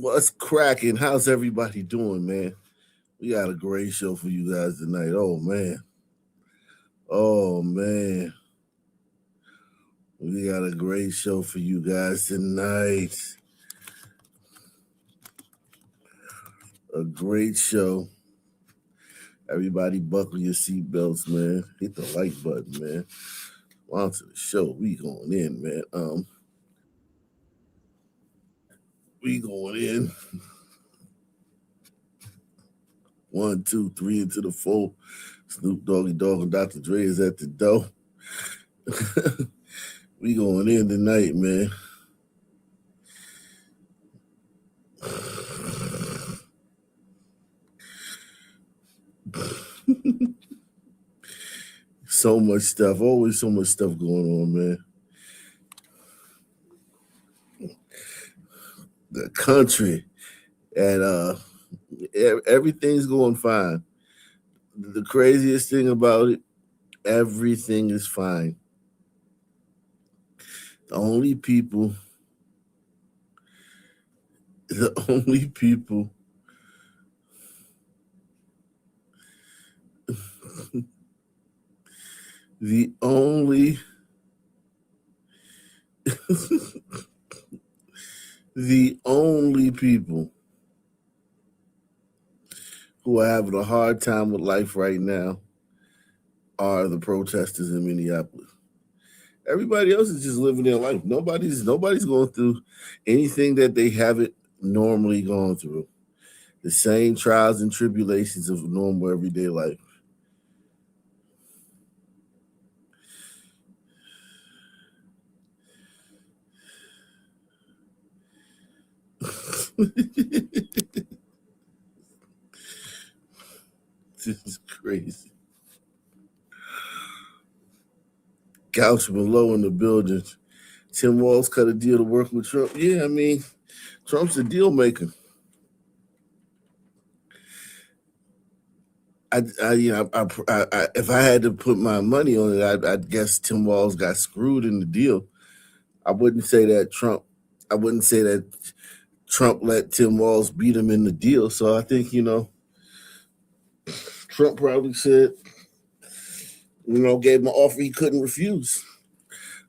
What's cracking? How's everybody doing, man? We got a great show for you guys tonight. Oh man. Oh man. We got a great show for you guys tonight. A great show. Everybody buckle your seatbelts, man. Hit the like button, man. On to the show. We going in, man. We going in. 1, 2, 3 into the 4. Snoop Doggy Dogg and Dr. Dre is at the door. We going in tonight, man. So much stuff. Always so much stuff going on, man. The country and everything's going fine. The craziest thing about it, everything is fine. The only people, the only people, the only, the only people who are having a hard time with life right now are the protesters in Minneapolis. Everybody else is just living their life. Nobody's going through anything that they haven't normally gone through. The same trials and tribulations of normal everyday life. This is crazy. Gouch below in the building. Tim Walz cut a deal to work with Trump. Yeah, I mean, Trump's a deal maker. If I had to put my money on it, I'd guess Tim Walz got screwed in the deal. I wouldn't say that Trump. I wouldn't say that Trump let Tim Walz beat him in the deal. So I think Trump probably said, gave him an offer he couldn't refuse.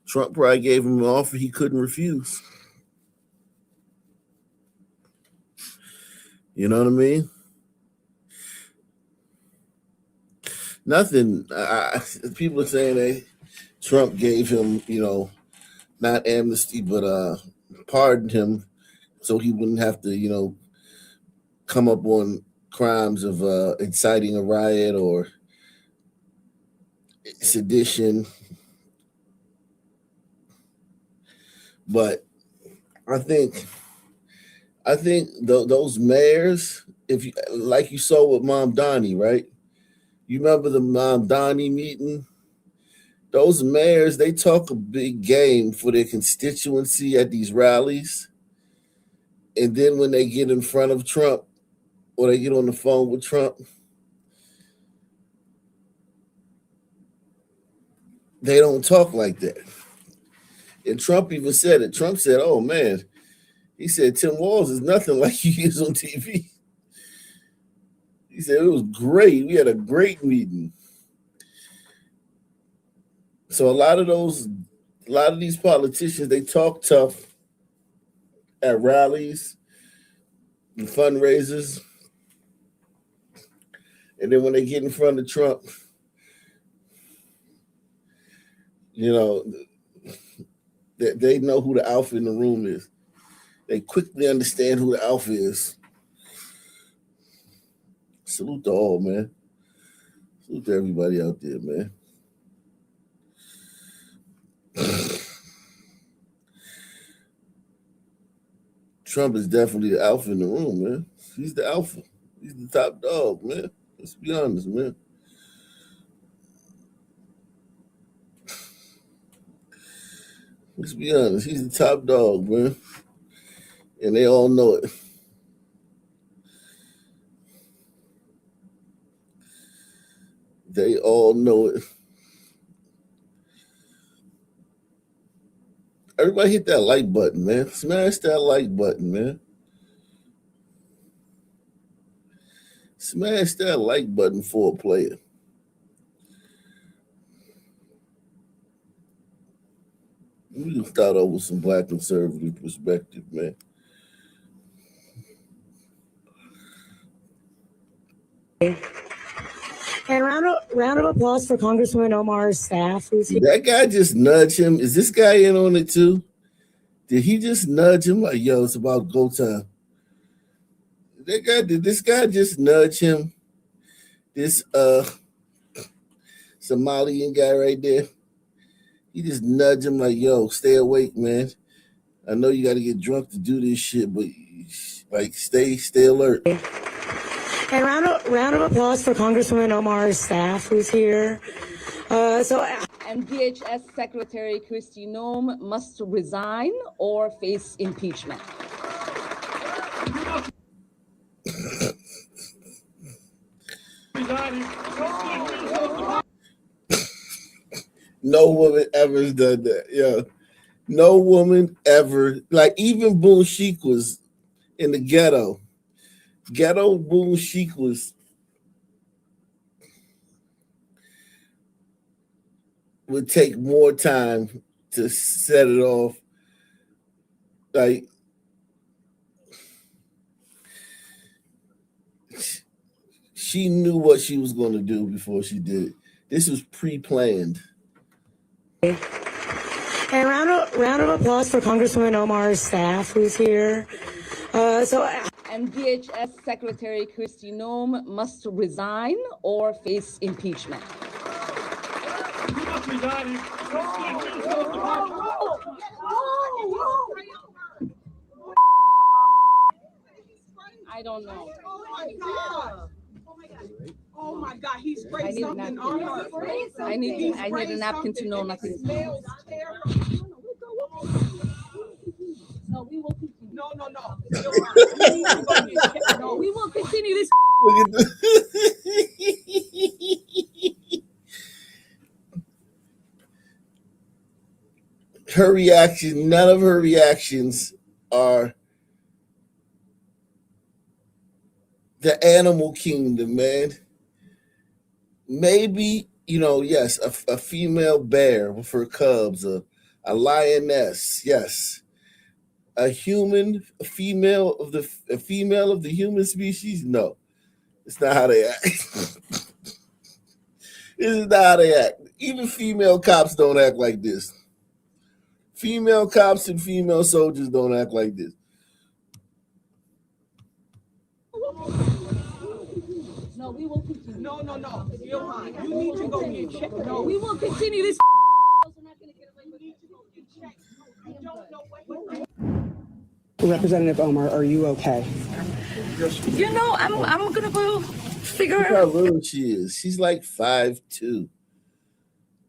Trump probably gave him an offer he couldn't refuse. You know what I mean? Nothing. People are saying that Trump gave him, not amnesty, but pardoned him so he wouldn't have to, come up on crimes of inciting a riot or sedition. But I think those mayors, if you like you saw with Mom Donnie, right? You remember the Mom Donnie meeting? Those mayors, they talk a big game for their constituency at these rallies. And then when they get in front of Trump or they get on the phone with Trump, they don't talk like that. And Trump even said it. Trump said, "Oh man," he said, "Tim Walz is nothing like he is on TV." He said it was great. We had a great meeting. So a lot of these politicians, they talk tough at rallies and fundraisers, and then when they get in front of Trump, they know who the alpha in the room is. They quickly understand who the alpha is. Salute to all, man. Salute to everybody out there, man. Trump is definitely the alpha in the room, man. He's the alpha. He's the top dog, man. Let's be honest, man. Let's be honest. He's the top dog, man. And they all know it. They all know it. Everybody hit that like button, man. Smash that like button, man. Smash that like button for a player. We can start over with some black conservative perspective, man. And round of applause for Congresswoman Omar's staff. Who's Did that guy just nudge him? Is this guy in on it too? Did he just nudge him like, yo, it's about go time? Did this guy just nudge him? This Somalian guy right there. He just nudged him like, yo, stay awake, man. I know you got to get drunk to do this shit, but like, stay alert. And round of applause for Congresswoman Omar's staff, who's here. And DHS Secretary Kristi Noem must resign or face impeachment. No woman ever has done that. Yeah. No woman ever. Like, even Boone Sheik was in the ghetto. Ghetto Boone Sheik would take more time to set it off. Like, she knew what she was going to do before she did it. This was pre-planned. And round of applause for Congresswoman Omar's staff, who's here. And DHS Secretary Kristi Noem must resign or face impeachment. I don't know. Oh my God, he's sprayed something on her. I need a napkin to know nothing. No, we will continue. No. No, we will continue this. Her reaction, none of her reactions are the animal kingdom, man. Maybe, yes, a female bear with her cubs, a lioness, yes. A female of the human species? No. It's not how they act. This is not how they act. Even female cops don't act like this. Female cops and female soldiers don't act like this. No, we will continue. No. Ilhan, you need to go get checked. No, we will continue this. Representative Omar, are you okay? I'm gonna go figure Look how little she is. She's like 5'2".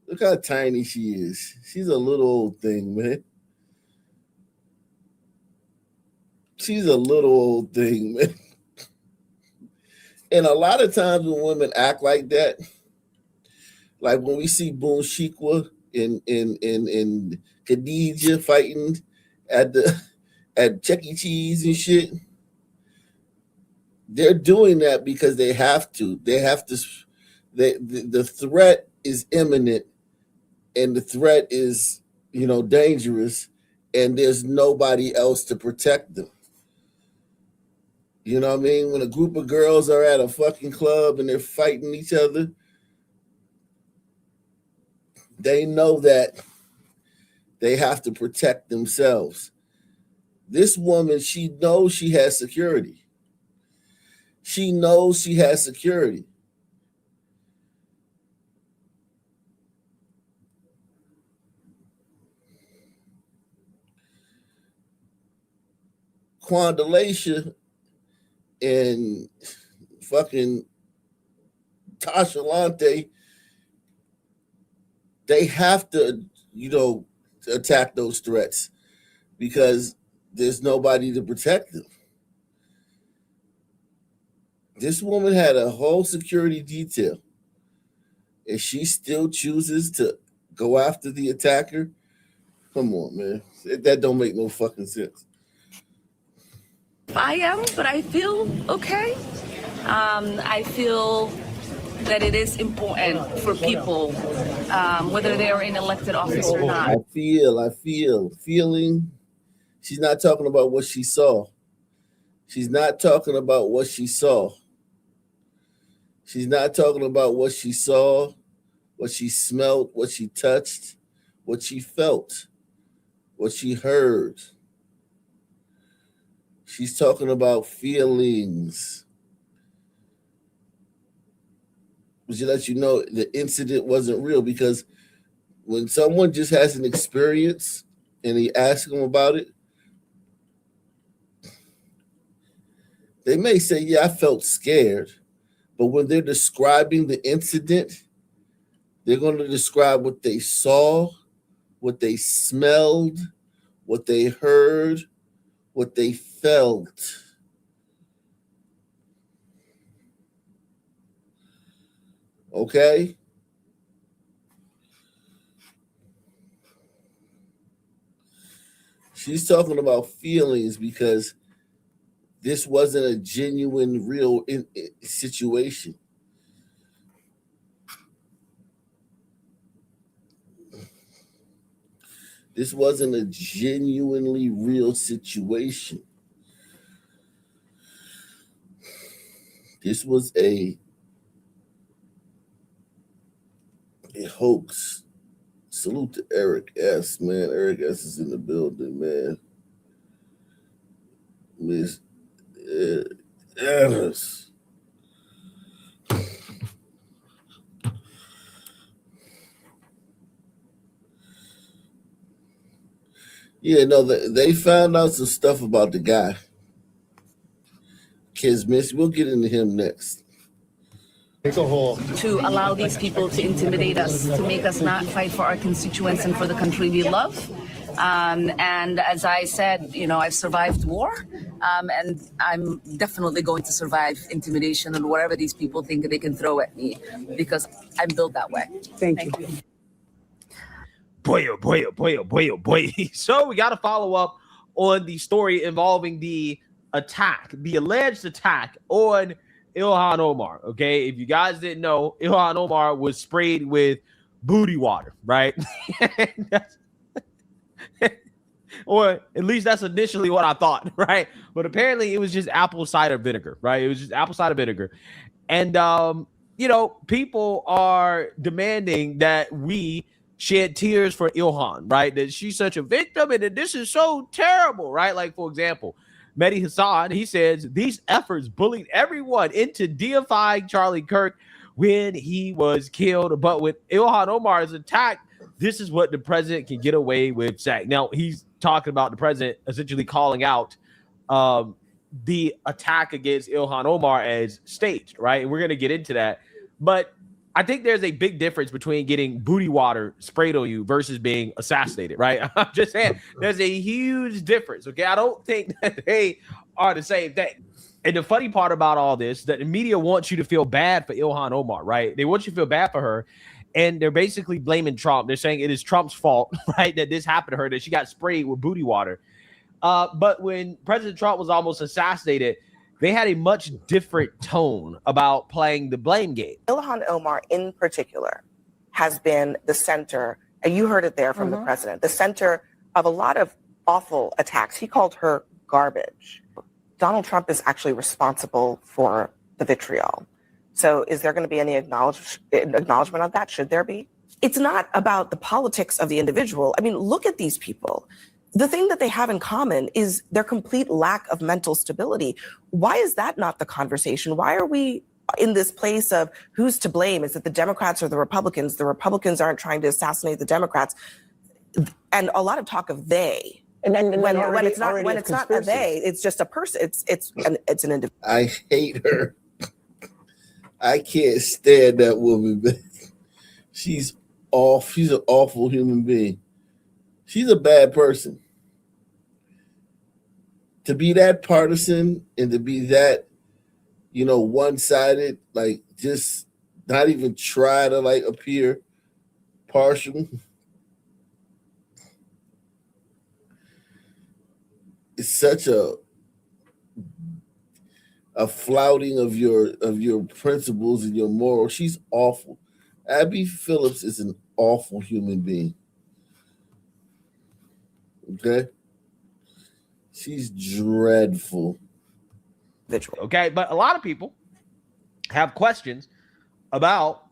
Look how tiny she is. She's a little old thing, man. She's a little old thing, man. And a lot of times when women act like that, like when we see Boone Shikwa in Khadijah fighting at Chuck E. Cheese and shit, they're doing that because they have to. They have to. The threat is imminent, and the threat is dangerous, and there's nobody else to protect them. You know what I mean? When a group of girls are at a fucking club and they're fighting each other, they know that they have to protect themselves. This woman, she knows she has security. She knows she has security. Quandalacia and fucking Tasha Lante, they have to, attack those threats because there's nobody to protect them. This woman had a whole security detail, and she still chooses to go after the attacker. Come on, man. That don't make no fucking sense. I am, but I feel okay. I feel that it is important for people, whether they are in elected office or not. Feeling. She's not talking about what she saw. She's not talking about what she saw. She's not talking about what she saw, what she smelled, what she touched, what she felt, what she heard. She's talking about feelings. Which lets you know the incident wasn't real, because when someone just has an experience and he asks them about it, they may say, yeah, I felt scared. But when they're describing the incident, they're going to describe what they saw, what they smelled, what they heard, what they felt. Okay? She's talking about feelings because this wasn't a genuine, real situation. This wasn't a genuinely real situation. This was a hoax. Salute to Eric S., man. Eric S. is in the building, man. Miss Alice. Yeah, no, they found out some stuff about the guy. Kismis. We'll get into him next. To allow these people to intimidate us, to make us not fight for our constituents and for the country we love. And as I said, I've survived war, and I'm definitely going to survive intimidation and whatever these people think they can throw at me, because I'm built that way. Thank you. Boy, oh boy, oh boy, oh boy, oh boy. So we got to follow up on the story involving the alleged attack on Ilhan Omar. Okay, if you guys didn't know, Ilhan Omar was sprayed with booty water, right? Or at least that's initially what I thought, right? But apparently it was just apple cider vinegar, right? It was just apple cider vinegar. And, people are demanding that we shed tears for Ilhan, right? That she's such a victim and that this is so terrible, right? Like, for example, Mehdi Hassan, he says, these efforts bullied everyone into deifying Charlie Kirk when he was killed. But with Ilhan Omar's attack, this is what the president can get away with saying. Now, he's talking about the president essentially calling out the attack against Ilhan Omar as staged, right? And we're going to get into that. But I think there's a big difference between getting booty water sprayed on you versus being assassinated, right? I'm just saying there's a huge difference, okay? I don't think that they are the same thing. And the funny part about all this, that the media wants you to feel bad for Ilhan Omar, right? They want you to feel bad for her. And they're basically blaming Trump. They're saying it is Trump's fault, right, that this happened to her, that she got sprayed with booty water. But when President Trump was almost assassinated, they had a much different tone about playing the blame game. Ilhan Omar, in particular, has been the center, and you heard it there from the president, the center of a lot of awful attacks. He called her garbage. Donald Trump is actually responsible for the vitriol. So is there going to be any acknowledgement of that? Should there be? It's not about the politics of the individual. I mean, look at these people. The thing that they have in common is their complete lack of mental stability. Why is that not the conversation? Why are we in this place of who's to blame? Is it the Democrats or the Republicans? The Republicans aren't trying to assassinate the Democrats. And a lot of talk of they. And when it's not a they, it's just a person. It's an individual. I hate her. I can't stand that woman. She's off. She's an awful human being. She's a bad person. To be that partisan and to be that, one-sided, like just not even try to like appear partial. It's such a a flouting of your principles and your morals. She's awful. Abby Phillips is an awful human being. Okay? She's dreadful. Okay, but a lot of people have questions about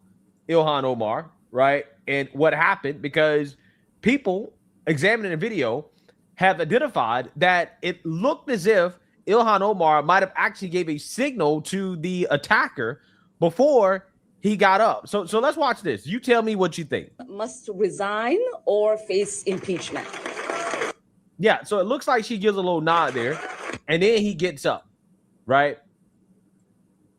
Ilhan Omar, right? And what happened, because people examining the video have identified that it looked as if Ilhan Omar might have actually gave a signal to the attacker before he got up. So let's watch this. You tell me what you think. Must resign or face impeachment. Yeah, so it looks like she gives a little nod there, and then he gets up, right?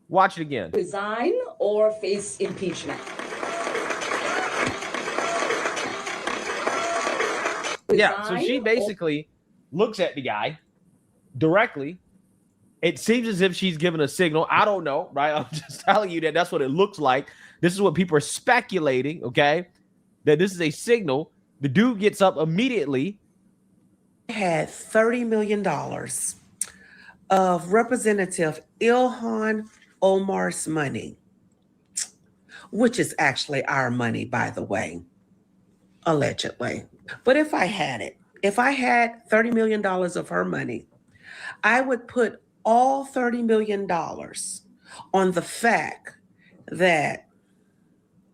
Watch it again. Resign or face impeachment. Yeah, so she basically looks at the guy directly. It seems as if she's giving a signal. I don't know, right? I'm just telling you that that's what it looks like. This is what people are speculating, okay? That this is a signal. The dude gets up immediately. Had $30 million of Representative Ilhan Omar's money, which is actually our money, by the way, allegedly. But if I had it, if I had $30 million of her money, I would put all $30 million on the fact that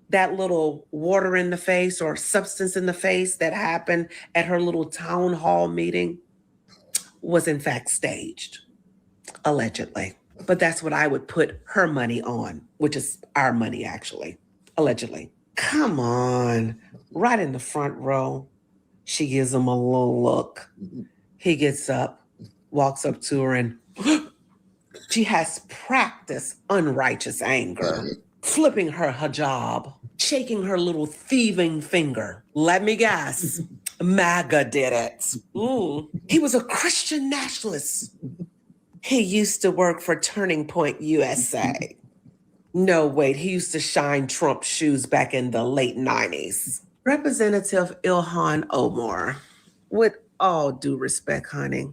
that little water in the face or substance in the face that happened at her little town hall meeting was in fact staged, allegedly. But that's what I would put her money on, which is our money, actually, allegedly. Come on, right in the front row. She gives him a little look. He gets up, walks up to her, and she has practiced unrighteous anger, flipping her hijab, shaking her little thieving finger. Let me guess, MAGA did it. Ooh. He was a Christian nationalist. He used to work for Turning Point USA. No, wait, he used to shine Trump shoes back in the late 90s. Representative Ilhan Omar, with all due respect, honey,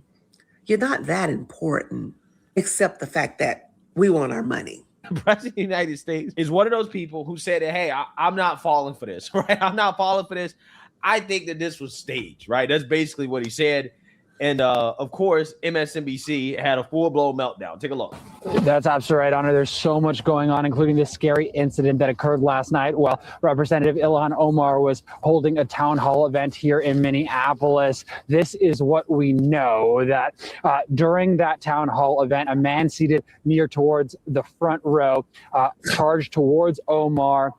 you're not that important, except the fact that we want our money. The President of the United States is one of those people who said that, hey, I'm not falling for this, right? I'm not falling for this. I think that this was staged, right? That's basically what he said. And of course, MSNBC had a full-blown meltdown. Take a look. That's absolutely right, Honor. There's so much going on, including this scary incident that occurred last night while Representative Ilhan Omar was holding a town hall event here in Minneapolis. This is what we know, that during that town hall event, a man seated near towards the front row charged towards Omar,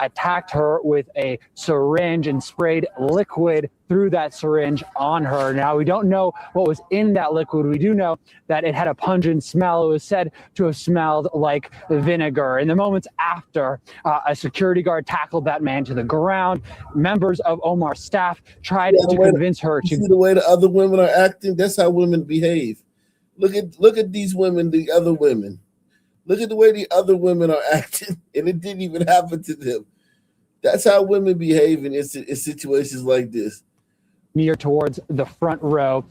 attacked her with a syringe and sprayed liquid through that syringe on her. Now, we don't know what was in that liquid. We do know that it had a pungent smell. It was said to have smelled like vinegar. In the moments after, a security guard tackled that man to the ground. Members of Omar's staff tried to convince her to... See the way the other women are acting? That's how women behave. Look at these women, the other women. Look at the way the other women are acting, and it didn't even happen to them. That's how women behave in situations like this. Near towards the front row,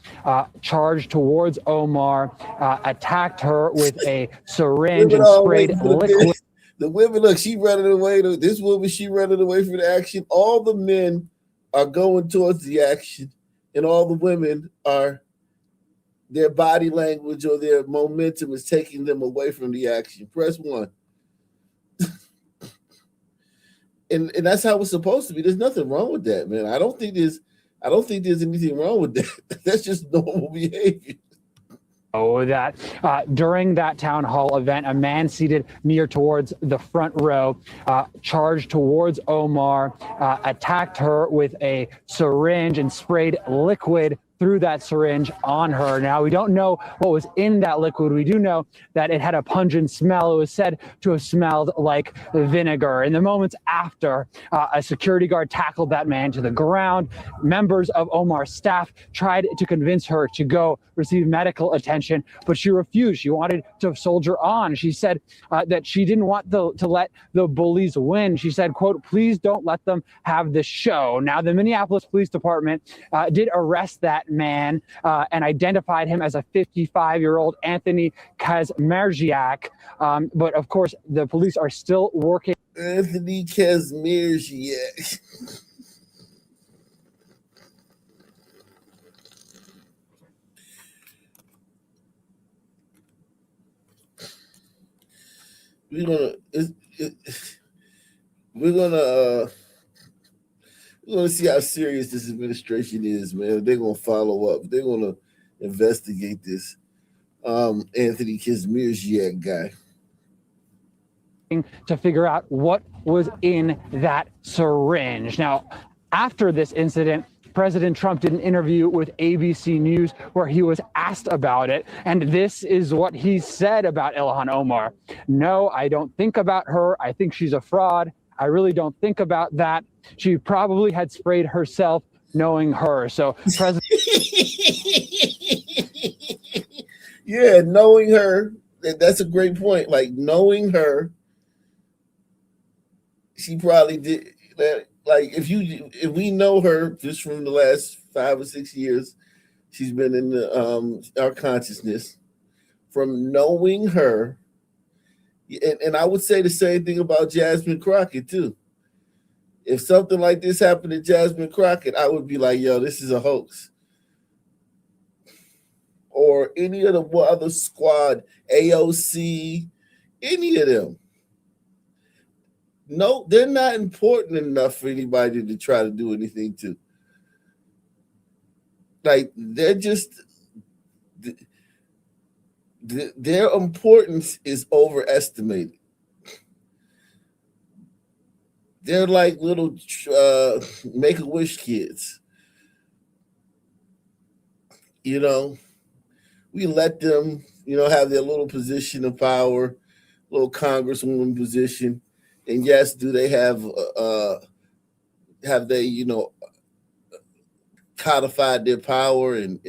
charged towards Omar, attacked her with a syringe and sprayed liquid. The women, look, she running away. This woman, she running away from the action. All the men are going towards the action, and all the women are, their body language or their momentum is taking them away from the action. Press 1. And that's how it's supposed to be. There's nothing wrong with that, man. I don't think there's anything wrong with that. That's just normal behavior. That during that town hall event, a man seated near towards the front row charged towards Omar, attacked her with a syringe and sprayed liquid through that syringe on her. Now, we don't know what was in that liquid. We do know that it had a pungent smell. It was said to have smelled like vinegar. In the moments after, a security guard tackled that man to the ground. Members of Omar's staff tried to convince her to go receive medical attention, but she refused. She wanted to soldier on. She said that she didn't want to let the bullies win. She said, quote, "Please don't let them have this show." Now, the Minneapolis Police Department did arrest that that man and identified him as a 55-year-old Anthony Kazmierczak. But of course, the police are still working. Anthony Kazmierczak. We're gonna see how serious this administration is, man. They're gonna follow up. They're gonna investigate this Anthony Kazmierczak guy to figure out what was in that syringe. Now, after this incident, President Trump did an interview with ABC News where he was asked about it. And this is what he said about Ilhan Omar. "No, I don't think about her. I think she's a fraud. I really don't think about that. She probably had sprayed herself knowing her." So President. Yeah, knowing her. That's a great point. Like, knowing her, she probably did that. Like, if we know her just from the last 5 or 6 years, she's been in our consciousness. From knowing her, and I would say the same thing about Jasmine Crockett too. If something like this happened to Jasmine Crockett, I would be like, "Yo, this is a hoax." Or any of the other squad, AOC, any of them. No, they're not important enough for anybody to try to do anything to. Like, they're just, their importance is overestimated. They're like little Make-A-Wish kids. You know, we let them, have their little position of power, little congresswoman position. And yes, do they have they, codified their power and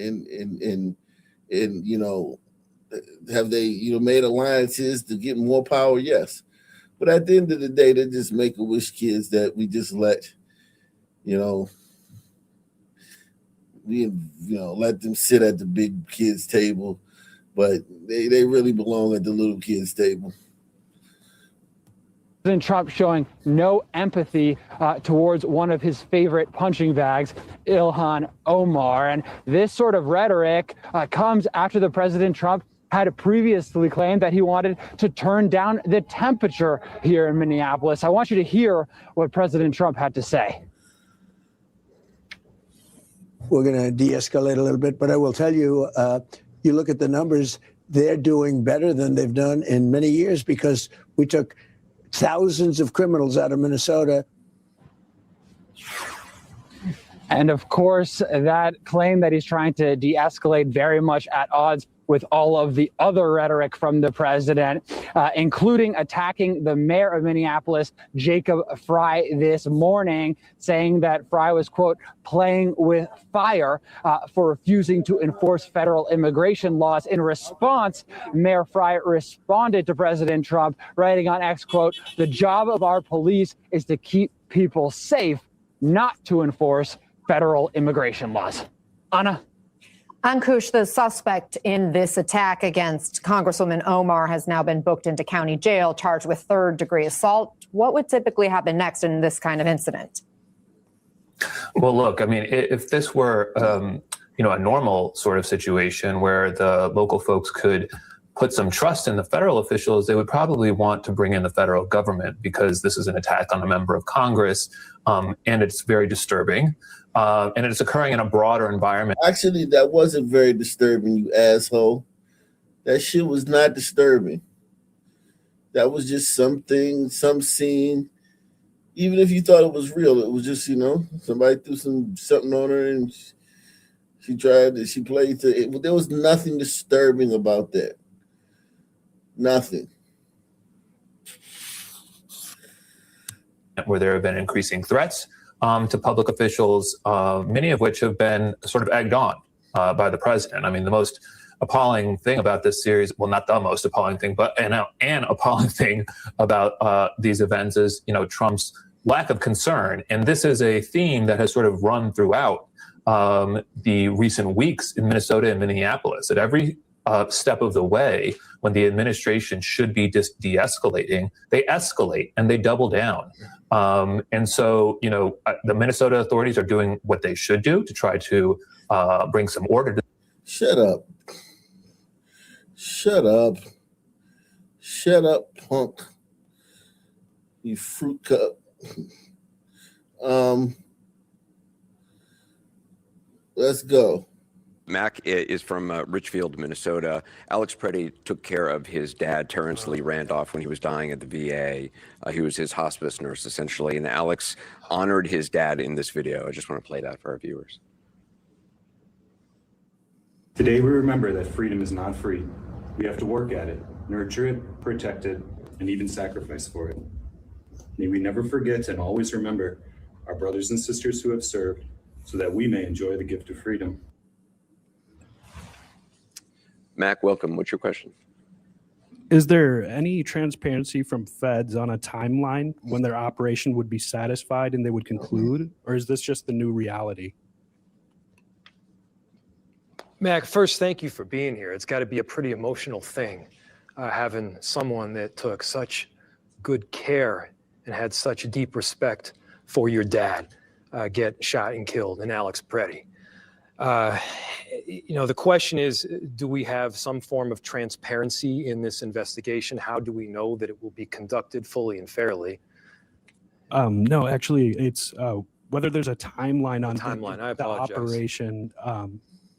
have they, made alliances to get more power? Yes. But at the end of the day, they're just Make-A-Wish kids that we just let, let them sit at the big kids' table, but they really belong at the little kids' table. President Trump showing no empathy towards one of his favorite punching bags, Ilhan Omar. And this sort of rhetoric comes after the President Trump had previously claimed that he wanted to turn down the temperature here in Minneapolis. I want you to hear what President Trump had to say. We're going to de-escalate a little bit, but I will tell you, you look at the numbers, they're doing better than they've done in many years because we took thousands of criminals out of Minnesota. And of course, that claim that he's trying to de-escalate very much at odds with all of the other rhetoric from the president, including attacking the mayor of Minneapolis, Jacob Frey, this morning, saying that Frey was, quote, playing with fire for refusing to enforce federal immigration laws. In response, Mayor Frey responded to President Trump, writing on X, quote, "The job of our police is to keep people safe, not to enforce federal immigration laws." Anna? Ankush, the suspect in this attack against Congresswoman Omar has now been booked into county jail, charged with third-degree assault. What would typically happen next in this kind of incident? Well, look, I mean, if this were, a normal sort of situation where the local folks could put some trust in the federal officials, they would probably want to bring in the federal government because this is an attack on a member of Congress, and it's very disturbing. And it's occurring in a broader environment. Actually, that wasn't very disturbing, you asshole. That shit was not disturbing. That was just some scene. Even if you thought it was real, it was just, somebody threw something on her and she played to it. There was nothing disturbing about that. Nothing. Where there have been increasing threats to public officials, many of which have been sort of egged on by the president. I mean, the most appalling thing about this series, well, not the most appalling thing, but an appalling thing about these events is, Trump's lack of concern. And this is a theme that has sort of run throughout the recent weeks in Minnesota and Minneapolis. At every step of the way, when the administration should be just de-escalating, they escalate and they double down. And so, the Minnesota authorities are doing what they should do to try to bring some order to. Shut up. Shut up. Shut up, punk. You fruit cup. Let's go. Mac is from Richfield, Minnesota. Alex Pretti took care of his dad, Terrence Lee Randolph, when he was dying at the VA. He was his hospice nurse, essentially. And Alex honored his dad in this video. I just want to play that for our viewers. Today, we remember that freedom is not free. We have to work at it, nurture it, protect it, and even sacrifice for it. May we never forget and always remember our brothers and sisters who have served so that we may enjoy the gift of freedom. Mac, welcome. What's your question? Is there any transparency from feds on a timeline when their operation would be satisfied and they would conclude, or is this just the new reality? Mac, first, thank you for being here. It's got to be a pretty emotional thing, having someone that took such good care and had such deep respect for your dad get shot and killed in Alex Pretti. The question is, do we have some form of transparency in this investigation? How do we know that it will be conducted fully and fairly? No, actually, it's whether there's a timeline on I the operation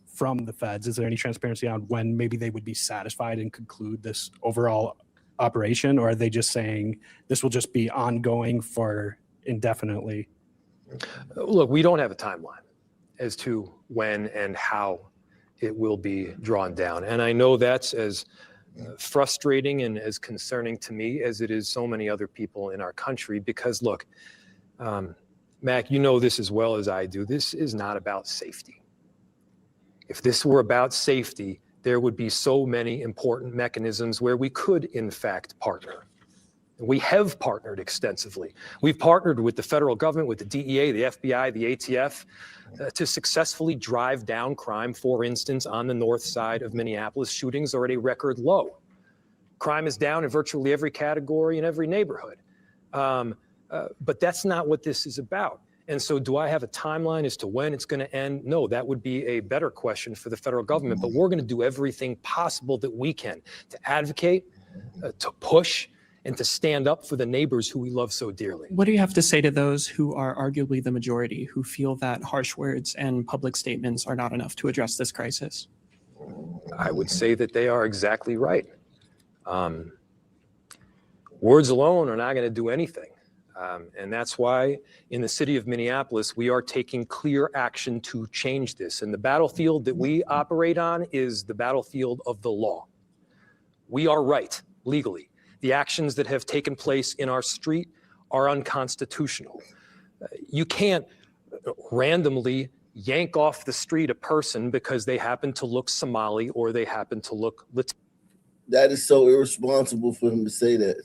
from the feds. Is there any transparency on when maybe they would be satisfied and conclude this overall operation, or are they just saying this will just be ongoing for indefinitely? Look, we don't have a timeline as to when and how it will be drawn down. And I know that's as frustrating and as concerning to me as it is so many other people in our country, because look, Mac, you know this as well as I do. This is not about safety. If this were about safety, there would be so many important mechanisms where we could, in fact, partner. We have partnered extensively. We've partnered with the federal government, with the DEA, the FBI, the ATF, to successfully drive down crime. For instance, on the north side of Minneapolis, shootings are at a record low. Crime is down in virtually every category in every neighborhood. But that's not what this is about. And so do I have a timeline as to when it's going to end? No, that would be a better question for the federal government. But we're going to do everything possible that we can to advocate, to push, and to stand up for the neighbors who we love so dearly. What do you have to say to those who are arguably the majority, who feel that harsh words and public statements are not enough to address this crisis? I would say that they are exactly right. Words alone are not going to do anything. And that's why in the city of Minneapolis, we are taking clear action to change this. And the battlefield that we operate on is the battlefield of the law. We are right legally. The actions that have taken place in our street are unconstitutional. You can't randomly yank off the street a person because they happen to look Somali or they happen to look Latino. That is so irresponsible for him to say that.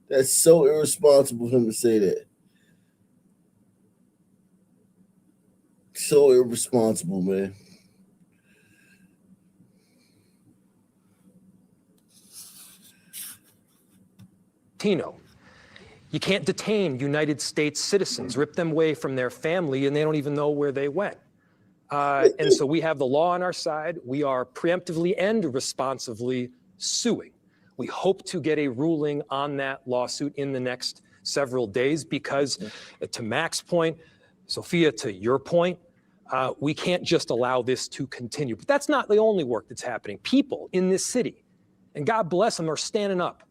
That's so irresponsible for him to say that. So irresponsible, man. You can't detain United States citizens, rip them away from their family, and they don't even know where they went. And so we have the law on our side. We are preemptively and responsively suing. We hope to get a ruling on that lawsuit in the next several days because, to Mac's point, Sophia, to your point, we can't just allow this to continue. But that's not the only work that's happening. People in this city, and God bless them, are standing up.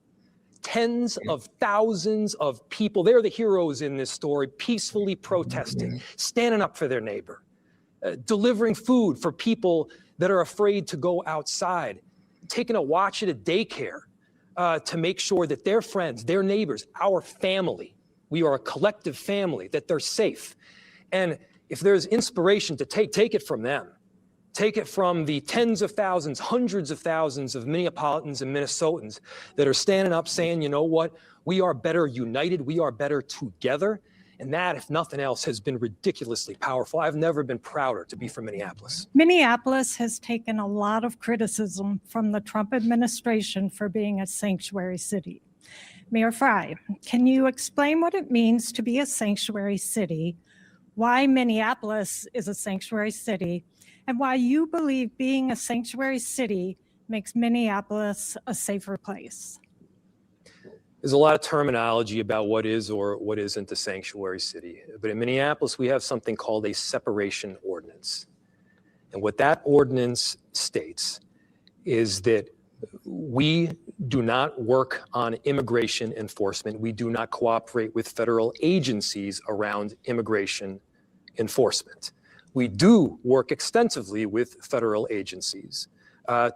Tens of thousands of people, they're the heroes in this story, peacefully protesting, standing up for their neighbor, delivering food for people that are afraid to go outside, taking a watch at a daycare to make sure that their friends, their neighbors, our family, we are a collective family, that they're safe. And if there's inspiration to take it from them. Take it from the tens of thousands, hundreds of thousands of Minneapolitans and Minnesotans that are standing up saying, you know what, we are better united, we are better together. And that, if nothing else, has been ridiculously powerful. I've never been prouder to be from Minneapolis. Minneapolis has taken a lot of criticism from the Trump administration for being a sanctuary city. Mayor Fry, can you explain what it means to be a sanctuary city, why Minneapolis is a sanctuary city, and why you believe being a sanctuary city makes Minneapolis a safer place? There's a lot of terminology about what is or what isn't a sanctuary city. But in Minneapolis, we have something called a separation ordinance. And what that ordinance states is that we do not work on immigration enforcement. We do not cooperate with federal agencies around immigration enforcement. We do work extensively with federal agencies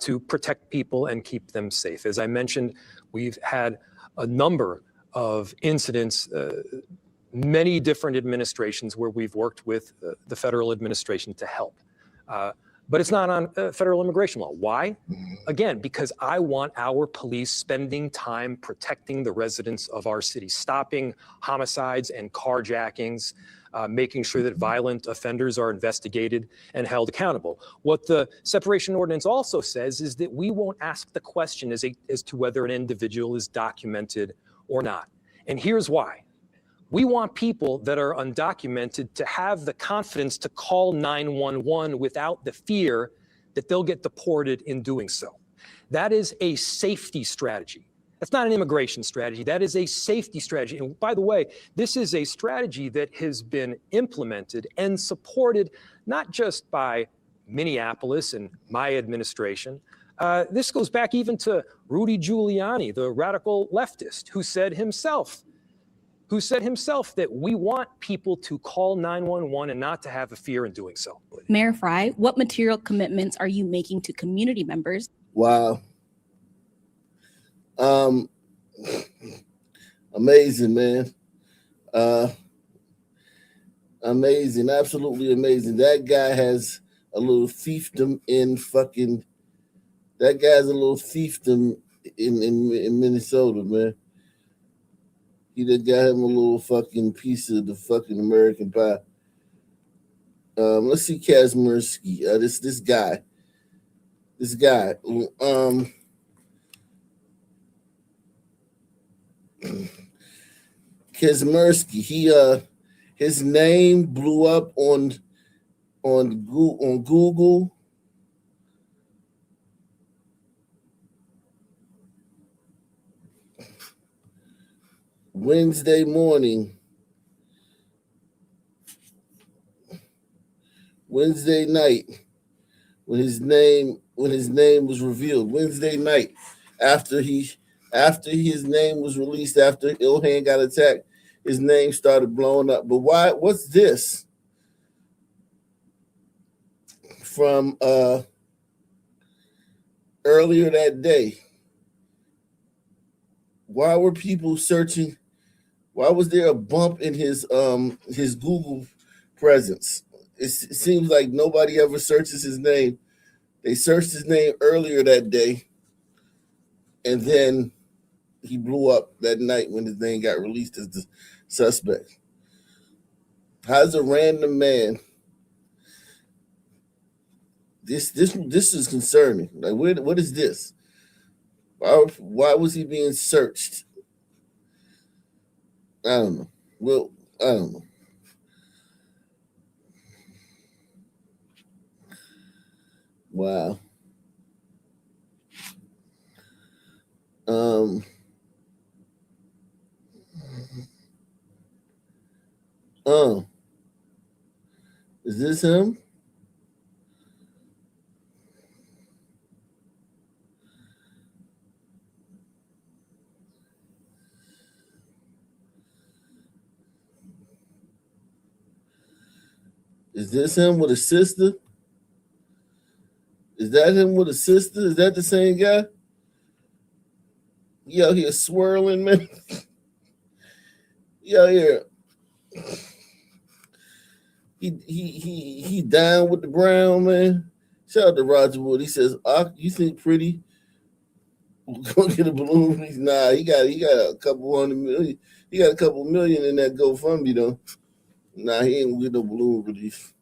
to protect people and keep them safe. As I mentioned, we've had a number of incidents, many different administrations where we've worked with the federal administration to help. But it's not on federal immigration law. Why? Again, because I want our police spending time protecting the residents of our city, stopping homicides and carjackings, making sure that violent offenders are investigated and held accountable. What the separation ordinance also says is that we won't ask the question as to whether an individual is documented or not. And here's why. We want people that are undocumented to have the confidence to call 911 without the fear that they'll get deported in doing so. That is a safety strategy. That's not an immigration strategy. That is a safety strategy. And by the way, this is a strategy that has been implemented and supported not just by Minneapolis and my administration. This goes back even to Rudy Giuliani, the radical leftist, who said himself that we want people to call 911 and not to have a fear in doing so. Mayor Fry, what material commitments are you making to community members? Wow. Amazing, man. Amazing, absolutely amazing. That guy has a little fiefdom in fucking. That guy's a little fiefdom in Minnesota, man. He done got him a little fucking piece of the fucking American pie. Let's see Kazmersky. This guy. Kazmersky. His name blew up on Google. Wednesday night, when his name was revealed. Wednesday night, after his name was released, after Ilhan got attacked, his name started blowing up. But why? What's this? From earlier that day. Why were people searching? Why was there a bump in his Google presence? It seems like nobody ever searches his name. They searched his name earlier that day, and then he blew up that night when his name got released as the suspect. How's a random man? This is concerning. Like, what is this? Why was he being searched? I don't know. Well, I don't know. Wow. Is this him? Is this him with a sister? Is that him with a sister? Is that the same guy? He out here swirling, man. He out here. He down with the brown, man. Shout out to Roger Wood. He says, you think Pretti Gonna get a balloon release? Nah, he got a couple $100 million. He got a couple million in that GoFundMe though. Nah, he ain't gonna get no balloon release.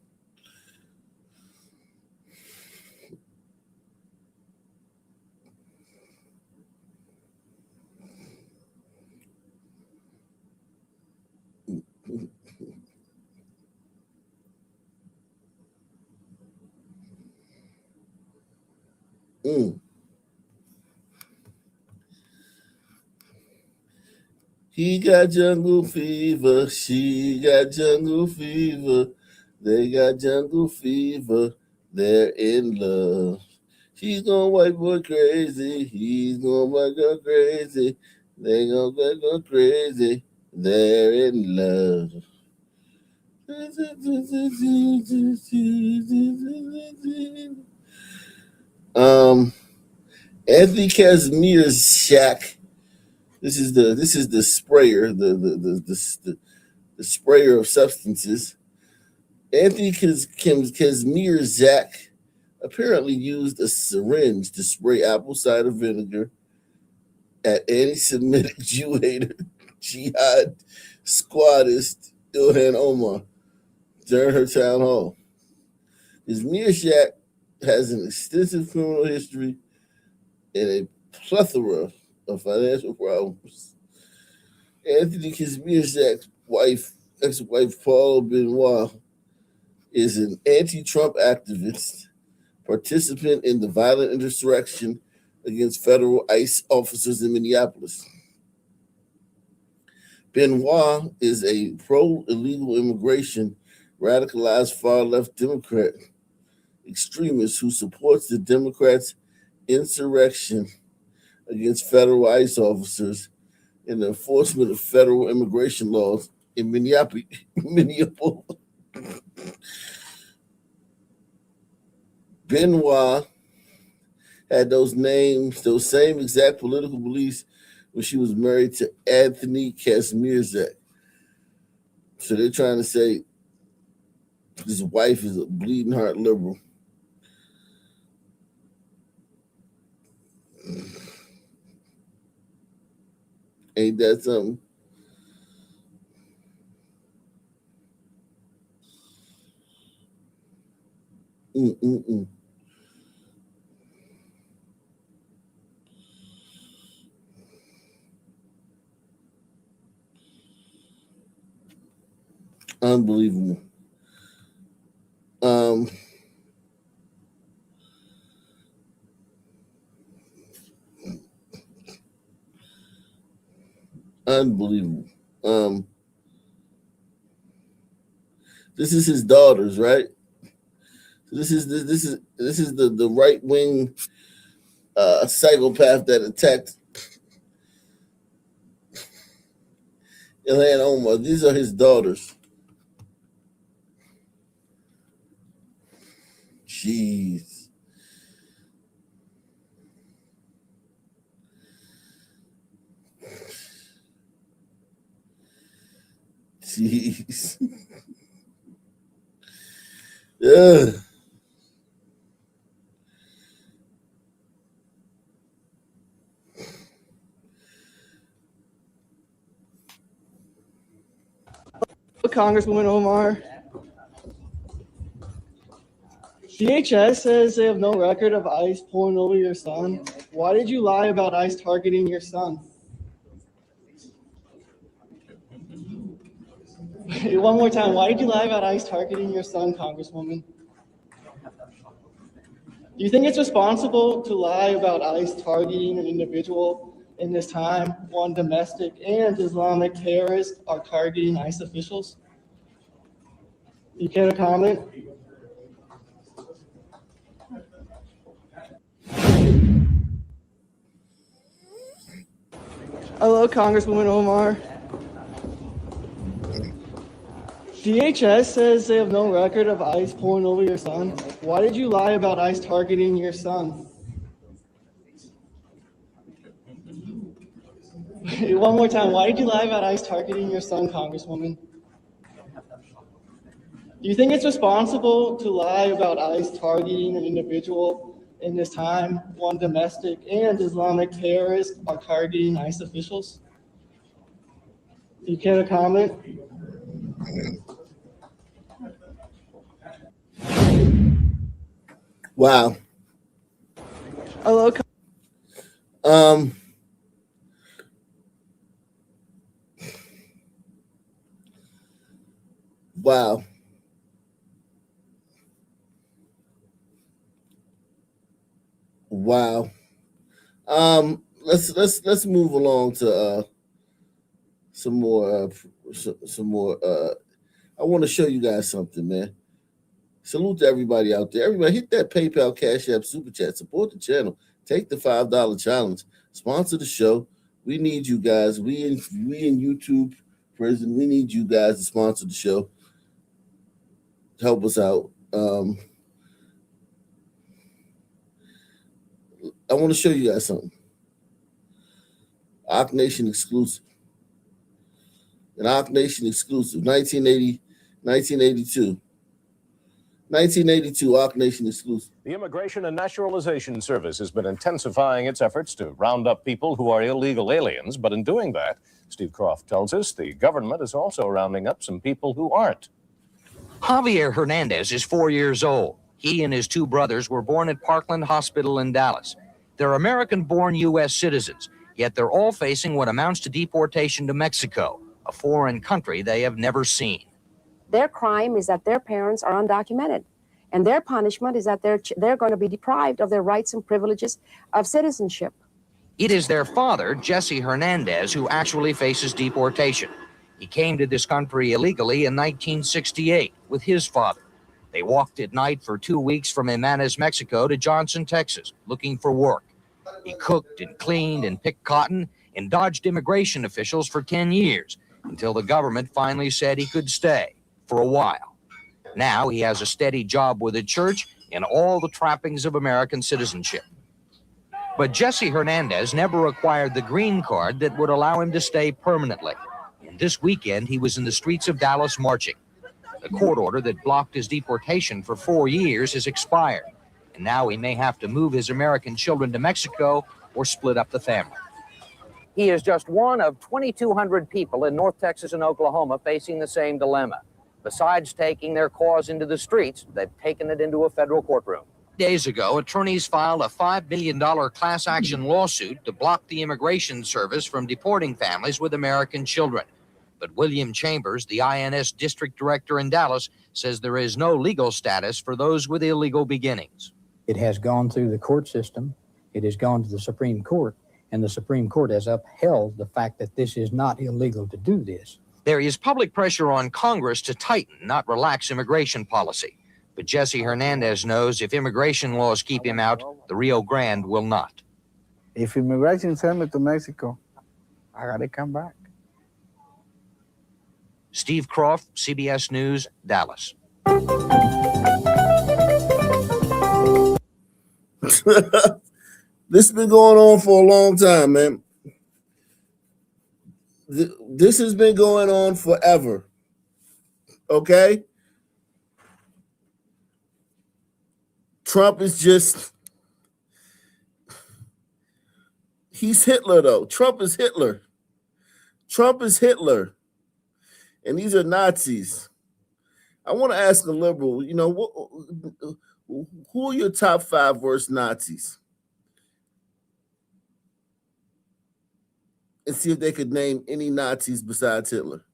Mm. He got jungle fever. She got jungle fever. They got jungle fever. They're in love. She's gonna white boy crazy. He's gonna white girl crazy. They gonna go crazy. They're in love. Anthony Casimir's shack. This is the sprayer, the sprayer of substances. Anthony Casimir's Zach apparently used a syringe to spray apple cider vinegar at anti-Semitic Jew hater, jihad squadist Ilhan Omar during her town hall. His Shack has an extensive criminal history and a plethora of financial problems. Anthony Kazmir's ex-wife Paula Benoit is an anti-Trump activist, participant in the violent insurrection against federal ICE officers in Minneapolis. Benoit is a pro-illegal immigration, radicalized far-left Democrat extremist who supports the Democrats' insurrection against federal ICE officers and the enforcement of federal immigration laws in Minneapolis. Benoit had those same exact political beliefs when she was married to Anthony Kazmierzak. So they're trying to say his wife is a bleeding heart liberal. Ain't that something? Mm-mm-mm. Unbelievable. Unbelievable. This is his daughters, right? This is the right wing psychopath that attacked Ilhan Omar. These are his daughters. Jeez. Jeez. Ugh. Congresswoman Omar. DHS says they have no record of ICE pulling over your son. Why did you lie about ICE targeting your son? One more time. Why did you lie about ICE targeting your son, Congresswoman? Do you think it's responsible to lie about ICE targeting an individual in this time when domestic and Islamic terrorists are targeting ICE officials? You care to comment? Hello, Congresswoman Omar. DHS says they have no record of ICE pulling over your son. Why did you lie about ICE targeting your son? One more time. Why did you lie about ICE targeting your son, Congresswoman? Do you think it's responsible to lie about ICE targeting an individual in this time when domestic and Islamic terrorists are targeting ICE officials? You care to comment? Wow. Hello. Wow. Wow. Let's move along to some more I want to show you guys something, man. Salute to everybody out there. Everybody hit that PayPal, Cash App, Super Chat. Support the channel. Take the $5 challenge. Sponsor the show. We need you guys. We in YouTube prison. We need you guys to sponsor the show. Help us out. I want to show you guys something. Arc Nation exclusive. An Arc Nation exclusive. 1982. 1982 Arc Nation exclusive. The Immigration and Naturalization Service has been intensifying its efforts to round up people who are illegal aliens, but in doing that, Steve Croft tells us the government is also rounding up some people who aren't. Javier Hernandez is 4 years old. He and his two brothers were born at Parkland Hospital in Dallas. They're American-born U.S. citizens, yet they're all facing what amounts to deportation to Mexico, a foreign country they have never seen. Their crime is that their parents are undocumented, and their punishment is that they're going to be deprived of their rights and privileges of citizenship. It is their father, Jesse Hernandez, who actually faces deportation. He came to this country illegally in 1968 with his father. They walked at night for 2 weeks from Jimenez, Mexico to Johnson, Texas, looking for work. He cooked and cleaned and picked cotton and dodged immigration officials for 10 years until the government finally said he could stay for a while. Now he has a steady job with a church and all the trappings of American citizenship. But Jesse Hernandez never acquired the green card that would allow him to stay permanently. And this weekend, he was in the streets of Dallas marching. The court order that blocked his deportation for 4 years has expired, and now he may have to move his American children to Mexico or split up the family. He is just one of 2,200 people in North Texas and Oklahoma facing the same dilemma. Besides taking their cause into the streets, they've taken it into a federal courtroom. Days ago, attorneys filed a $5 billion class action lawsuit to block the Immigration Service from deporting families with American children. But William Chambers, the INS district director in Dallas, says there is no legal status for those with illegal beginnings. It has gone through the court system. It has gone to the Supreme Court, and the Supreme Court has upheld the fact that this is not illegal to do this. There is public pressure on Congress to tighten, not relax immigration policy. But Jesse Hernandez knows if immigration laws keep him out, the Rio Grande will not. If immigration send me to Mexico, I gotta come back. Steve Croft, CBS News, Dallas. This has been going on for a long time, man. This has been going on forever. Okay? Trump is just, he's Hitler, though. Trump is Hitler. Trump is Hitler. And these are Nazis. I want to ask a liberal, who are your top 5 worst Nazis? And see if they could name any Nazis besides Hitler.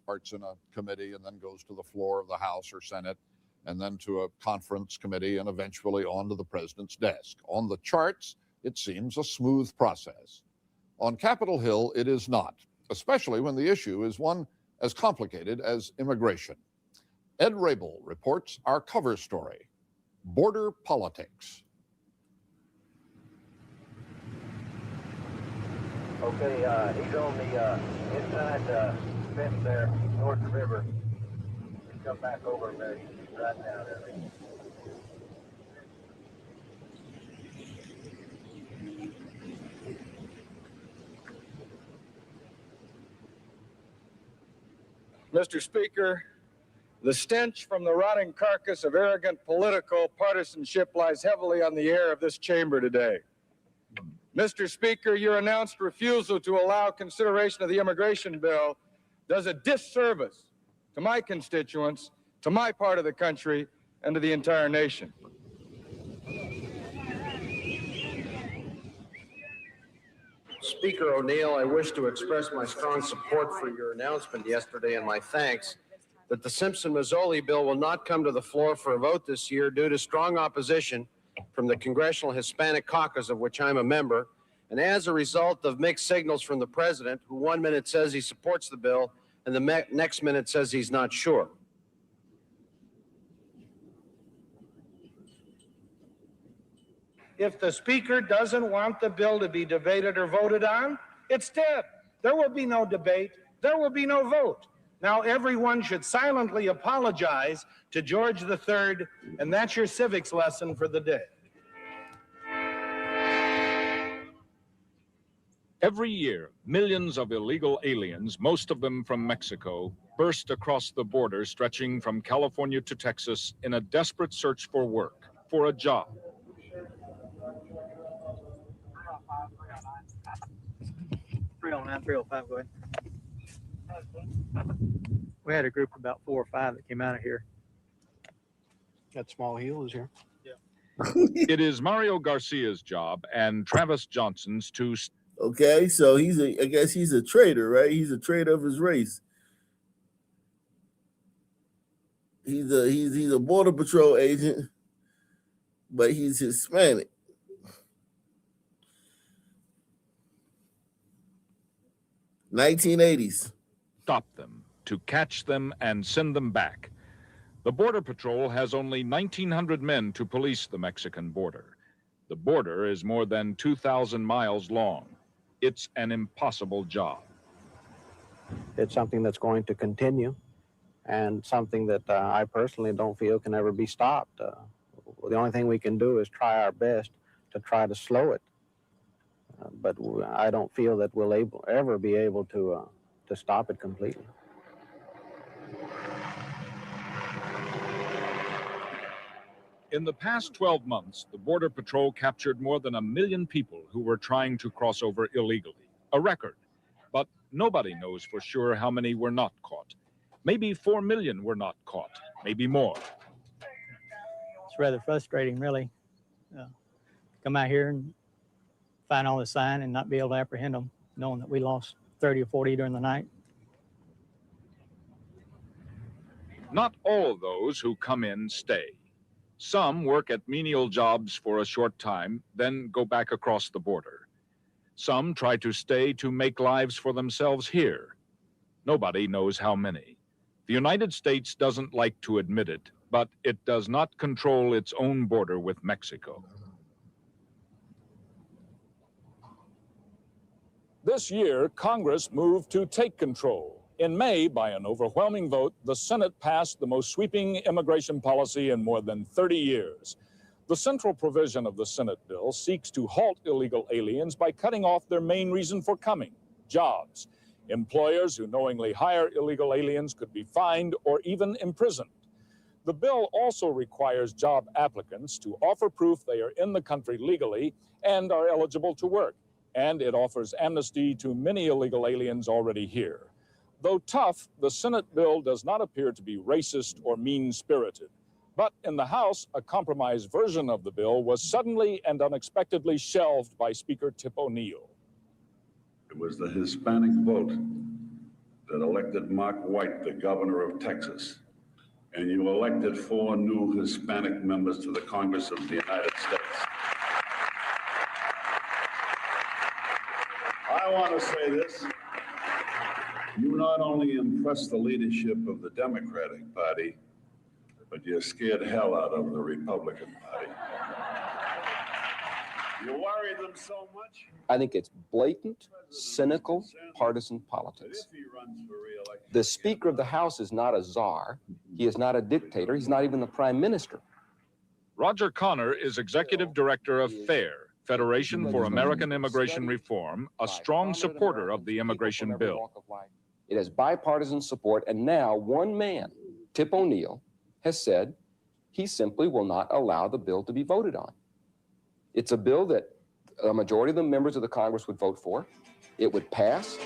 Starts in a committee and then goes to the floor of the House or Senate, and then to a conference committee, and eventually onto the president's desk. On the charts, it seems a smooth process. On Capitol Hill, it is not, especially when the issue is one as complicated as immigration. Ed Rabel reports our cover story, Border Politics. Okay, he's on the inside fence there, north of the river. He's come back over there. He's right down there. Mr. Speaker, the stench from the rotting carcass of arrogant political partisanship lies heavily on the air of this chamber today. Mr. Speaker, your announced refusal to allow consideration of the immigration bill does a disservice to my constituents, to my part of the country, and to the entire nation. Speaker O'Neill, I wish to express my strong support for your announcement yesterday and my thanks that the Simpson-Mazzoli bill will not come to the floor for a vote this year due to strong opposition from the Congressional Hispanic Caucus, of which I'm a member, and as a result of mixed signals from the president, who 1 minute says he supports the bill and the next minute says he's not sure. If the Speaker doesn't want the bill to be debated or voted on, it's dead. There will be no debate. There will be no vote. Now everyone should silently apologize to George III, and that's your civics lesson for the day. Every year, millions of illegal aliens, most of them from Mexico, burst across the border stretching from California to Texas in a desperate search for work, for a job. 309, 305, go ahead. We had a group of about 4 or 5 that came out of here. That small heel is here. It is Mario Garcia's job and Travis Johnson's to... Okay, so I guess he's a traitor, right? He's a traitor of his race. He's a border patrol agent, but he's Hispanic. $1980s. Stop them, to catch them and send them back. The Border Patrol has only 1,900 men to police the Mexican border. The border is more than 2,000 miles long. It's an impossible job. It's something that's going to continue and something that I personally don't feel can ever be stopped. The only thing we can do is try our best to try to slow it. But I don't feel that we'll ever be able to stop it completely. In the past 12 months, the Border Patrol captured more than 1 million people who were trying to cross over illegally, a record. But nobody knows for sure how many were not caught. Maybe 4 million were not caught, maybe more. It's rather frustrating, really. Come out here and find all the sign and not be able to apprehend them, knowing that we lost 30 or 40 during the night. Not all of those who come in stay. Some work at menial jobs for a short time, then go back across the border. Some try to stay to make lives for themselves here. Nobody knows how many. The United States doesn't like to admit it, but it does not control its own border with Mexico. This year, Congress moved to take control. In May, by an overwhelming vote, the Senate passed the most sweeping immigration policy in more than 30 years. The central provision of the Senate bill seeks to halt illegal aliens by cutting off their main reason for coming, jobs. Employers who knowingly hire illegal aliens could be fined or even imprisoned. The bill also requires job applicants to offer proof they are in the country legally and are eligible to work. And it offers amnesty to many illegal aliens already here. Though tough, the Senate bill does not appear to be racist or mean-spirited. But in the House, a compromise version of the bill was suddenly and unexpectedly shelved by Speaker Tip O'Neill. It was the Hispanic vote that elected Mark White the governor of Texas. And you elected 4 new Hispanic members to the Congress of the United States. I want to say this. You not only impressed the leadership of the Democratic Party, but you scared hell out of the Republican Party. You worried them so much. I think it's blatant, cynical, partisan politics. The Speaker of the House is not a czar. He is not a dictator. He's not even the Prime Minister. Roger Connor is Executive Director of FAIR, Federation for American Immigration Reform, a strong supporter of the immigration bill. It has bipartisan support, and now one man, Tip O'Neill, has said he simply will not allow the bill to be voted on. It's a bill that a majority of the members of the Congress would vote for. It would pass.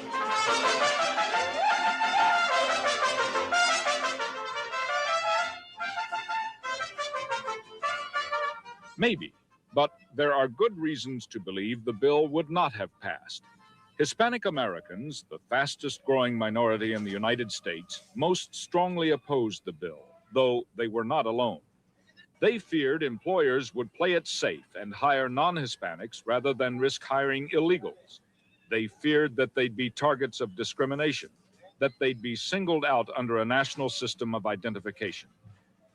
Maybe, but there are good reasons to believe the bill would not have passed. Hispanic Americans, the fastest growing minority in the United States, most strongly opposed the bill, though they were not alone. They feared employers would play it safe and hire non-Hispanics rather than risk hiring illegals. They feared that they'd be targets of discrimination, that they'd be singled out under a national system of identification.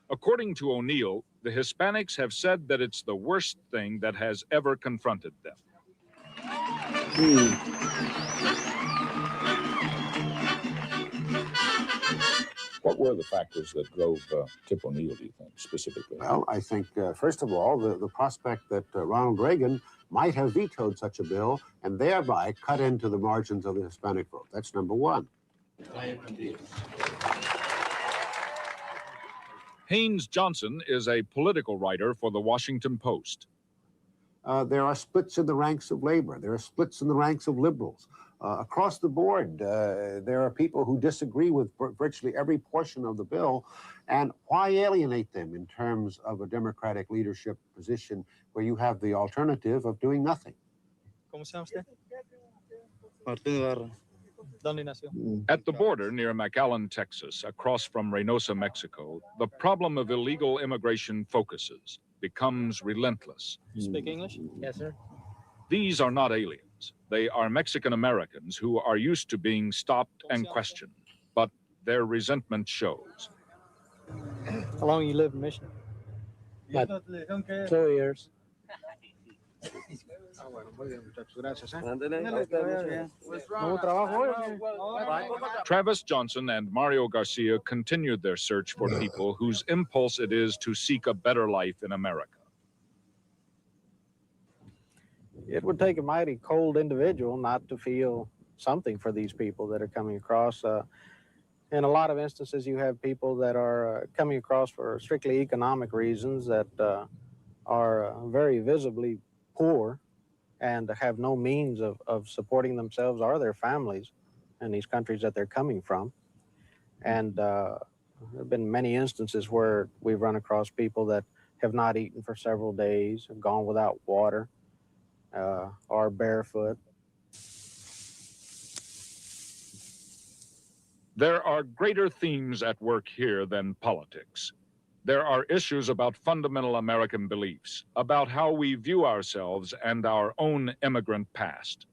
According to O'Neill, the Hispanics have said that it's the worst thing that has ever confronted them. What were the factors that drove Tip O'Neill, do you think, specifically? Well, I think, first of all, the prospect that Ronald Reagan might have vetoed such a bill and thereby cut into the margins of the Hispanic vote. That's number one. Haynes Johnson is a political writer for the Washington Post. There are splits in the ranks of labor. There are splits in the ranks of liberals. Across the board, there are people who disagree with virtually every portion of the bill. And why alienate them in terms of a Democratic leadership position where you have the alternative of doing nothing? ¿Cómo se llama usted? Martín Ibarra. ¿Dónde nació? At the border near McAllen, Texas, across from Reynosa, Mexico, the problem of illegal immigration focuses, becomes relentless. You speak English? Yes, sir. These are not aliens. They are Mexican Americans who are used to being stopped and questioned, but their resentment shows. How long you live in Michigan? About 2 years. Travis Johnson and Mario Garcia continued their search for people whose impulse it is to seek a better life in America. It would take a mighty cold individual not to feel something for these people that are coming across. In a lot of instances, you have people that are coming across for strictly economic reasons that are very visibly poor and have no means of supporting themselves or their families in these countries that they're coming from. And there have been many instances where we've run across people that have not eaten for several days, have gone without water, are barefoot. There are greater themes at work here than politics. There are issues about fundamental American beliefs, about how we view ourselves and our own immigrant past.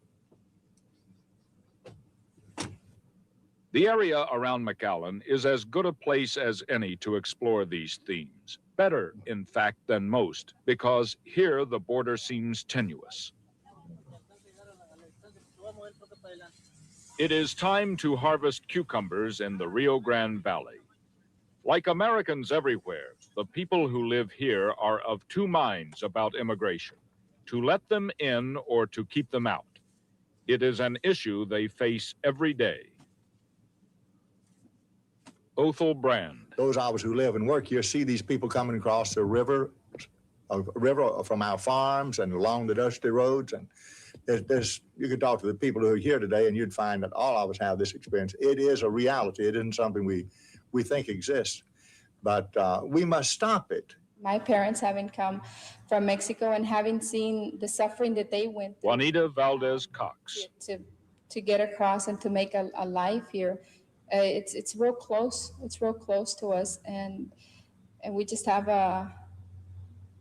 The area around McAllen is as good a place as any to explore these themes. Better, in fact, than most, because here the border seems tenuous. It is time to harvest cucumbers in the Rio Grande Valley. Like Americans everywhere, the people who live here are of two minds about immigration, to let them in or to keep them out. It is an issue they face every day. Othel Brand. Those of us who live and work here see these people coming across the river from our farms and along the dusty roads. And you could talk to the people who are here today and you'd find that all of us have this experience. It is a reality. It isn't something we think exists, but we must stop it. My parents having come from Mexico and having seen the suffering that they went through. Juanita Valdez Cox. To get across and to make a life here. It's real close. It's real close to us, and we just have a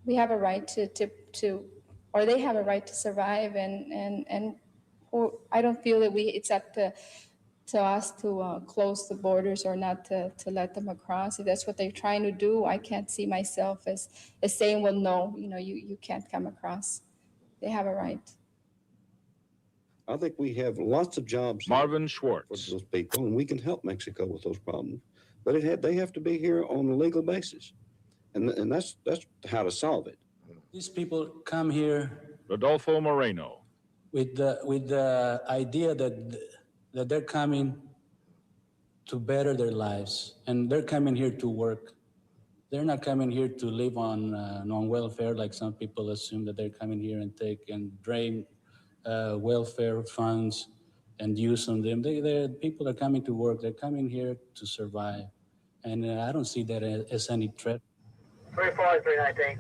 right to or they have a right to survive, and I don't feel that it's up to us to close the borders or not to let them across. If that's what they're trying to do, I can't see myself as saying, well, no, you can't come across. They have a right. I think we have lots of jobs Marvin Schwartz for those people, and we can help Mexico with those problems. But they have to be here on a legal basis, and that's how to solve it. These people come here, Rodolfo Moreno, with the idea that they're coming to better their lives, and they're coming here to work. They're not coming here to live on welfare like some people assume that they're coming here and take and drain welfare funds and use on them. People are coming to work. They're coming here to survive, and I don't see that as any threat. 340, 319.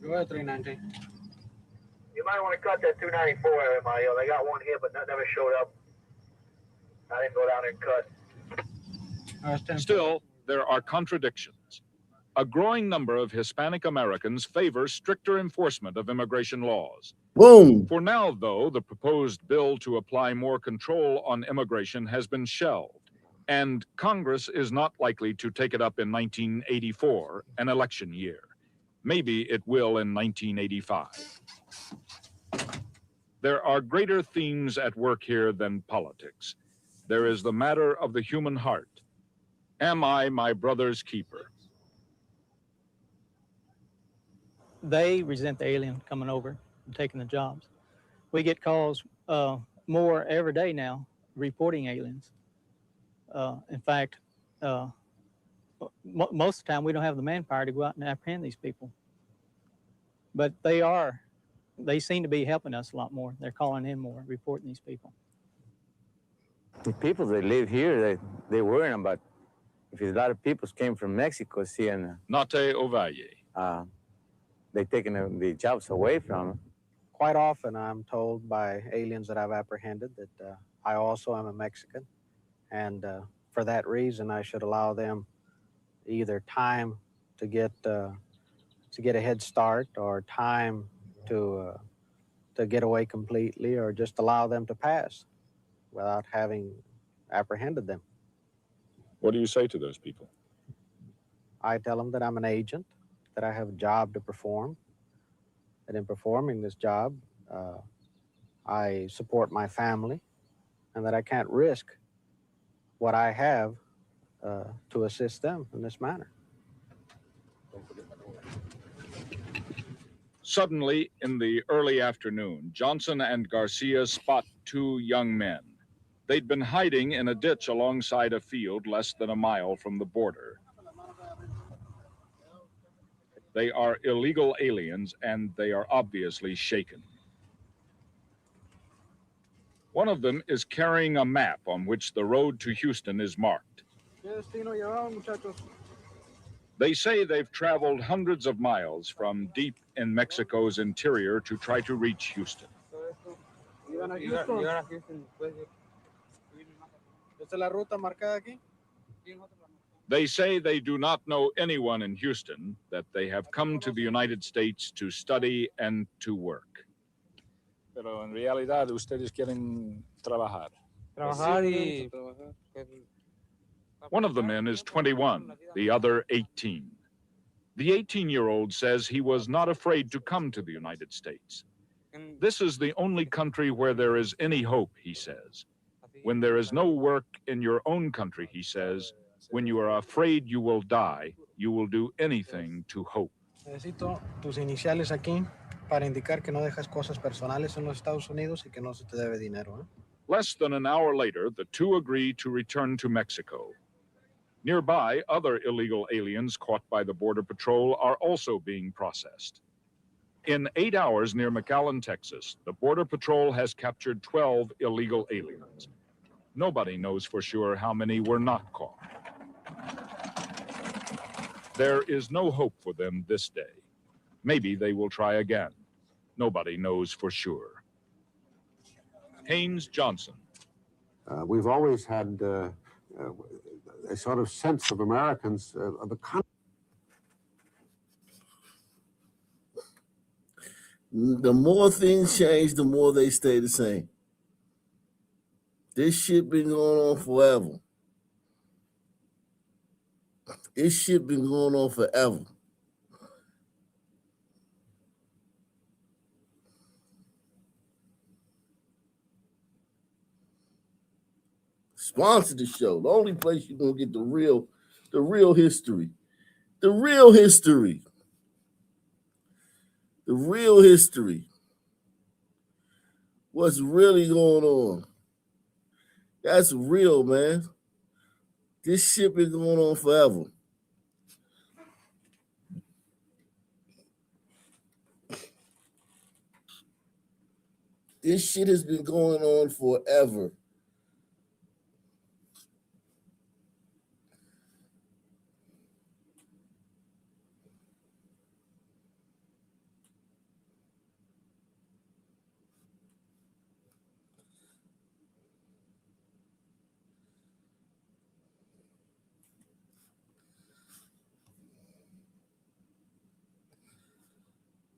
Go ahead, 319. You might want to cut that 294 area, Mario. They got one here, but that never showed up. I didn't go down there and cut. Still, there are contradictions. A growing number of Hispanic Americans favor stricter enforcement of immigration laws. Boom. For now, though, the proposed bill to apply more control on immigration has been shelved, and Congress is not likely to take it up in 1984, an election year. Maybe it will in 1985. There are greater themes at work here than politics. There is the matter of the human heart. Am I my brother's keeper? They resent the alien coming over and taking the jobs. We get calls more every day now reporting aliens. In fact, most of the time we don't have the manpower to go out and apprehend these people. But they seem to be helping us a lot more. They're calling in more, reporting these people. The people that live here, they worry about if a lot of people came from Mexico, seeing Nate Ovalle. They're taking the jobs away from them. Quite often I'm told by aliens that I've apprehended that I also am a Mexican, and for that reason I should allow them either time to get a head start, or time to get away completely, or just allow them to pass without having apprehended them. What do you say to those people? I tell them that I'm an agent, that I have a job to perform, that in performing this job, I support my family, and that I can't risk what I have to assist them in this manner. Suddenly, in the early afternoon, Johnson and Garcia spot two young men. They'd been hiding in a ditch alongside a field less than a mile from the border. They are illegal aliens, and they are obviously shaken. One of them is carrying a map on which the road to Houston is marked. They say they've traveled hundreds of miles from deep in Mexico's interior to try to reach Houston. They say they do not know anyone in Houston, that they have come to the United States to study and to work. Pero en realidad ustedes quieren trabajar. One of the men is 21, the other 18. The 18-year-old says he was not afraid to come to the United States. This is the only country where there is any hope, he says. When there is no work in your own country, he says, when you are afraid you will die, you will do anything to hope. Necesito tus iniciales aquí para indicar que no dejas cosas personales en los Estados Unidos y que no se te debe dinero, ¿eh? Less than an hour later, the two agree to return to Mexico. Nearby, other illegal aliens caught by the Border Patrol are also being processed. In 8 hours near McAllen, Texas, the Border Patrol has captured 12 illegal aliens. Nobody knows for sure how many were not caught. There is no hope for them this day. Maybe they will try again. Nobody knows for sure. Haynes Johnson. We've always had a sort of sense of Americans of the country. The more things change, the more they stay the same. This shit been going on forever. This shit been going on forever. Sponsor the show. The only place you're gonna get the real history. The real history. The real history. What's really going on? That's real, man. This shit been going on forever. This shit has been going on forever.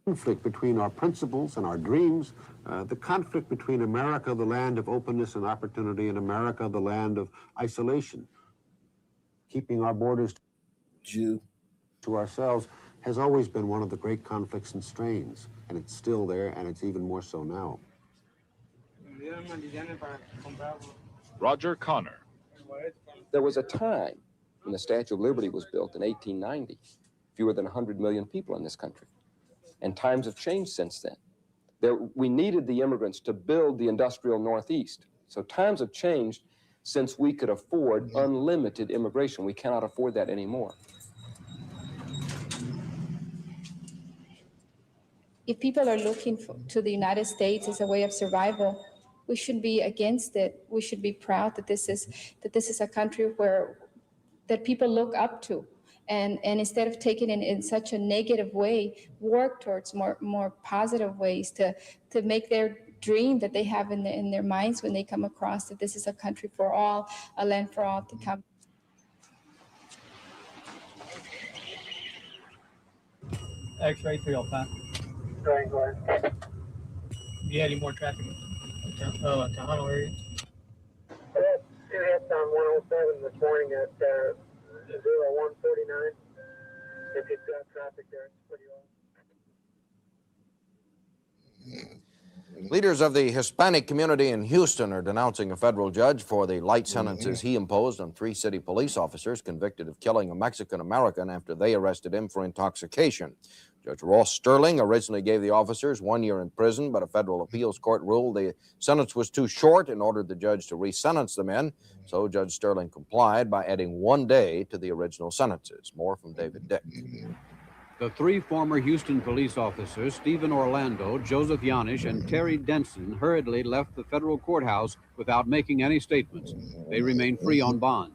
Conflict between our principles and our dreams, the conflict between America, the land of openness and opportunity, and America, the land of isolation. Keeping our borders to ourselves has always been one of the great conflicts and strains, and it's still there, and it's even more so now. Roger Connor. There was a time when the Statue of Liberty was built in 1890, fewer than 100 million people in this country. And times have changed since then. We needed the immigrants to build the industrial Northeast. So times have changed since we could afford unlimited immigration. We cannot afford that anymore. If people are looking to the United States as a way of survival, we should be against it. We should be proud that this is a country that people look up to. And instead of taking it in such a negative way, work towards more positive ways to make their dream that they have in their minds when they come across that this is a country for all, a land for all to come. X-ray 305. Go ahead. You had any more traffic? Tejano area? Well, two hits on 107 this morning at 0149. If you've got traffic there, it's pretty long. Leaders of the Hispanic community in Houston are denouncing a federal judge for the light sentences he imposed on 3 city police officers convicted of killing a Mexican-American after they arrested him for intoxication. Judge Ross Sterling originally gave the officers 1 year in prison, but a federal appeals court ruled the sentence was too short and ordered the judge to re-sentence the men. So Judge Sterling complied by adding 1 day to the original sentences. More from David Dick. The 3 former Houston police officers, Stephen Orlando, Joseph Yanish, and Terry Denson, hurriedly left the federal courthouse without making any statements. They remain free on bond.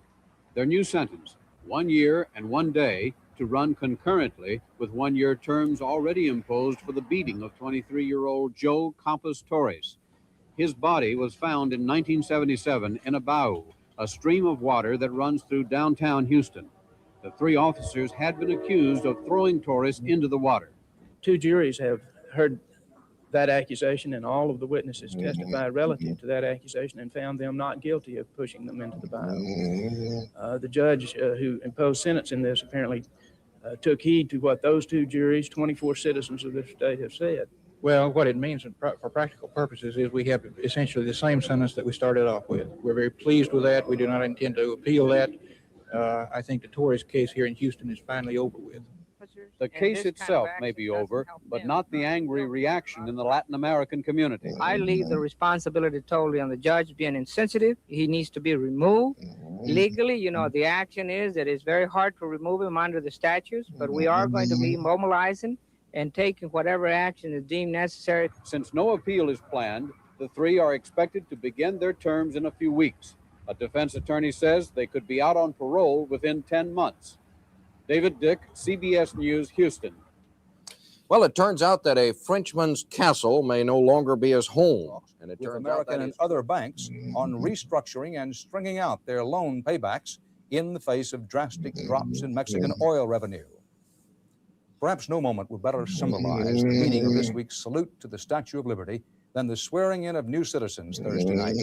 Their new sentence, 1 year and 1 day, to run concurrently with 1-year terms already imposed for the beating of 23-year-old Joe Campos Torres. His body was found in 1977 in a bayou, a stream of water that runs through downtown Houston. The 3 officers had been accused of throwing Torres into the water. 2 juries have heard that accusation, and all of the witnesses testified relative to that accusation and found them not guilty of pushing them into the bio. The judge who imposed sentence in this apparently took heed to what those two juries, 24 citizens of this state, have said. Well, what it means for practical purposes is we have essentially the same sentence that we started off with. We're very pleased with that. We do not intend to appeal that. I think the Torres case here in Houston is finally over with. The case itself may be over, but not the angry reaction in the Latin American community. I leave the responsibility totally on the judge being insensitive. He needs to be removed. Legally, you know, the action is that it's very hard to remove him under the statutes, but we are going to be mobilizing and taking whatever action is deemed necessary. Since no appeal is planned, the three are expected to begin their terms in a few weeks. A defense attorney says they could be out on parole within 10 months. David Dick, CBS News, Houston. Well, it turns out that a Frenchman's castle may no longer be his home. And it with turns American out that and other banks on restructuring and stringing out their loan paybacks in the face of drastic drops in Mexican oil revenue. Perhaps no moment would better symbolize the meaning of this week's salute to the Statue of Liberty than the swearing in of new citizens Thursday night.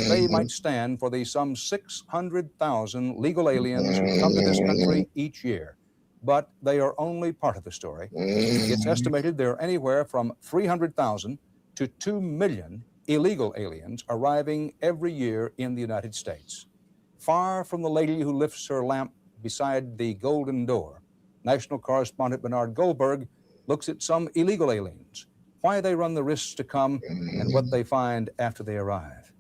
They might stand for the some 600,000 legal aliens who come to this country each year. But they are only part of the story. It's estimated there are anywhere from 300,000 to 2 million illegal aliens arriving every year in the United States. Far from the lady who lifts her lamp beside the golden door, national correspondent Bernard Goldberg looks at some illegal aliens, why they run the risks to come, and what they find after they arrive.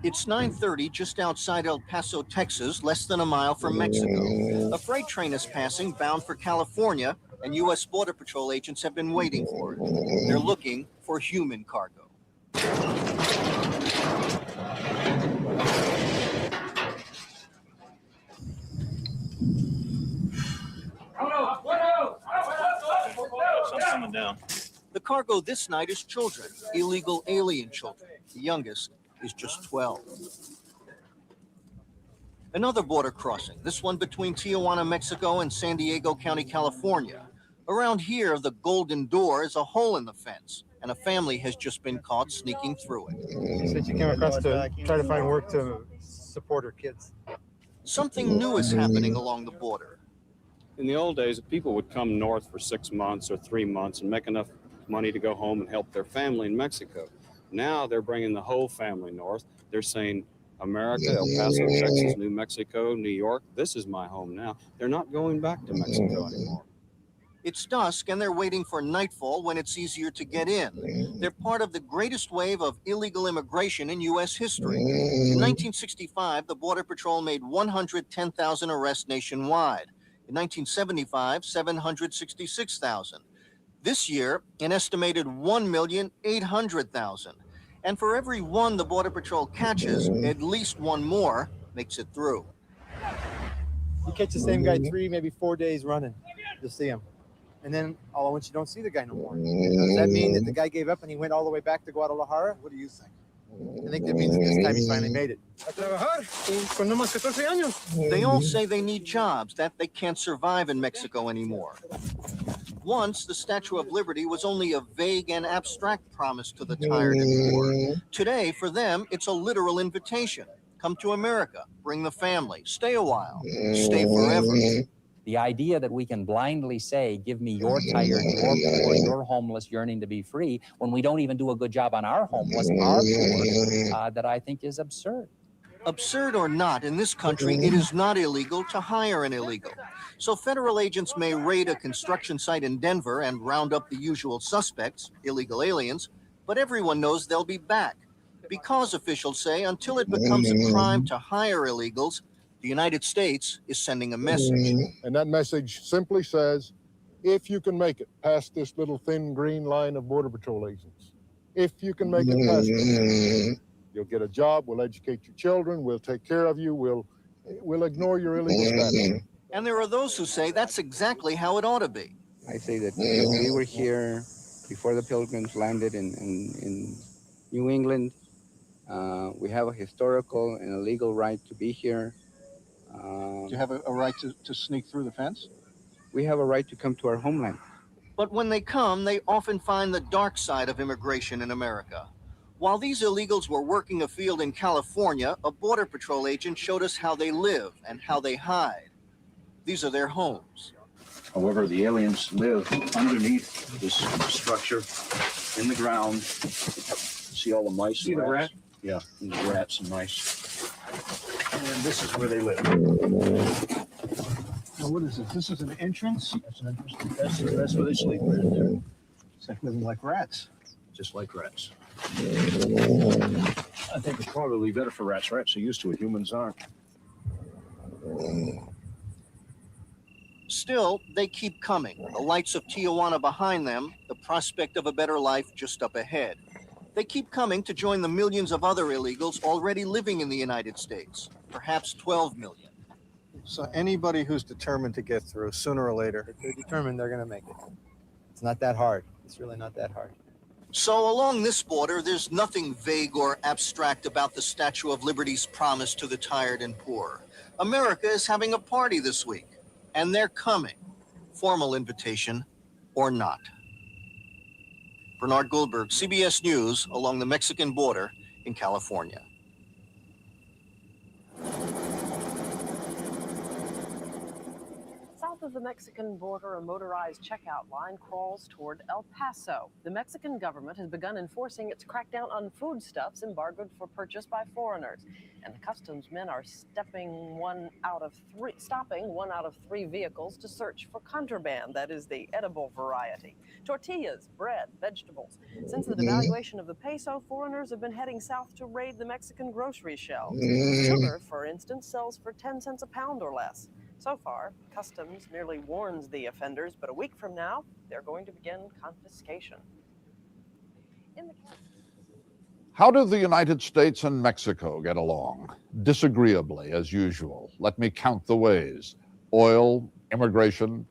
It's 9:30 just outside El Paso, Texas, less than a mile from Mexico. A freight train is passing bound for California, and U.S. Border Patrol agents have been waiting for it. They're looking for human cargo. The cargo this night is children, illegal alien children. The youngest is just 12. Another border crossing, this one between Tijuana, Mexico and San Diego County, California. Around here, the golden door is a hole in the fence, and a family has just been caught sneaking through it. She said she came across to try to find work to support her kids. Something new is happening along the border. In the old days, people would come north for 6 months or 3 months and make enough money to go home and help their family in Mexico. Now they're bringing the whole family north. They're saying, America, El Paso, Texas, New Mexico, New York, this is my home now. They're not going back to Mexico anymore. It's dusk and they're waiting for nightfall when it's easier to get in. They're part of the greatest wave of illegal immigration in U.S. history. In 1965, the Border Patrol made 110,000 arrests nationwide. In 1975, 766,000. This year, an estimated 1,800,000. And for every one the Border Patrol catches, at least one more makes it through. You catch the same guy 3, maybe 4 days running, you'll see him. And then all at once you don't see the guy no more. Does that mean that the guy gave up and he went all the way back to Guadalajara? What do you think? I think that means that this time he finally made it. They all say they need jobs, that they can't survive in Mexico anymore. Once, the Statue of Liberty was only a vague and abstract promise to the tired and poor. Today, for them, it's a literal invitation. Come to America, bring the family, stay a while, stay forever. The idea that we can blindly say, give me your tired, your poor, your homeless yearning to be free, when we don't even do a good job on our homeless, our poor, that I think is absurd. Absurd or not, in this country, it is not illegal to hire an illegal. So federal agents may raid a construction site in Denver and round up the usual suspects, illegal aliens, but everyone knows they'll be back. Because officials say until it becomes a crime to hire illegals, the United States is sending a message. And that message simply says, if you can make it past this little thin green line of Border Patrol agents, if you can make it past it, you'll get a job, we'll educate your children, we'll take care of you, we'll ignore your illegal status. And there are those who say that's exactly how it ought to be. I say that we were here before the Pilgrims landed in New England. We have a historical and a legal right to be here. Do you have a right to sneak through the fence? We have a right to come to our homeland. But when they come, they often find the dark side of immigration in America. While these illegals were working a field in California, a Border Patrol agent showed us how they live and how they hide. These are their homes. However, the aliens live underneath this structure in the ground. See all the mice? See the rat? Yeah, the rats and mice. And this is where they live. Now, what is this? This is an entrance? That's an entrance. That's where they sleep, right in there. It's like living like rats. Just like rats. I think it's probably better for rats. Rats are used to it. Humans aren't. Still, they keep coming. The lights of Tijuana behind them, the prospect of a better life just up ahead. They keep coming to join the millions of other illegals already living in the United States, perhaps 12 million. So anybody who's determined to get through, sooner or later, if they're determined, they're going to make it. It's not that hard. It's really not that hard. So along this border, there's nothing vague or abstract about the Statue of Liberty's promise to the tired and poor. America is having a party this week, and they're coming, formal invitation or not. Bernard Goldberg, CBS News, along the Mexican border in California. South of the Mexican border, a motorized checkout line crawls toward El Paso. The Mexican government has begun enforcing its crackdown on foodstuffs embargoed for purchase by foreigners. And the customs men are stopping one out of three vehicles to search for contraband, that is the edible variety. Tortillas, bread, vegetables. Since the devaluation of the peso, foreigners have been heading south to raid the Mexican grocery shelves. Sugar, for instance, sells for 10 cents a pound or less. So far, customs merely warns the offenders, but a week from now, they're going to begin confiscation. How do the United States and Mexico get along? Disagreeably, as usual. Let me count the ways. Oil, immigration,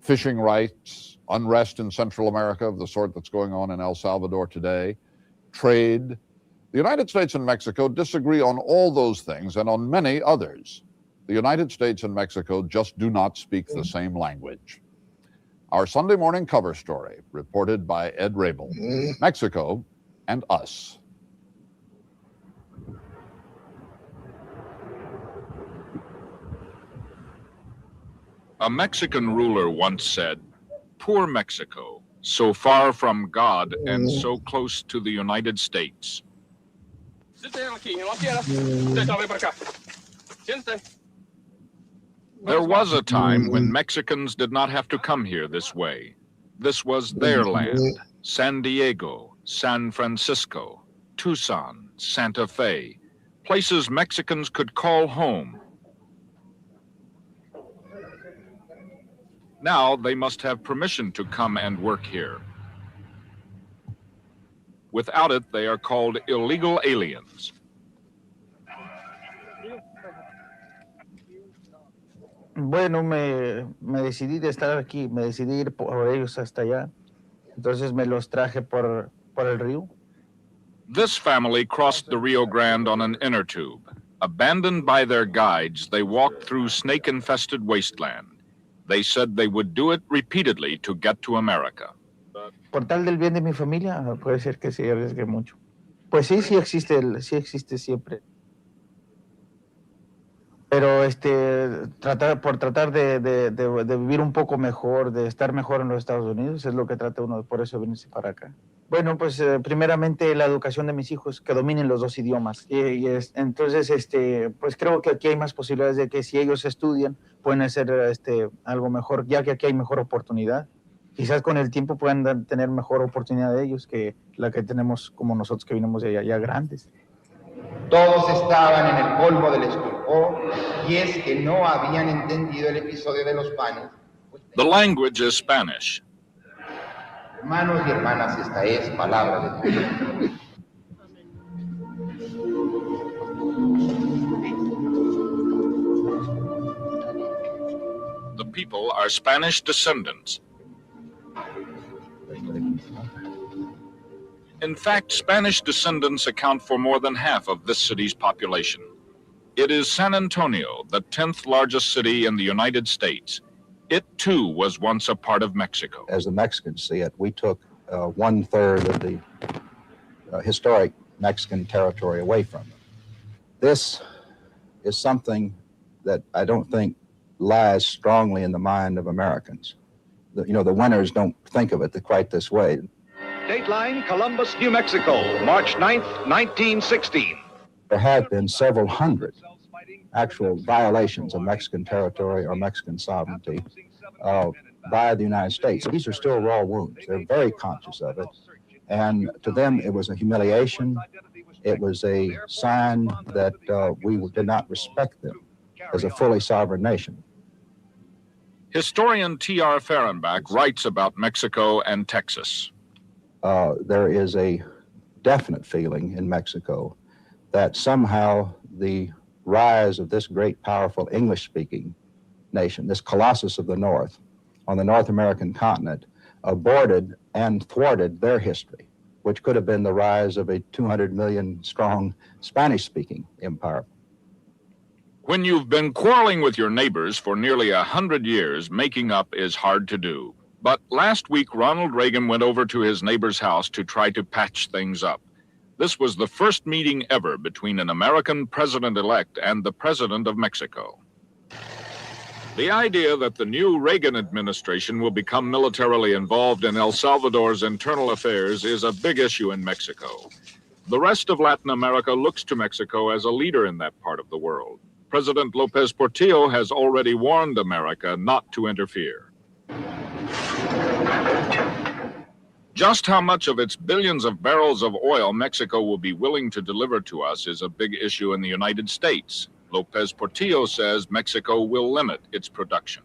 fishing rights, unrest in Central America of the sort that's going on in El Salvador today, trade. The United States and Mexico disagree on all those things and on many others. The United States and Mexico just do not speak the same language. Our Sunday morning cover story, reported by Ed Rabel, Mexico and Us. A Mexican ruler once said, "Poor Mexico, so far from God and so close to the United States." There was a time when Mexicans did not have to come here this way. This was their land. San Diego, San Francisco, Tucson, Santa Fe, places Mexicans could call home. Now they must have permission to come and work here. Without it, they are called illegal aliens. Bueno, me decidí de estar aquí, me decidí ir por ellos hasta allá. Entonces me los traje por el río. This family crossed the Rio Grande on an inner tube. Abandoned by their guides, they walked through snake-infested wasteland. They said they would do it repeatedly to get to America. Por tal del bien de mi familia, puede ser que se arriesgue mucho. Pues sí, sí existe siempre. Pero por tratar de vivir un poco mejor, de estar mejor en los Estados Unidos, es lo que trata uno, por eso venirse para acá. Bueno, pues primeramente la educación de mis hijos, que dominen los dos idiomas. Entonces, pues creo que aquí hay más posibilidades de que si ellos estudian, pueden hacer algo mejor, ya que aquí hay mejor oportunidad. Quizás con el tiempo puedan tener mejor oportunidad de ellos que la que tenemos como nosotros que vinimos de allá ya grandes. Todos estaban en el colmo del estupor, y es que no habían entendido el episodio de los panes. The language is Spanish. Hermanos y hermanas, esta es palabra de Dios. The people are Spanish descendants. In fact, Spanish descendants account for more than half of this city's population. It is San Antonio, the 10th largest city in the United States. It too was once a part of Mexico. As the Mexicans see it, we took 1/3 of the historic Mexican territory away from them. This is something that I don't think lies strongly in the mind of Americans. The winners don't think of it quite this way. Dateline, Columbus, New Mexico, March 9th, 1916. There have been several hundred actual violations of Mexican territory or Mexican sovereignty by the United States. These are still raw wounds. They're very conscious of it. And to them, it was a humiliation. It was a sign that we did not respect them as a fully sovereign nation. Historian T.R. Fehrenbach writes about Mexico and Texas. There is a definite feeling in Mexico that somehow the rise of this great, powerful English-speaking nation, this colossus of the North, on the North American continent, aborted and thwarted their history, which could have been the rise of a 200 million strong Spanish-speaking empire. When you've been quarreling with your neighbors for nearly 100 years, making up is hard to do. But last week, Ronald Reagan went over to his neighbor's house to try to patch things up. This was the first meeting ever between an American president-elect and the president of Mexico. The idea that the new Reagan administration will become militarily involved in El Salvador's internal affairs is a big issue in Mexico. The rest of Latin America looks to Mexico as a leader in that part of the world. President López Portillo has already warned America not to interfere. Just how much of its billions of barrels of oil Mexico will be willing to deliver to us is a big issue in the United States. López Portillo says Mexico will limit its production.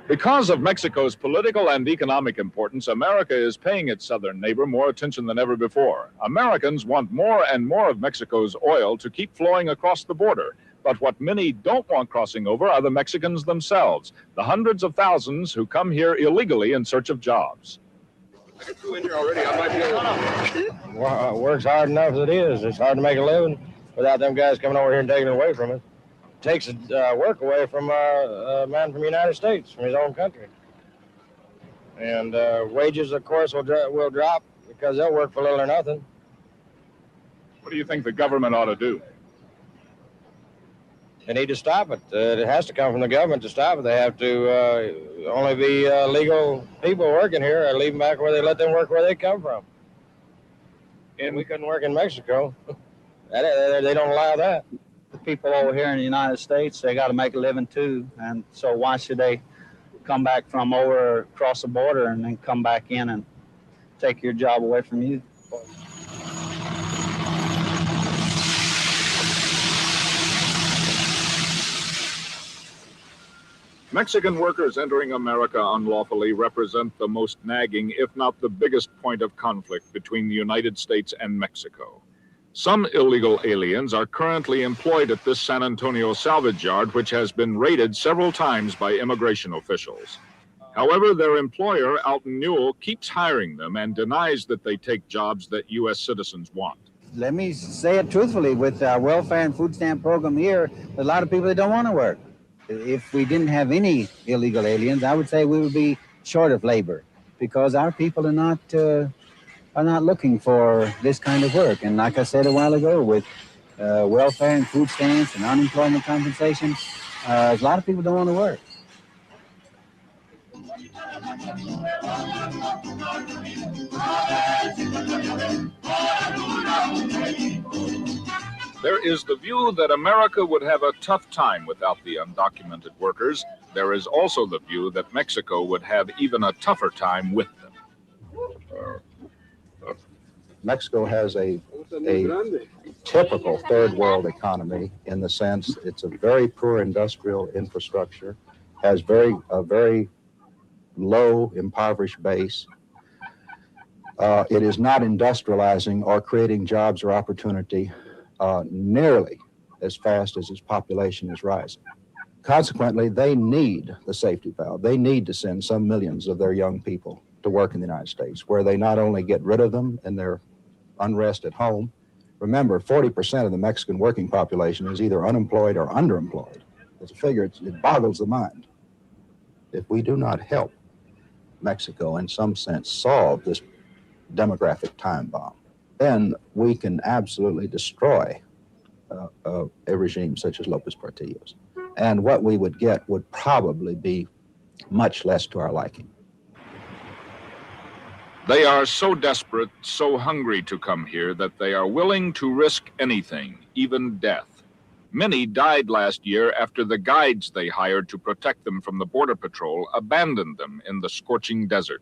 Because of Mexico's political and economic importance, America is paying its southern neighbor more attention than ever before. Americans want more and more of Mexico's oil to keep flowing across the border. But what many don't want crossing over are the Mexicans themselves, the hundreds of thousands who come here illegally in search of jobs. Well, work's hard enough as it is. It's hard to make a living without them guys coming over here and taking it away from us. It takes work away from a man from the United States, from his own country. And wages, of course, will drop because they'll work for little or nothing. What do you think the government ought to do? They need to stop it. It has to come from the government to stop it. They have to only be legal people working here or leave them back where they let them work where they come from. And we couldn't work in Mexico. They don't allow that. The people over here in the United States, they got to make a living too. And so why should they come back from over across the border and then come back in and take your job away from you? Mexican workers entering America unlawfully represent the most nagging, if not the biggest point of conflict between the United States and Mexico. Some illegal aliens are currently employed at this San Antonio salvage yard, which has been raided several times by immigration officials. However, their employer, Alton Newell, keeps hiring them and denies that they take jobs that U.S. citizens want. Let me say it truthfully, with our welfare and food stamp program here, there's a lot of people that don't want to work. If we didn't have any illegal aliens, I would say we would be short of labor because our people are not looking for this kind of work. And like I said a while ago, with welfare and food stamps and unemployment compensation, a lot of people don't want to work. There is the view that America would have a tough time without the undocumented workers. There is also the view that Mexico would have even a tougher time with them. Mexico has a typical third world economy in the sense it's a very poor industrial infrastructure, has a very low impoverished base. It is not industrializing or creating jobs or opportunity nearly as fast as its population is rising. Consequently, they need the safety valve. They need to send some millions of their young people to work in the United States, where they not only get rid of them and their unrest at home. Remember, 40% of the Mexican working population is either unemployed or underemployed. It's a figure, it boggles the mind. if we do not help Mexico in some sense solve this demographic time bomb, then we can absolutely destroy a regime such as Lopez Portillo's. And what we would get would probably be much less to our liking. They are so desperate, so hungry to come here that they are willing to risk anything, even death. Many died last year after the guides they hired to protect them from the Border Patrol abandoned them in the scorching desert.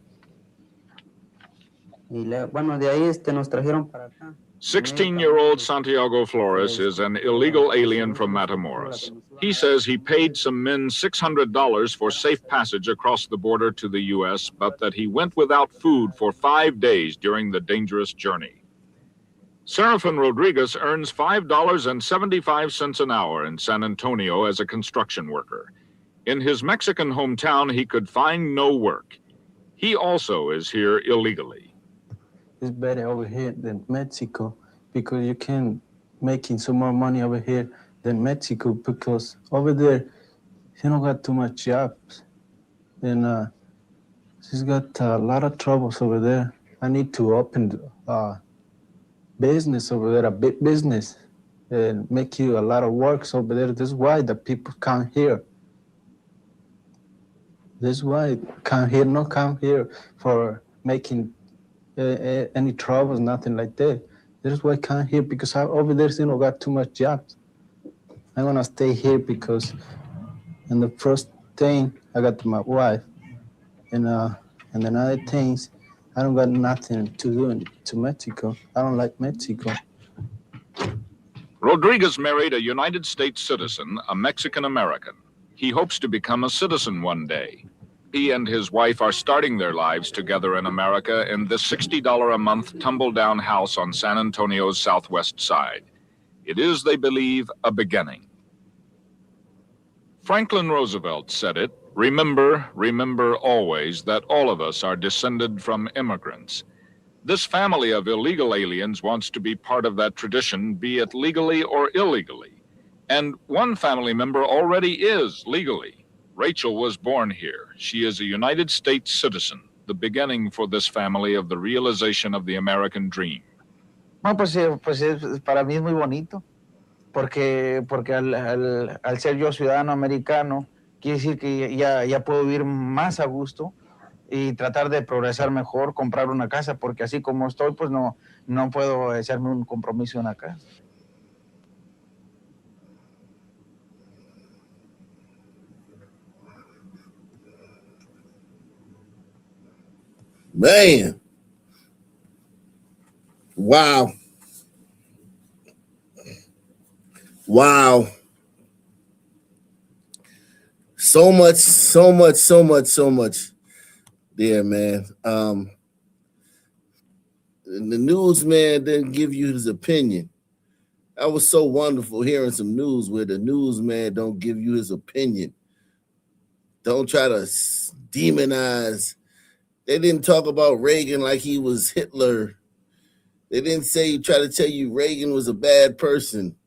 16-year-old Santiago Flores is an illegal alien from Matamoros. He says he paid some men $600 for safe passage across the border to the U.S., but that he went without food for 5 days during the dangerous journey. Serafin Rodriguez earns $5.75 an hour in San Antonio as a construction worker. In his Mexican hometown, he could find no work. He also is here illegally. It's better over here than Mexico because you can making some more money over here than Mexico because over there you don't got too much jobs and she's got a lot of troubles over there. I need to open business over there, a big business, and make you a lot of works over there. That's why the people come here. That's why come here for making any troubles, nothing like that. That's why I come here because over there, got too much jobs. I'm gonna stay here because, and the first thing I got my wife, and then other things, I don't got nothing to do to Mexico. I don't like Mexico. Rodriguez married a United States citizen, a Mexican American. He hopes to become a citizen one day. He and his wife are starting their lives together in America in this $60 a month tumble-down house on San Antonio's southwest side. It is, they believe, a beginning. Franklin Roosevelt said it, remember always that all of us are descended from immigrants. This family of illegal aliens wants to be part of that tradition, be it legally or illegally. And one family member already is legally. Rachel was born here. She is a United States citizen, the beginning for this family of the realization of the American dream. Bueno, pues para mí es muy bonito, porque al ser yo ciudadano americano, quiere decir que ya puedo vivir más a gusto y tratar de progresar mejor, comprar una casa, porque así como estoy, pues no puedo hacerme un compromiso en una casa. Man. Wow. Wow. So much there, man. The newsman didn't give you his opinion. That was so wonderful hearing some news where the newsman don't give you his opinion. Don't try to demonize. They didn't talk about Reagan like he was Hitler. They didn't try to tell you Reagan was a bad person.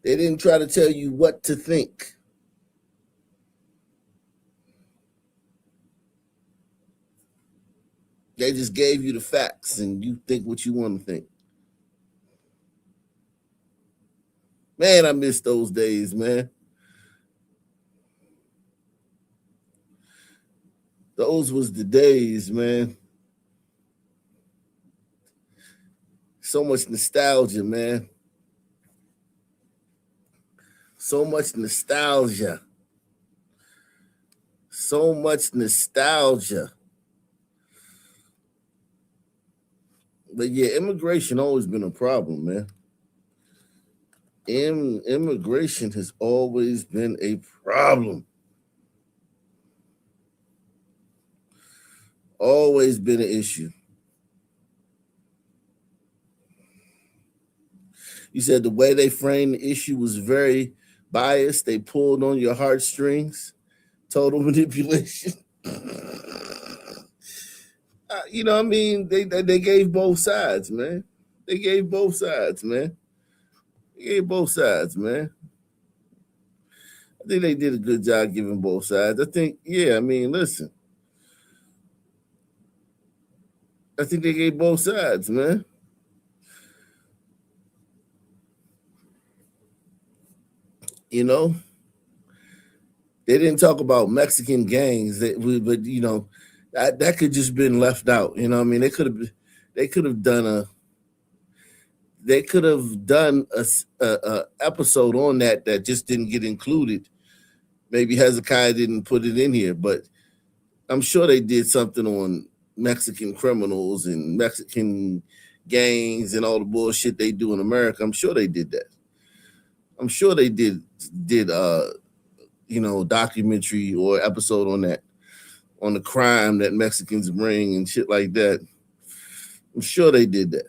They didn't try to tell you what to think. They just gave you the facts and you think what you want to think. Man, I miss those days, man. Those was the days, man. So much nostalgia, man. So much nostalgia. So much nostalgia. But yeah, immigration always been a problem, man. Immigration has always been a problem. Always been an issue. You said the way they framed the issue was very biased. They pulled on your heartstrings. Total manipulation. You know what I mean? They gave both sides, man. They gave both sides, man. They gave both sides, man. I think they did a good job giving both sides. I think, yeah, I mean, listen. I think they gave both sides, man. You know, they didn't talk about Mexican gangs, but you know, that could just been left out. You know, what I mean, they could have done a episode on that just didn't get included. Maybe Hezekiah didn't put it in here, but I'm sure they did something on Mexican criminals and Mexican gangs and all the bullshit they do in America. I'm sure they did that. I'm sure they did documentary or episode on that, on the crime that Mexicans bring and shit like that. I'm sure they did that.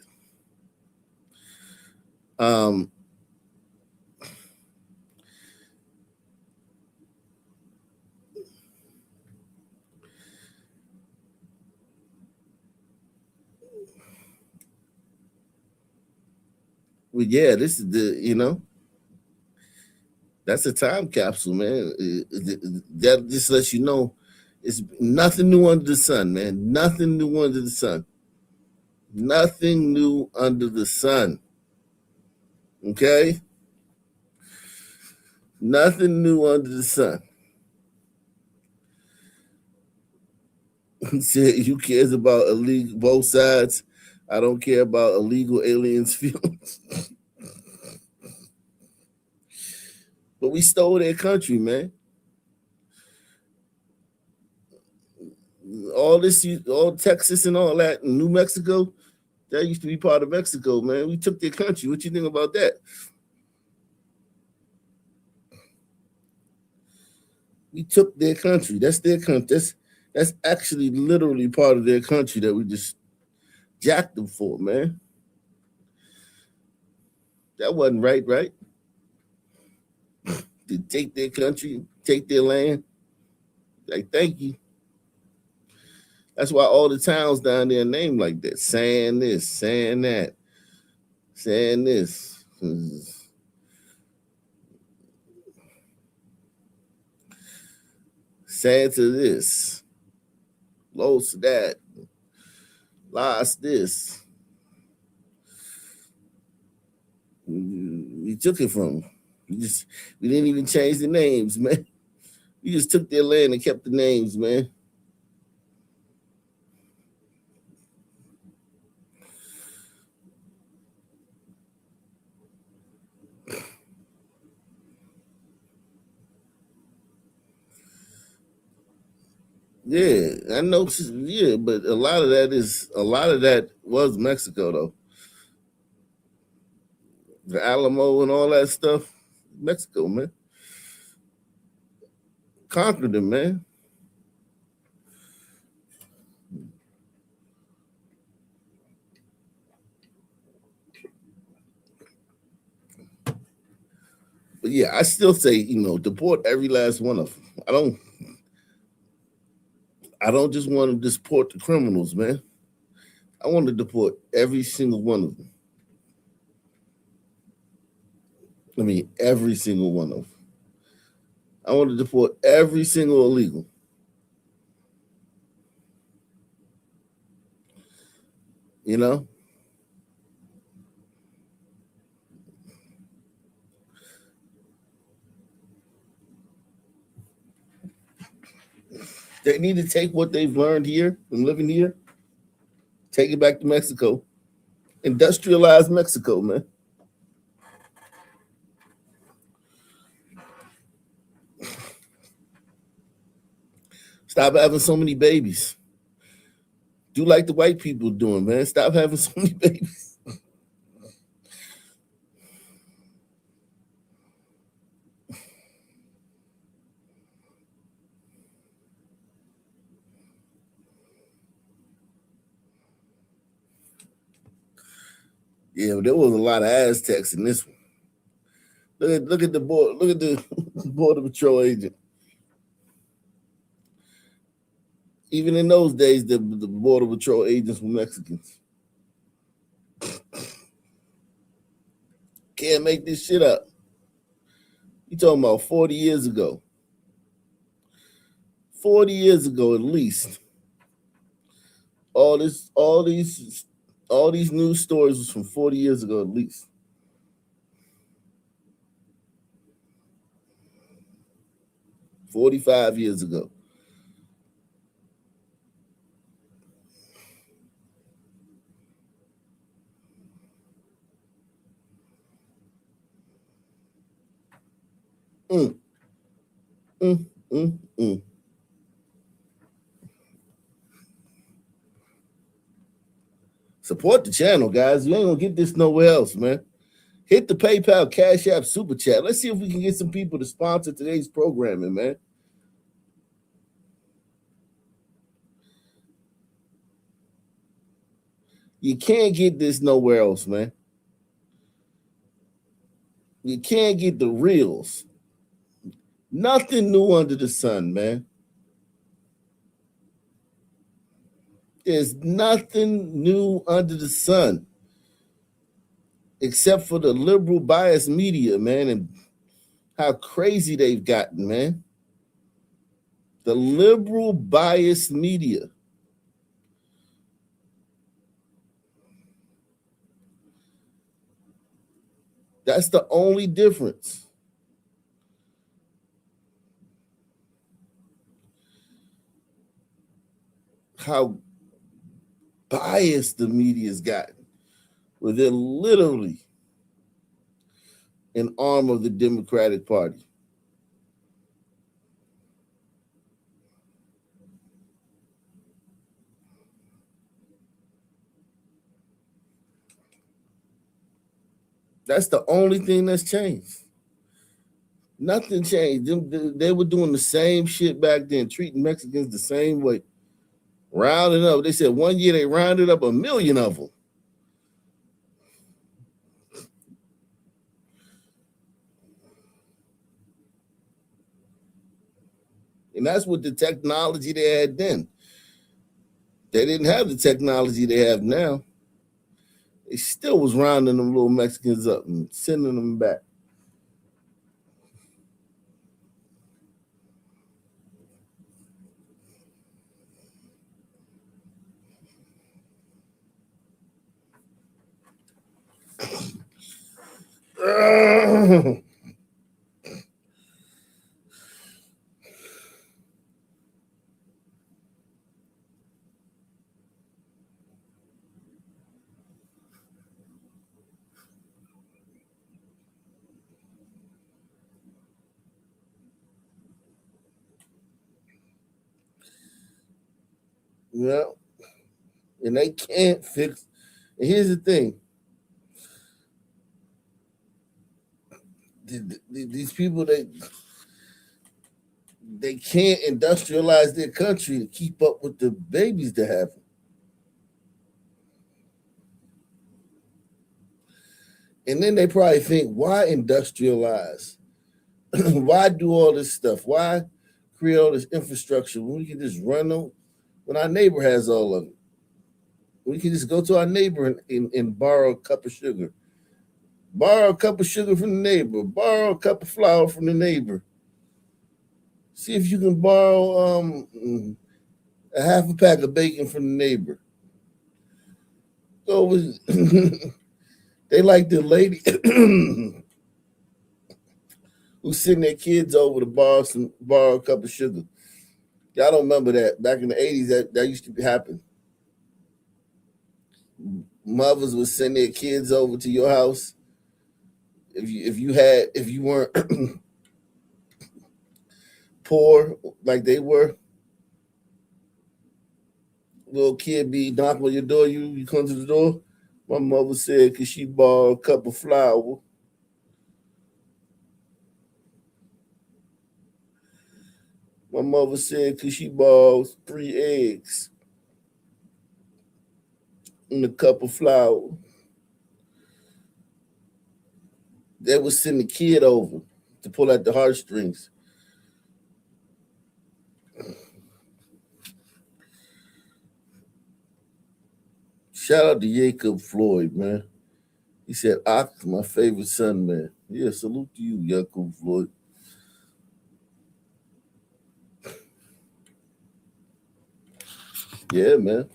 Well, yeah, this is that's a time capsule, man. That just lets you know it's nothing new under the sun, man. Nothing new under the sun. Nothing new under the sun. Okay? Nothing new under the sun. He said, "Who cares about illegal both sides? I don't care about illegal aliens' feelings." But we stole their country, man. All Texas and all that, and New Mexico, that used to be part of Mexico, man. We took their country. What you think about that? We took their country. That's their country. That's actually literally part of their country that we just jacked them for, man. That wasn't right? To take their country, take their land. Like, thank you. That's why all the towns down there are named like that. Saying this, saying that, saying this. Santa this, Los that, Las this. We took it from them. We didn't even change the names, man. We just took their land and kept the names, man. Yeah, I know. Yeah, but a lot of that was Mexico, though. The Alamo and all that stuff, Mexico, man. Conquered them, man. But yeah, I still say, deport every last one of them. I don't just want to deport the criminals, man. I want to deport every single one of them. I mean, every single one of them. I want to deport every single illegal. You know? They need to take what they've learned here and living here, take it back to Mexico, industrialize Mexico, man. Stop having so many babies. Do like the white people doing, man. Stop having so many babies. Yeah, but there was a lot of Aztecs in this one. Look at the border patrol agent. Even in those days, the border patrol agents were Mexicans. Can't make this shit up. You talking about 40 years ago. 40 years ago at least. All these news stories was from 40 years ago at least. $45 years ago. Support the channel, guys. You ain't gonna get this nowhere else, man. Hit the PayPal, Cash App, Super Chat. Let's see if we can get some people to sponsor today's programming, man. You can't get this nowhere else, man. You can't get the reels. Nothing new under the sun, man. There's nothing new under the sun except for the liberal biased media, man, and how crazy they've gotten, man. The liberal biased media. That's the only difference. How biased the media's gotten, where they're literally an arm of the Democratic Party. That's the only thing that's changed. Nothing changed. They were doing the same shit back then, treating Mexicans the same way. Rounding up. They said one year they rounded up 1 million of them. And that's with the technology they had then. They didn't have the technology they have now. They still was rounding them little Mexicans up and sending them back. Yeah. And they can't fix. And here's the thing. These people, they can't industrialize their country to keep up with the babies they have. And then they probably think, why industrialize? Why do all this stuff? Why create all this infrastructure when we can just run them when our neighbor has all of it? We can just go to our neighbor and borrow a cup of sugar. Borrow a cup of sugar from the neighbor. Borrow a cup of flour from the neighbor. See if you can borrow a half a pack of bacon from the neighbor. So they like the lady who send their kids over to borrow a cup of sugar. Y'all don't remember that. Back in the 80s, that used to happen. Mothers would send their kids over to your house. If you weren't poor like they were, little kid be knocking on your door, you come to the door. My mother said, could she borrow a cup of flour? My mother said, could she borrow 3 eggs and a cup of flour? They would send the kid over to pull at the heartstrings. Shout out to Jacob Floyd, man. He said, "Ock, my favorite son, man." Yeah, salute to you, Yaku Floyd. Yeah, man.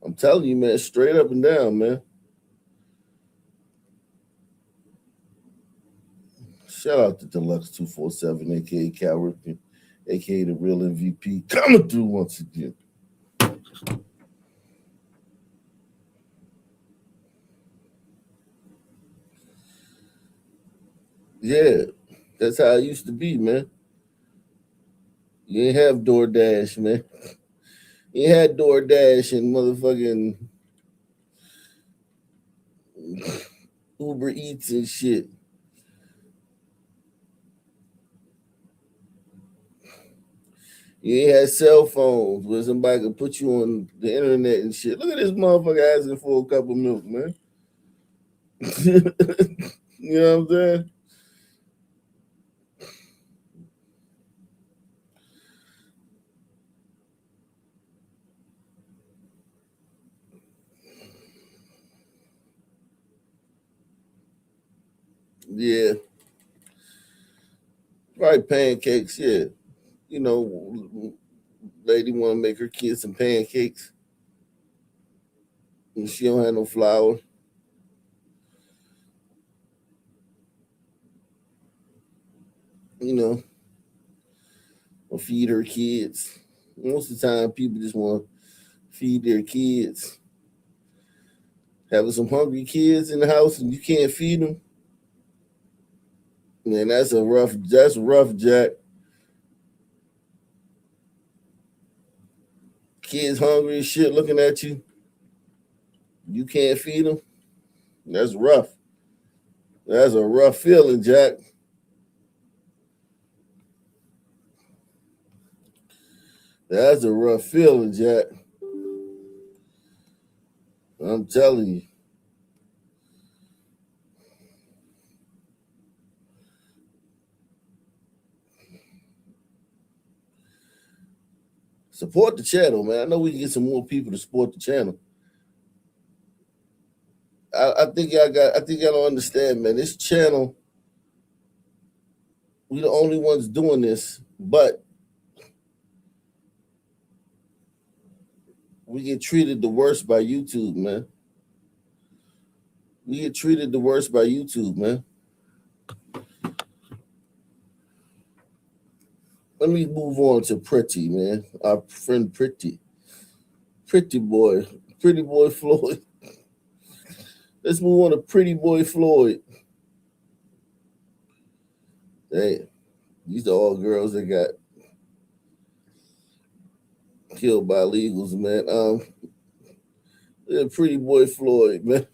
I'm telling you, man, straight up and down, man. Shout out to Deluxe 247, aka Cal Ripken, aka the real MVP, coming through once again. Yeah, that's how it used to be, man. You ain't have DoorDash, man. You had DoorDash and motherfucking Uber Eats and shit. You ain't had cell phones where somebody could put you on the internet and shit. Look at this motherfucker asking for a cup of milk, man. You know what I'm saying? Yeah. Probably pancakes, yeah. You know, lady want to make her kids some pancakes. And she don't have no flour. You know, or feed her kids. Most of the time, people just want to feed their kids. Having some hungry kids in the house and you can't feed them, man, that's rough, Jack. Kids hungry as shit looking at you. You can't feed them. That's rough. That's a rough feeling, Jack. That's a rough feeling, Jack. I'm telling you. Support the channel, man. I know we can get some more people to support the channel. I think y'all don't understand, man. This channel, we the only ones doing this, but we get treated the worst by YouTube, man. We get treated the worst by YouTube, man. Let me move on to Pretti, man. Our friend Pretti. Pretty boy Floyd. Let's move on to Pretty Boy Floyd. Hey, these are all girls that got killed by illegals, man. Pretty Boy Floyd, man.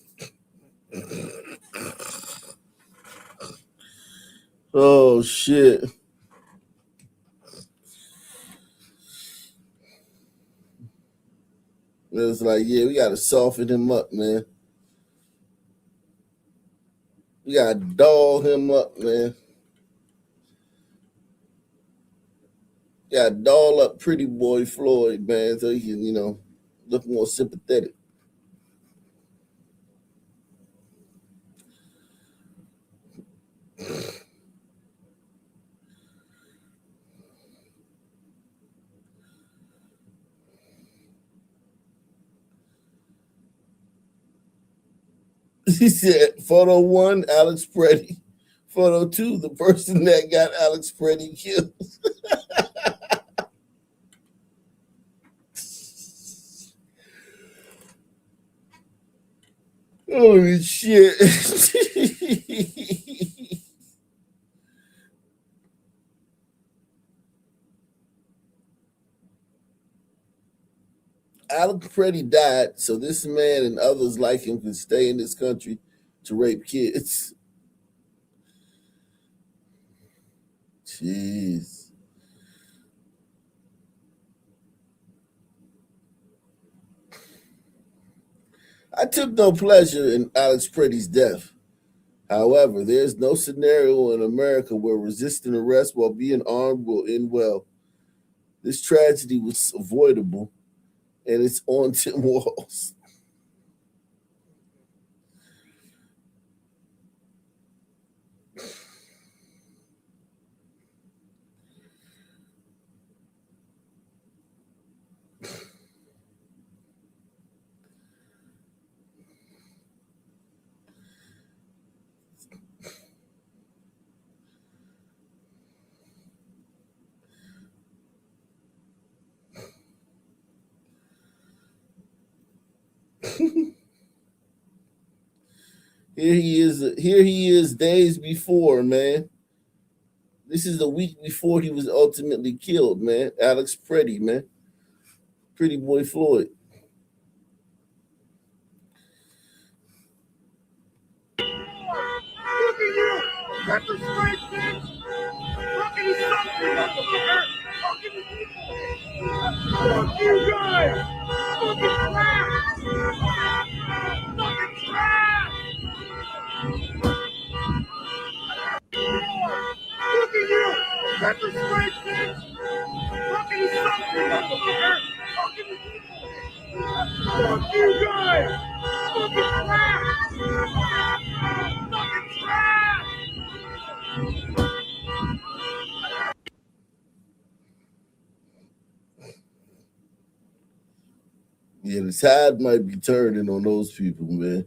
Oh shit. It's like, yeah, we gotta soften him up, man. We gotta doll him up, man. We gotta doll up Pretty Boy Floyd, man, so he can, look more sympathetic. He said, photo 1, Alex Pretti. Photo 2, the person that got Alex Pretti killed. Holy shit. Alex Pretti died, so this man and others like him can stay in this country to rape kids. Jeez. I took no pleasure in Alex Pretti's death. However, there's no scenario in America where resisting arrest while being armed will end well. This tragedy was avoidable, and it's on Tim Walls. Here he is. Here he is days before, man. This is the week before he was ultimately killed, man. Alex Pretti, man. Pretty boy Floyd. Look at you! Pepper spray, bitch! Fucking something, motherfucker! Fucking fuck you guys! Fucking trash! Fucking trash! Look at you! Pepper spray, bitch! Fucking something, motherfucker! Fucking fuck you guys! Fucking trash! Fucking trash! Yeah, the tide might be turning on those people, man.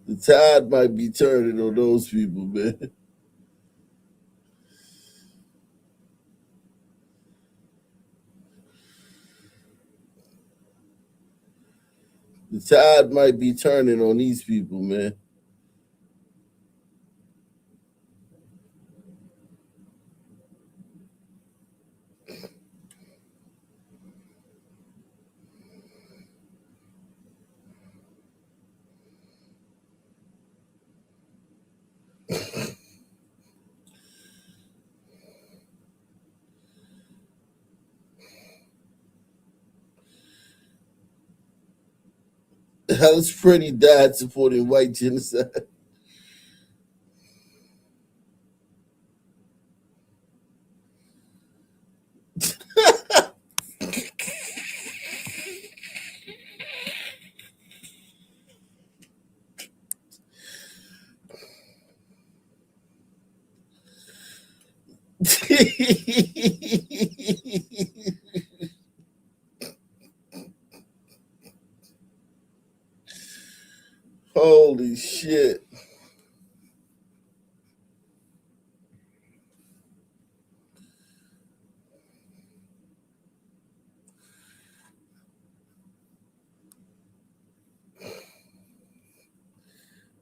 The tide might be turning on those people, man. The tide might be turning on these people, man. Alex Pretti died supporting white genocide. Holy shit.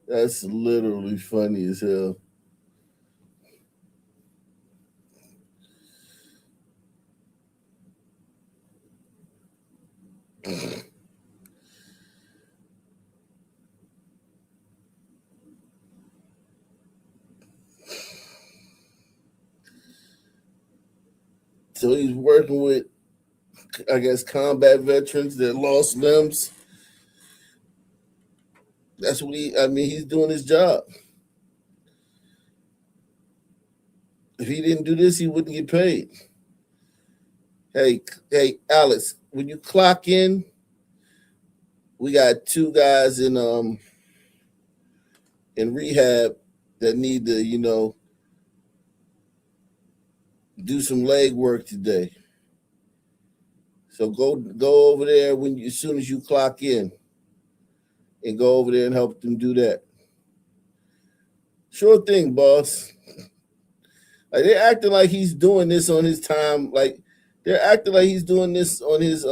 That's literally funny as hell. So he's working with, I guess, combat veterans that lost limbs. That's what he's doing his job. If he didn't do this, he wouldn't get paid. Hey, Alex, when you clock in, we got 2 guys in rehab that need to, do some leg work today. So go over there as soon as you clock in, and go over there and help them do that. Sure thing, boss. Like, they're acting like he's doing this on his time. Like, they're acting like he's doing this on his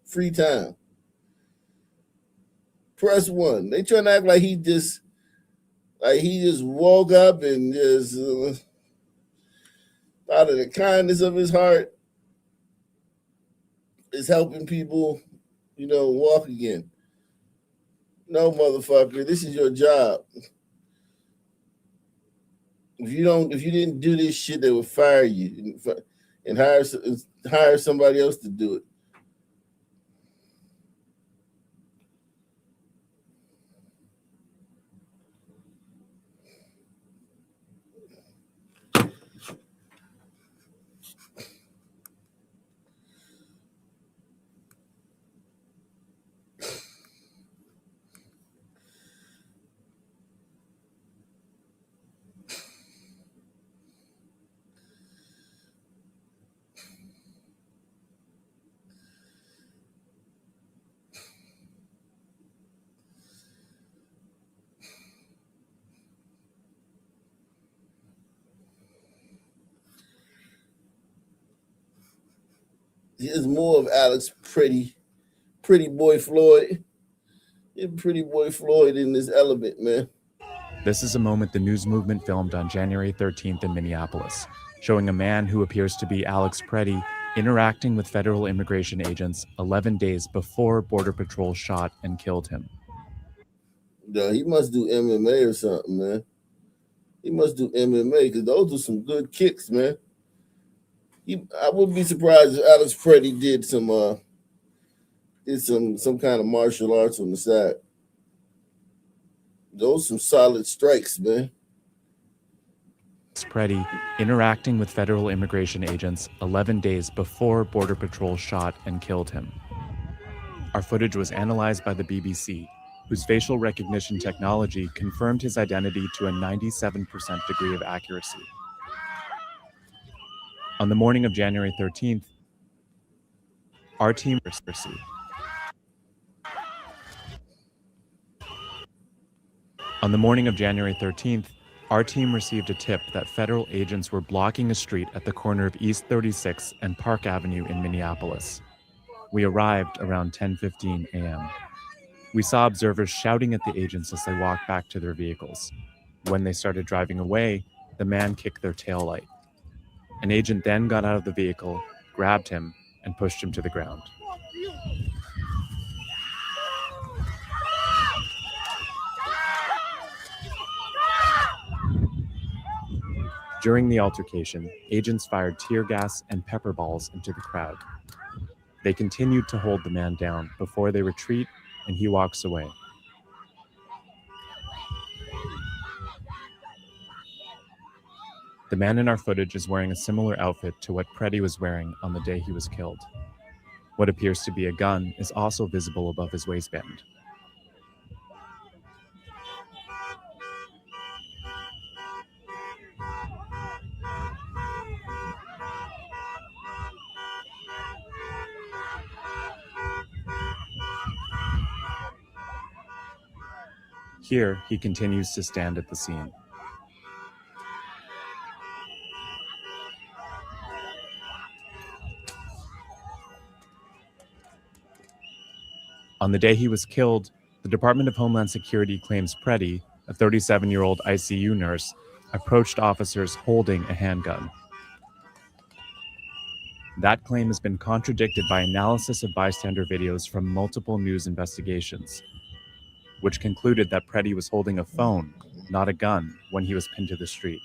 free time. Press 1. They trying to act like he just woke up and just out of the kindness of his heart is helping people, walk again. No, motherfucker, this is your job. If you didn't do this shit, they would fire you and hire somebody else to do it. There's more of Alex Pretty Boy Floyd. Pretty Boy Floyd in this element, man. This is a moment the news movement filmed on January 13th in Minneapolis, showing a man who appears to be Alex Pretti interacting with federal immigration agents 11 days before Border Patrol shot and killed him. Yeah, he must do MMA or something, man. He must do MMA because those are some good kicks, man. I wouldn't be surprised if Alex Pretti did some kind of martial arts on the side. Those some solid strikes, man. Pretti interacting with federal immigration agents 11 days before Border Patrol shot and killed him. Our footage was analyzed by the BBC, whose facial recognition technology confirmed his identity to a 97% degree of accuracy. On the morning of January 13th, our team received a tip that federal agents were blocking a street at the corner of East 36 and Park Avenue in Minneapolis. We arrived around 10:15 a.m. We saw observers shouting at the agents as they walked back to their vehicles. When they started driving away, the man kicked their taillight. An agent then got out of the vehicle, grabbed him, and pushed him to the ground. During the altercation, agents fired tear gas and pepper balls into the crowd. They continued to hold the man down before they retreat, and he walks away. The man in our footage is wearing a similar outfit to what Pretti was wearing on the day he was killed. What appears to be a gun is also visible above his waistband. Here, he continues to stand at the scene. On the day he was killed, the Department of Homeland Security claims Pretti, a 37-year-old ICU nurse, approached officers holding a handgun. That claim has been contradicted by analysis of bystander videos from multiple news investigations, which concluded that Pretti was holding a phone, not a gun, when he was pinned to the street.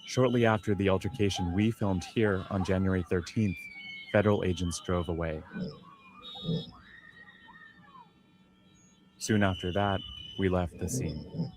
Shortly after the altercation we filmed here on January 13th, federal agents drove away. Soon after that, we left the scene.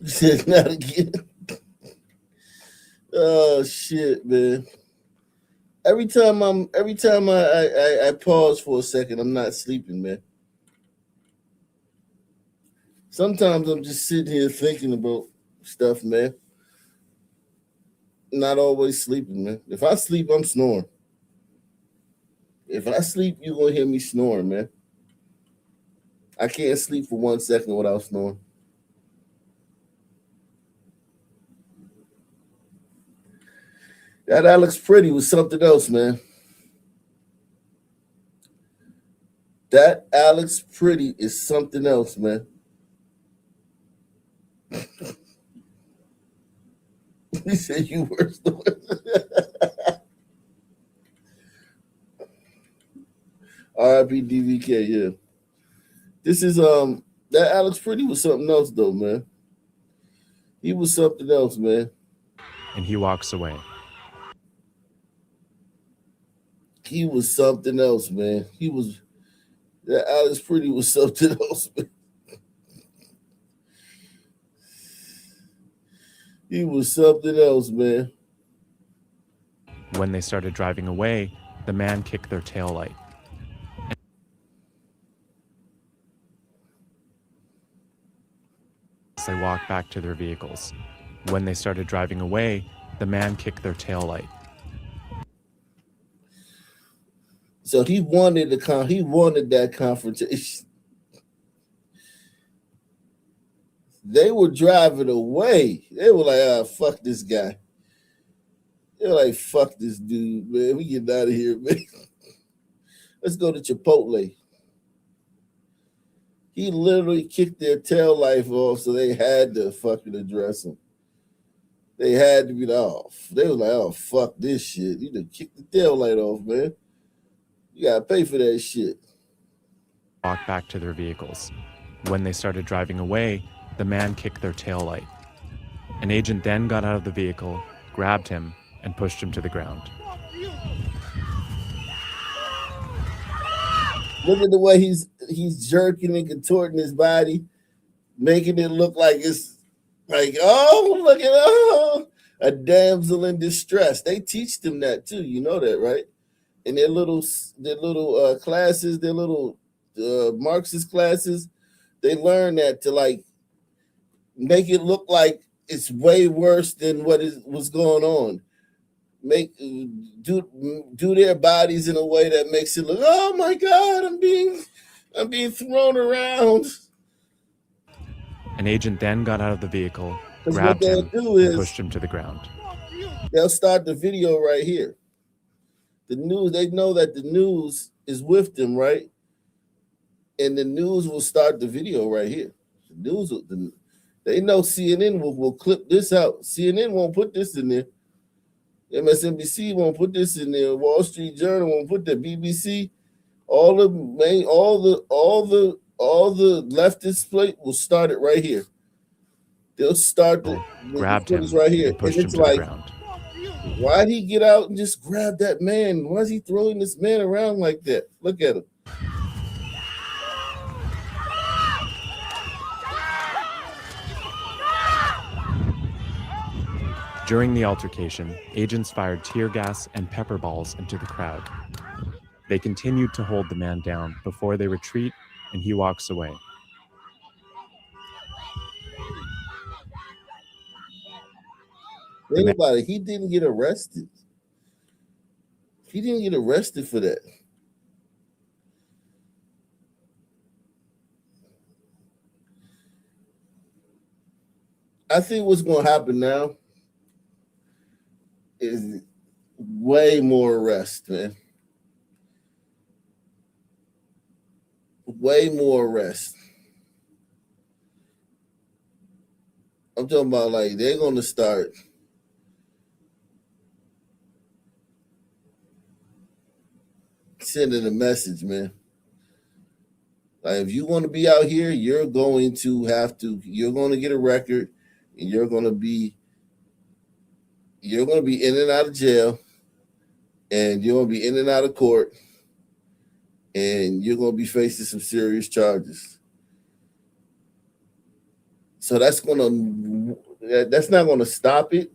He said not again. Oh shit, man. Every time I pause for a second, I'm not sleeping, man. Sometimes I'm just sitting here thinking about stuff, man. Not always sleeping, man. If I sleep, I'm snoring. If I sleep, you're gonna hear me snoring, man. I can't sleep for 1 second without snoring. That Alex Pretti was something else, man. That Alex Pretti is something else, man. He said you worse than R.I.P. DVK, yeah. This is that Alex Pretti was something else though, man. He was something else, man. And he walks away. He was something else, man. That Alex Pretti was something else, man. He was something else, man. When they started driving away, the man kicked their taillight. As they walked back to their vehicles. When they started driving away, the man kicked their taillight. So he wanted that confrontation. They were driving away. They were like, fuck this guy. They were like, fuck this dude, man. We get out of here, man. Let's go to Chipotle. He literally kicked their tail light off, so they had to fucking address him. They had to be like, they were like, fuck this shit. You done kicked the tail light off, man. You gotta pay for that shit. Walked back to their vehicles. When they started driving away, the man kicked their taillight. An agent then got out of the vehicle, grabbed him, and pushed him to the ground. Look at the way he's jerking and contorting his body, making it look like it's like, look at a damsel in distress. They teach them that too. You know that, right? In their little classes, their little Marxist classes, they learn that to like make it look like it's way worse than what was going on. Do their bodies in a way that makes it look, oh my God, I'm being thrown around. An agent then got out of the vehicle, grabbed him, and pushed him to the ground. They'll start the video right here. The news, they know that the news is with them, right? And the news will start the video right here. The news, they know CNN will clip this out. CNN won't put this in there. MSNBC won't put this in there. Wall Street Journal won't put the BBC. All the leftist plate will start it right here. They'll start the grabbed him right here, and pushed and him it's to like, the ground. why'd he get out and just grab that man? Why is he throwing this man around like that? Look at him. During the altercation, agents fired tear gas and pepper balls into the crowd. They continued to hold the man down before they retreat, and he walks away. Think about it. He didn't get arrested. He didn't get arrested for that. I think what's going to happen now is way more arrests, man. Way more arrests. I'm talking about like they're going to start sending a message, man. Like if you want to be out here, you're going to get a record, and you're going to be in and out of jail, and you're going to be in and out of court, and you're going to be facing some serious charges. So that's not going to stop it,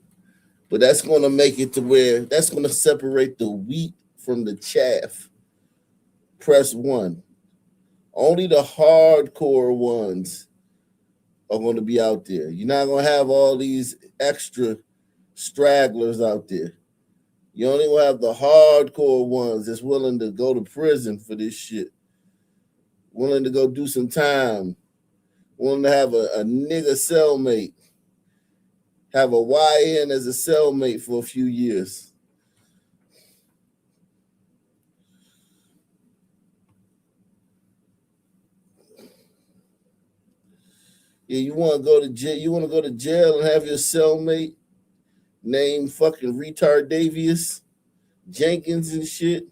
but that's going to make it to where that's going to separate the wheat from the chaff. Press 1. Only the hardcore ones are going to be out there. You're not going to have all these extra stragglers out there. You only will have the hardcore ones that's willing to go to prison for this shit, willing to go do some time, willing to have a nigga cellmate, have a YN as a cellmate for a few years. Yeah, you want to go to jail? You want to go to jail and have your cellmate named fucking retard Davius Jenkins and shit?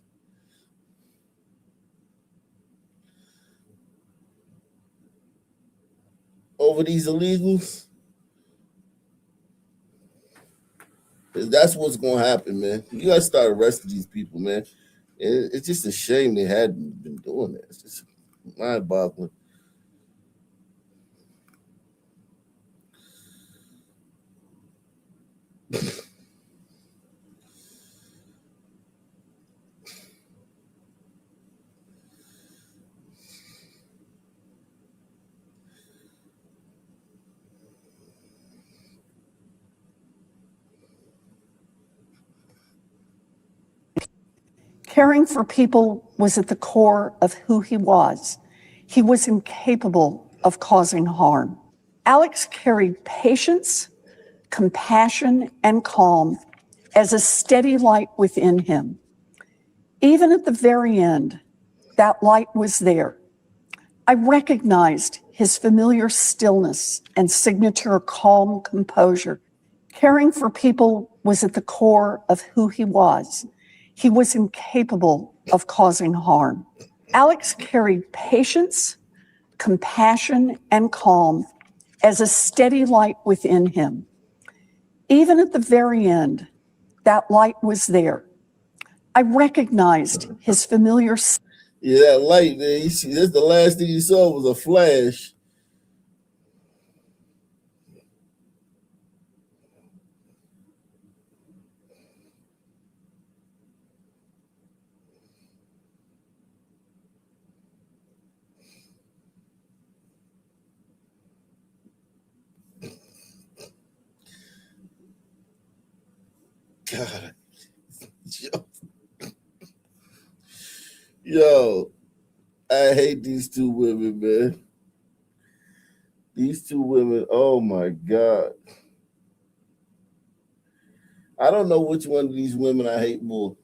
Over these illegals? That's what's gonna happen, man. You gotta start arresting these people, man. It's just a shame they hadn't been doing that. It's just mind-boggling. Caring for people was at the core of who he was. He was incapable of causing harm. Alex carried patience, compassion, and calm as a steady light within him. Even at the very end, that light was there. I recognized his familiar stillness and signature calm composure. Caring for people was at the core of who he was. He was incapable of causing harm. Alex carried patience, compassion, and calm as a steady light within him. Even at the very end, that light was there. I recognized his familiar. Yeah, that light, man. You see, that's the last thing you saw was a flash. God. Yo, I hate these two women, man. These two women, oh my God. I don't know which one of these women I hate more.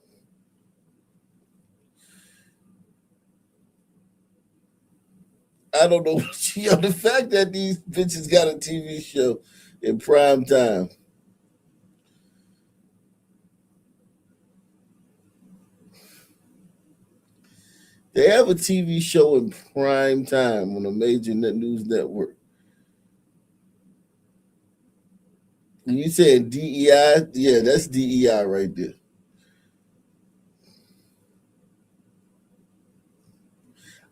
I don't know. Yo, the fact that these bitches got a TV show in prime time. They have a TV show in prime time on a major news network. You saying DEI? Yeah, that's DEI right there.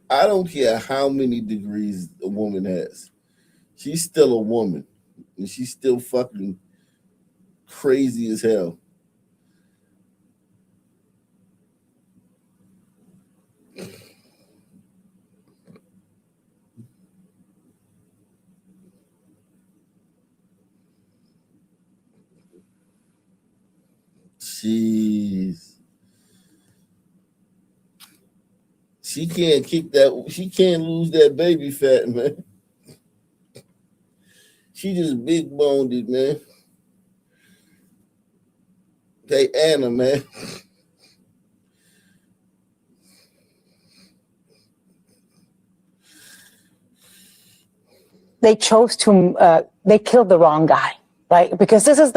I don't care how many degrees a woman has. She's still a woman. And she's still fucking crazy as hell. Jeez. She can't kick that. She can't lose that baby fat, man. She just big boned it, man. Hey, Anna, man. They chose to, they killed the wrong guy, right? Because this is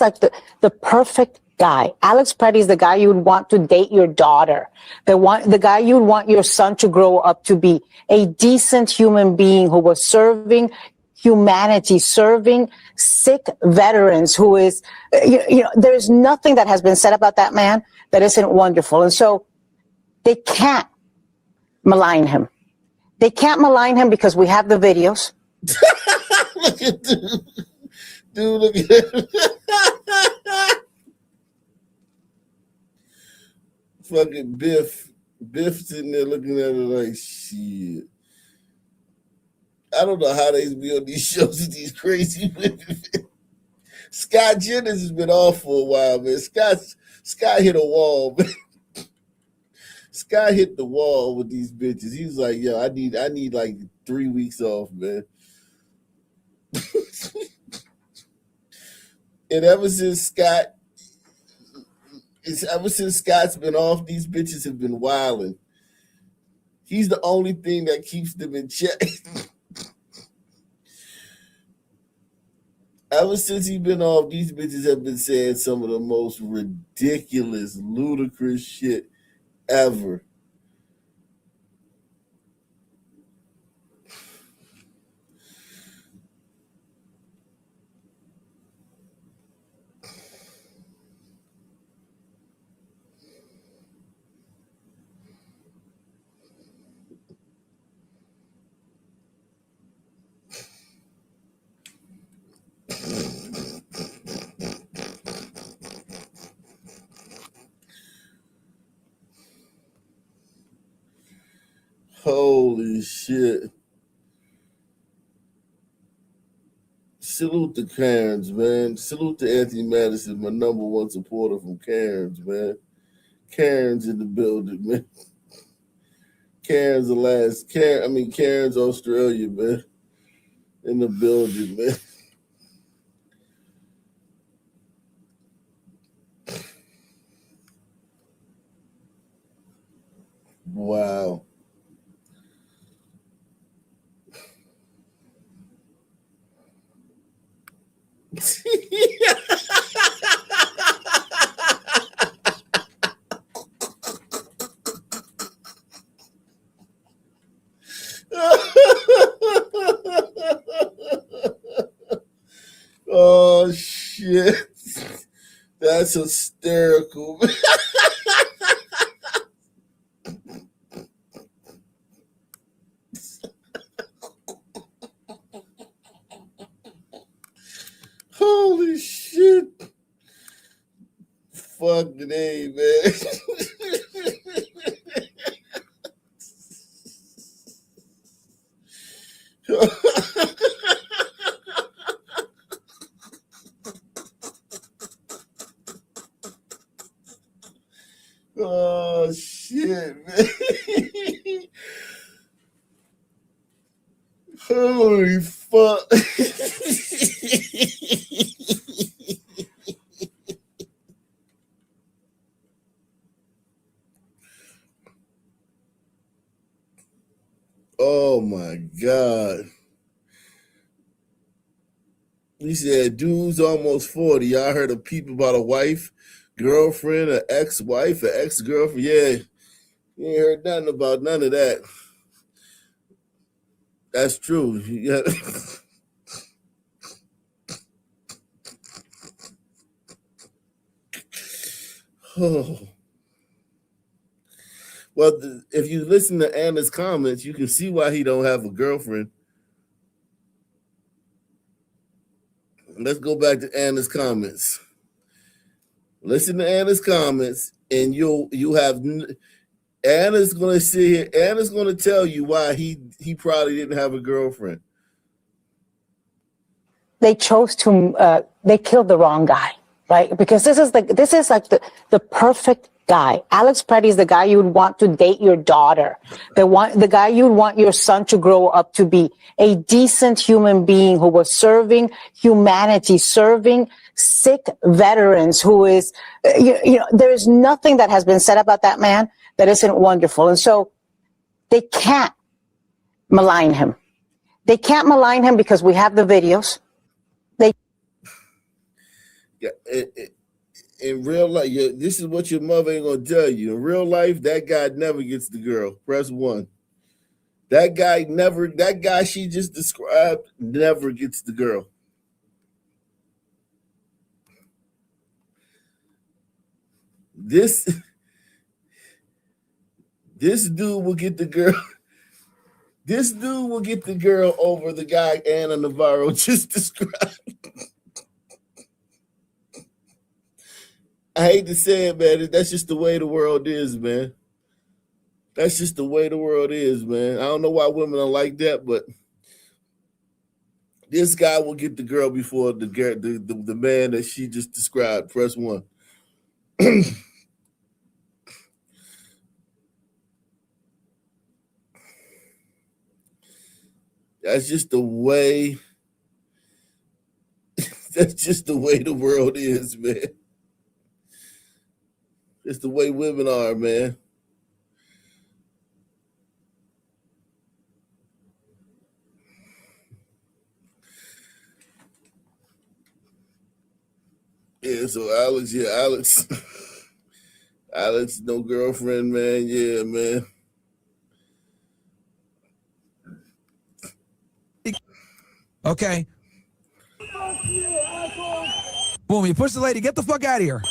like the perfect guy. Alex Pretti is the guy you would want to date your daughter. The guy you would want your son to grow up to be a decent human being who was serving humanity, serving sick veterans, who is, there's nothing that has been said about that man that isn't wonderful. And so they can't malign him. They can't malign him because we have the videos. Look at dude, look at that. Fucking Biff's in there looking at her like, shit. I don't know how they be on these shows with these crazy women. Scott Jennings has been off for a while, man. Scott hit a wall, man. Scott hit the wall with these bitches. He was like, yo, I need like 3 weeks off, man. And ever since Scott's been off, these bitches have been wilding. He's the only thing that keeps them in check. Ever since he been off, these bitches have been saying some of the most ridiculous, ludicrous shit ever. Holy shit. Salute to Cairns, man. Salute to Anthony Madison, my number one supporter from Cairns, man. Cairns in the building, man. Cairns, Cairns, Australia, man. In the building, man. Wow. Oh shit. That's hysterical. Holy shit. Fucking A, man. Oh shit, man. Holy fuck. Oh my God. He said, dude's almost 40. I heard a peep about a wife, girlfriend, an ex-wife, an ex-girlfriend. Yeah, you ain't heard nothing about none of that. That's true. Yeah. Oh. Well, if you listen to Anna's comments, you can see why he don't have a girlfriend. Let's go back to Anna's comments. Listen to Anna's comments, and you have Anna's gonna sit here. Anna's gonna tell you why he probably didn't have a girlfriend. They chose to, they killed the wrong guy, right? Because this is like the perfect guy. Alex Pretti is the guy you would want to date your daughter. The guy you would want your son to grow up to be a decent human being who was serving humanity, serving sick veterans, who is, you know, there is nothing that has been said about that man that isn't wonderful. And so they can't malign him. They can't malign him because we have the videos. Yeah, in real life, this is what your mother ain't gonna tell you. In real life, that guy never gets the girl. Press 1. That guy she just described never gets the girl. This dude will get the girl. This dude will get the girl over the guy Anna Navarro just described. I hate to say it, man. That's just the way the world is, man. That's just the way the world is, man. I don't know why women are like that, but this guy will get the girl before the man that she just described. Press 1. That's just the way. That's just the way the world is, man. It's the way women are, man. Yeah, so Alex, no girlfriend, man. Yeah, man. Okay. Boom, you push the lady, get the fuck out of here.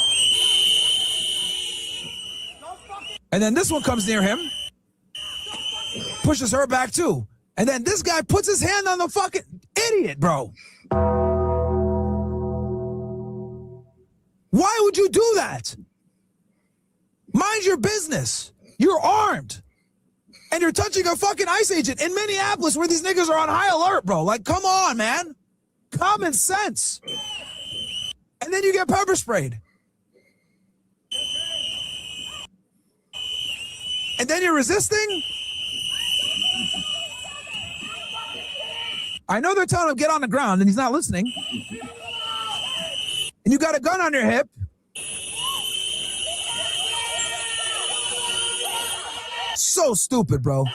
And then this one comes near him, pushes her back too. And then this guy puts his hand on the fucking idiot, bro. Why would you do that? Mind your business. You're armed. And you're touching a fucking ICE agent in Minneapolis where these niggas are on high alert, bro. Like, come on, man. Common sense. And then you get pepper sprayed. And then you're resisting? I know they're telling him get on the ground and he's not listening. And you got a gun on your hip. So stupid, bro.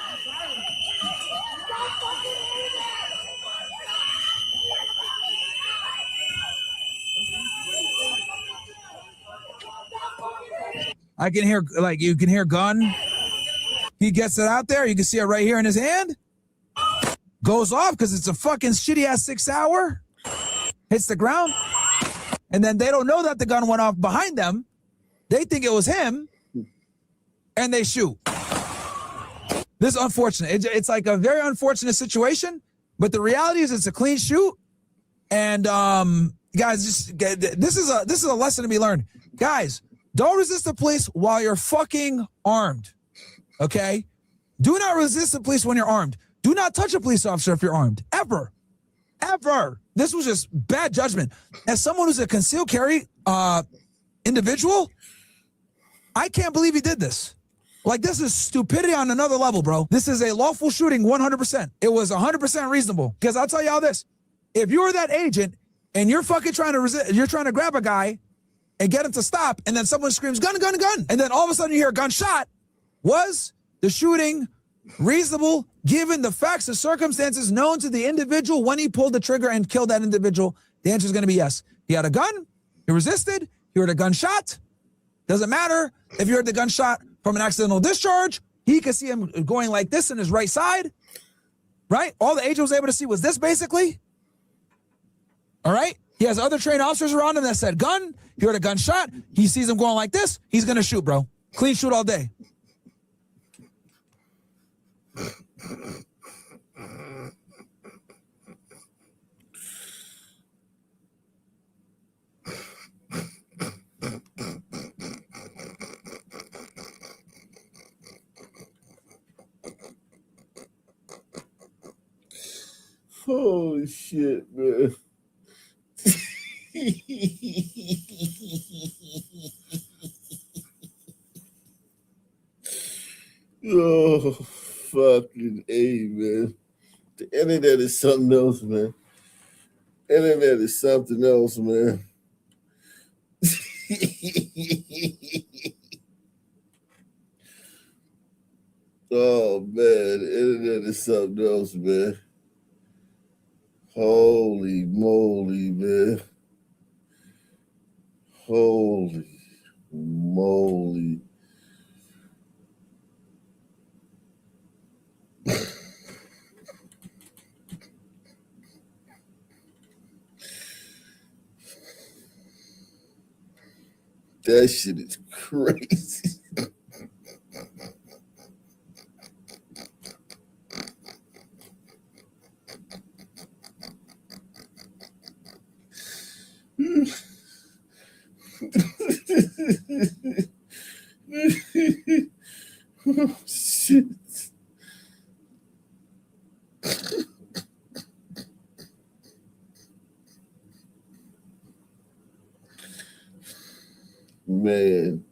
I can hear, like, you can hear gun. He gets it out there. You can see it right here in his hand. Goes off because it's a fucking shitty ass 6 hour. Hits the ground. And then they don't know that the gun went off behind them. They think it was him. And they shoot. This is unfortunate. It's like a very unfortunate situation. But the reality is it's a clean shoot. And guys, this is a lesson to be learned. Guys, don't resist the police while you're fucking armed. Okay? Do not resist the police when you're armed. Do not touch a police officer if you're armed. Ever. Ever. This was just bad judgment. As someone who's a concealed carry individual, I can't believe he did this. Like, this is stupidity on another level, bro. This is a lawful shooting 100%. It was 100% reasonable. Because I'll tell you all this. If you were that agent and you're fucking trying to resist, you're trying to grab a guy and get him to stop, and then someone screams, gun, gun, gun, and then all of a sudden you hear a gunshot, was the shooting reasonable given the facts and circumstances known to the individual when he pulled the trigger and killed that individual? The answer is going to be yes. He had a gun, he resisted, he heard a gunshot. Doesn't matter if you heard the gunshot from an accidental discharge. He could see him going like this in his right side, right? All the agent was able to see was this, basically. All right? He has other trained officers around him that said gun. He heard a gunshot. He sees him going like this. He's going to shoot, bro. Clean shoot all day. Holy shit, man. Oh, fucking A, man. The internet is something else, man. Internet is something else, man. Oh, man. The internet is something else, man. Holy moly, man. Holy moly. That shit is crazy. Oh, shit. Man.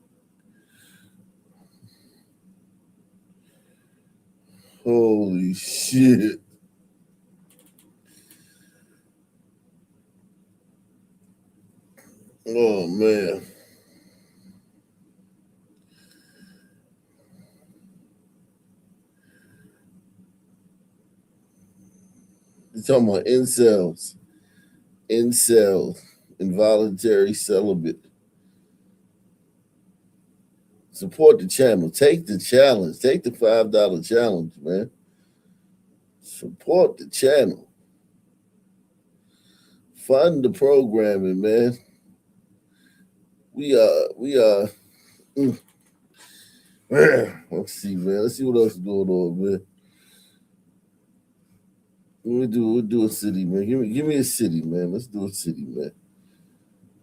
Holy shit. Oh, man. You're talking about incels. Incels. involuntary celibate. Support the channel. Take the challenge. Take the $5 challenge, man. Support the channel. Fund the programming, man. We are. Let's see, man. Let's see what else is going on, man. We'll do a city, man. Give me a city, man. Let's do a city, man.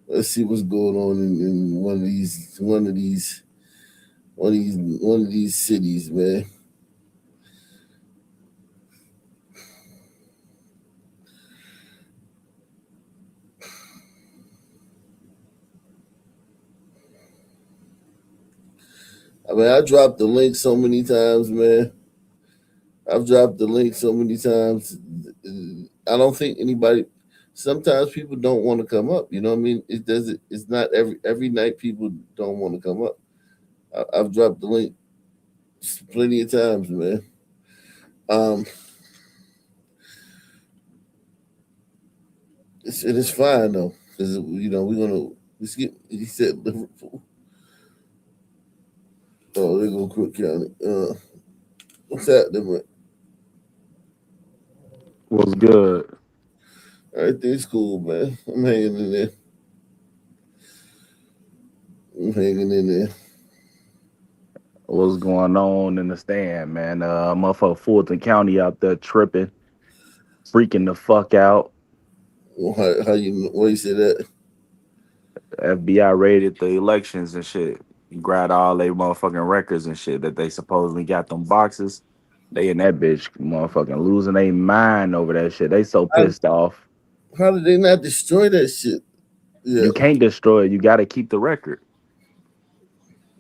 Let's see what's going on in one of these cities, man. I mean, I dropped the link so many times, man. I've dropped the link so many times. I don't think anybody. Sometimes people don't want to come up. You know what I mean? It's not every night people don't want to come up. I've dropped the link plenty of times, man. It is fine though, because he said Liverpool. Oh, they're gonna Cook County. What's happening, man? What's good? Everything's cool, man. I'm hanging in there. What's going on in the stand, man? Motherfucker Fulton County out there tripping, freaking the fuck out. Why you say that? FBI raided the elections and shit. Grabbed all their motherfucking records and shit that they supposedly got them boxes. They in that bitch motherfucking losing their mind over that shit. They so pissed off. How did they not destroy that shit? Yeah. You can't destroy it. You gotta keep the record.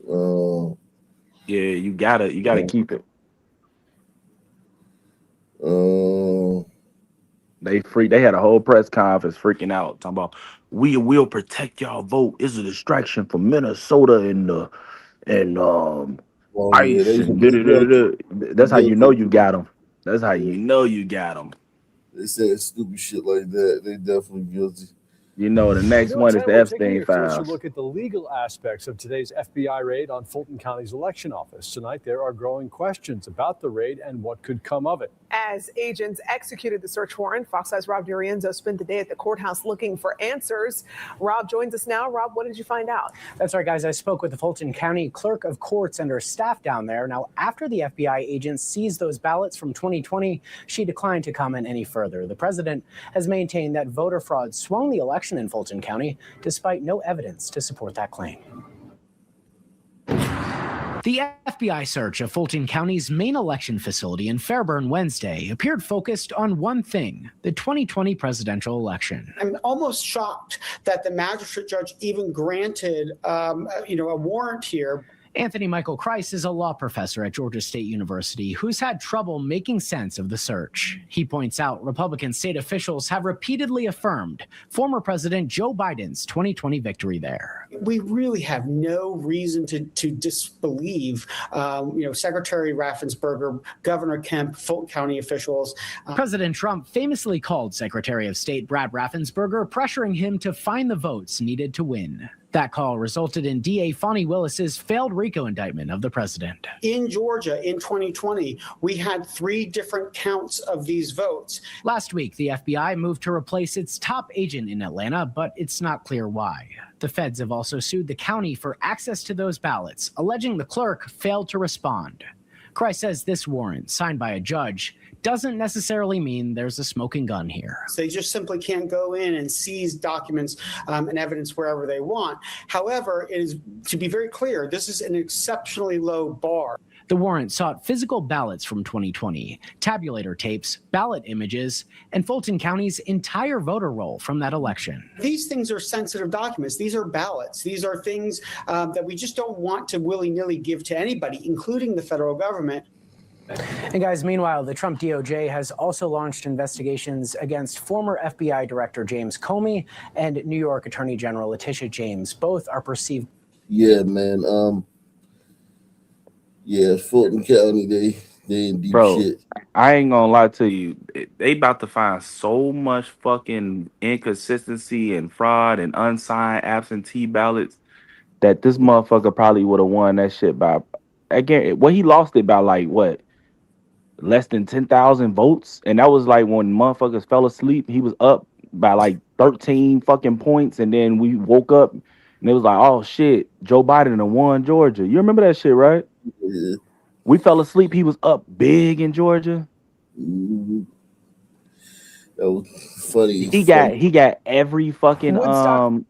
Oh. Yeah, you gotta keep it. Oh. They had a whole press conference freaking out, talking about we will protect y'all vote. It's a distraction for Minnesota and ICE. That's how you know you got them. That's how you know you got them. They said stupid shit like that. They definitely guilty. You know, the next one is the Epstein files. Look at the legal aspects of today's FBI raid on Fulton County's election office. Tonight, there are growing questions about the raid and what could come of it. As agents executed the search warrant, Fox 5's Rob D'Arienzo spent the day at the courthouse looking for answers. Rob joins us now. Rob, what did you find out? That's right, guys. I spoke with the Fulton County Clerk of Courts and her staff down there. Now, after the FBI agents seized those ballots from 2020, she declined to comment any further. The president has maintained that voter fraud swung the election in Fulton County, despite no evidence to support that claim. The FBI search of Fulton County's main election facility in Fairburn Wednesday appeared focused on one thing: the 2020 presidential election. I'm almost shocked that the magistrate judge even granted, a warrant here. Anthony Michael Kreis is a law professor at Georgia State University who's had trouble making sense of the search. He points out Republican state officials have repeatedly affirmed former President Joe Biden's 2020 victory there. We really have no reason to disbelieve, Secretary Raffensperger, Governor Kemp, Fulton County officials. President Trump famously called Secretary of State Brad Raffensperger, pressuring him to find the votes needed to win. That call resulted in DA Fonnie Willis's failed RICO indictment of the president. In Georgia in 2020, we had 3 different counts of these votes. Last week, the FBI moved to replace its top agent in Atlanta, but it's not clear why. The feds have also sued the county for access to those ballots, alleging the clerk failed to respond. Kreis says this warrant, signed by a judge, doesn't necessarily mean there's a smoking gun here. So they just simply can't go in and seize documents and evidence wherever they want. However, it is, to be very clear, this is an exceptionally low bar. The warrant sought physical ballots from 2020, tabulator tapes, ballot images, and Fulton County's entire voter roll from that election. These things are sensitive documents. These are ballots. These are things that we just don't want to willy-nilly give to anybody, including the federal government. And guys, meanwhile, the Trump DOJ has also launched investigations against former FBI Director James Comey and New York Attorney General Letitia James. Both are perceived. Yeah, man. Fulton County, They in deep Bro, shit. I ain't gonna lie to you. They about to find so much fucking inconsistency and fraud and unsigned absentee ballots that this motherfucker probably would have won that shit by, again, well, he lost it by like what, less than 10,000 votes, and that was like when motherfuckers fell asleep. He was up by like 13 fucking points, and then we woke up and it was like, oh shit, Joe Biden done won Georgia. You remember that shit, right? Yeah. We fell asleep. He was up big in Georgia. Mm-hmm. That was funny. He got every fucking Woodstock.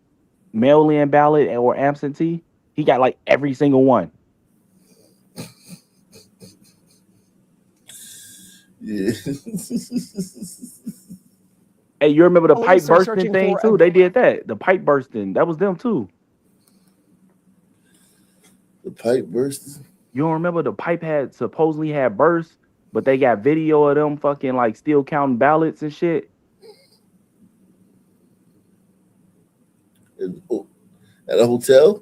mail-in ballot or absentee. He got like every single one. Yeah. Hey, you remember the pipe Police are bursting searching thing for too? a- They did that. The pipe bursting. That was them too. The pipe bursting. You don't remember the pipe had supposedly had burst, but they got video of them fucking like still counting ballots and shit. At a hotel?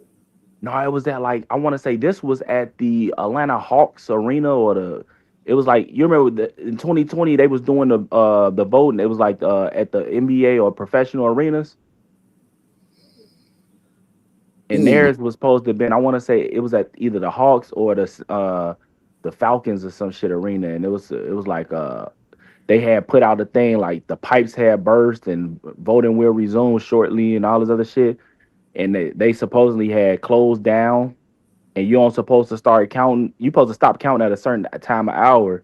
No, it was at like, I want to say this was at the Atlanta Hawks arena it was like, you remember in 2020 they was doing the voting. It was like at the NBA or professional arenas. And theirs was supposed to have been, I want to say it was at either the Hawks or the Falcons or some shit arena. And it was like they had put out a thing like the pipes had burst and voting will resume shortly and all this other shit. And they supposedly had closed down, and you don't supposed to start counting. You supposed to stop counting at a certain time of hour.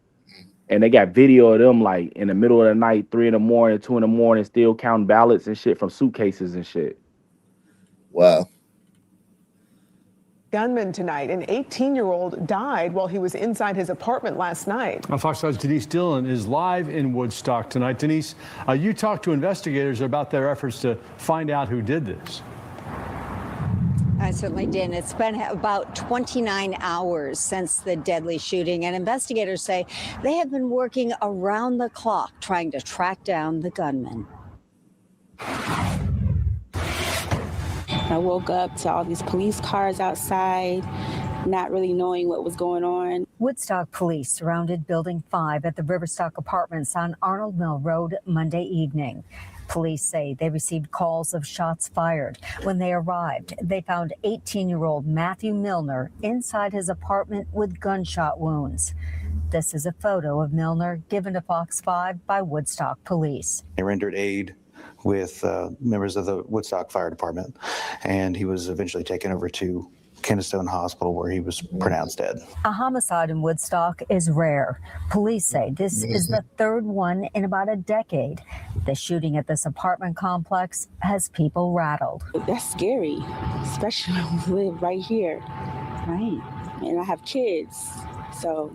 And they got video of them like in the middle of the night, 3 in the morning, 2 in the morning, still counting ballots and shit from suitcases and shit. Wow. Gunman tonight. An 18-year-old died while he was inside his apartment last night. Fox 5's Denise Dillon is live in Woodstock tonight. Denise, you talked to investigators about their efforts to find out who did this. I certainly did. It's been about 29 hours since the deadly shooting, and investigators say they have been working around the clock trying to track down the gunman. I woke up to all these police cars outside, not really knowing what was going on. Woodstock police surrounded Building 5 at the Riverstock Apartments on Arnold Mill Road Monday evening. Police say they received calls of shots fired. When they arrived, they found 18-year-old Matthew Milner inside his apartment with gunshot wounds. This is a photo of Milner given to Fox 5 by Woodstock police. They rendered aid with members of the Woodstock Fire Department, and he was eventually taken over to Kennestone Hospital, where he was pronounced dead. A homicide in Woodstock is rare. Police say this is the third one in about a decade. The shooting at this apartment complex has people rattled. That's scary, especially when we live right here. Right. And I have kids, so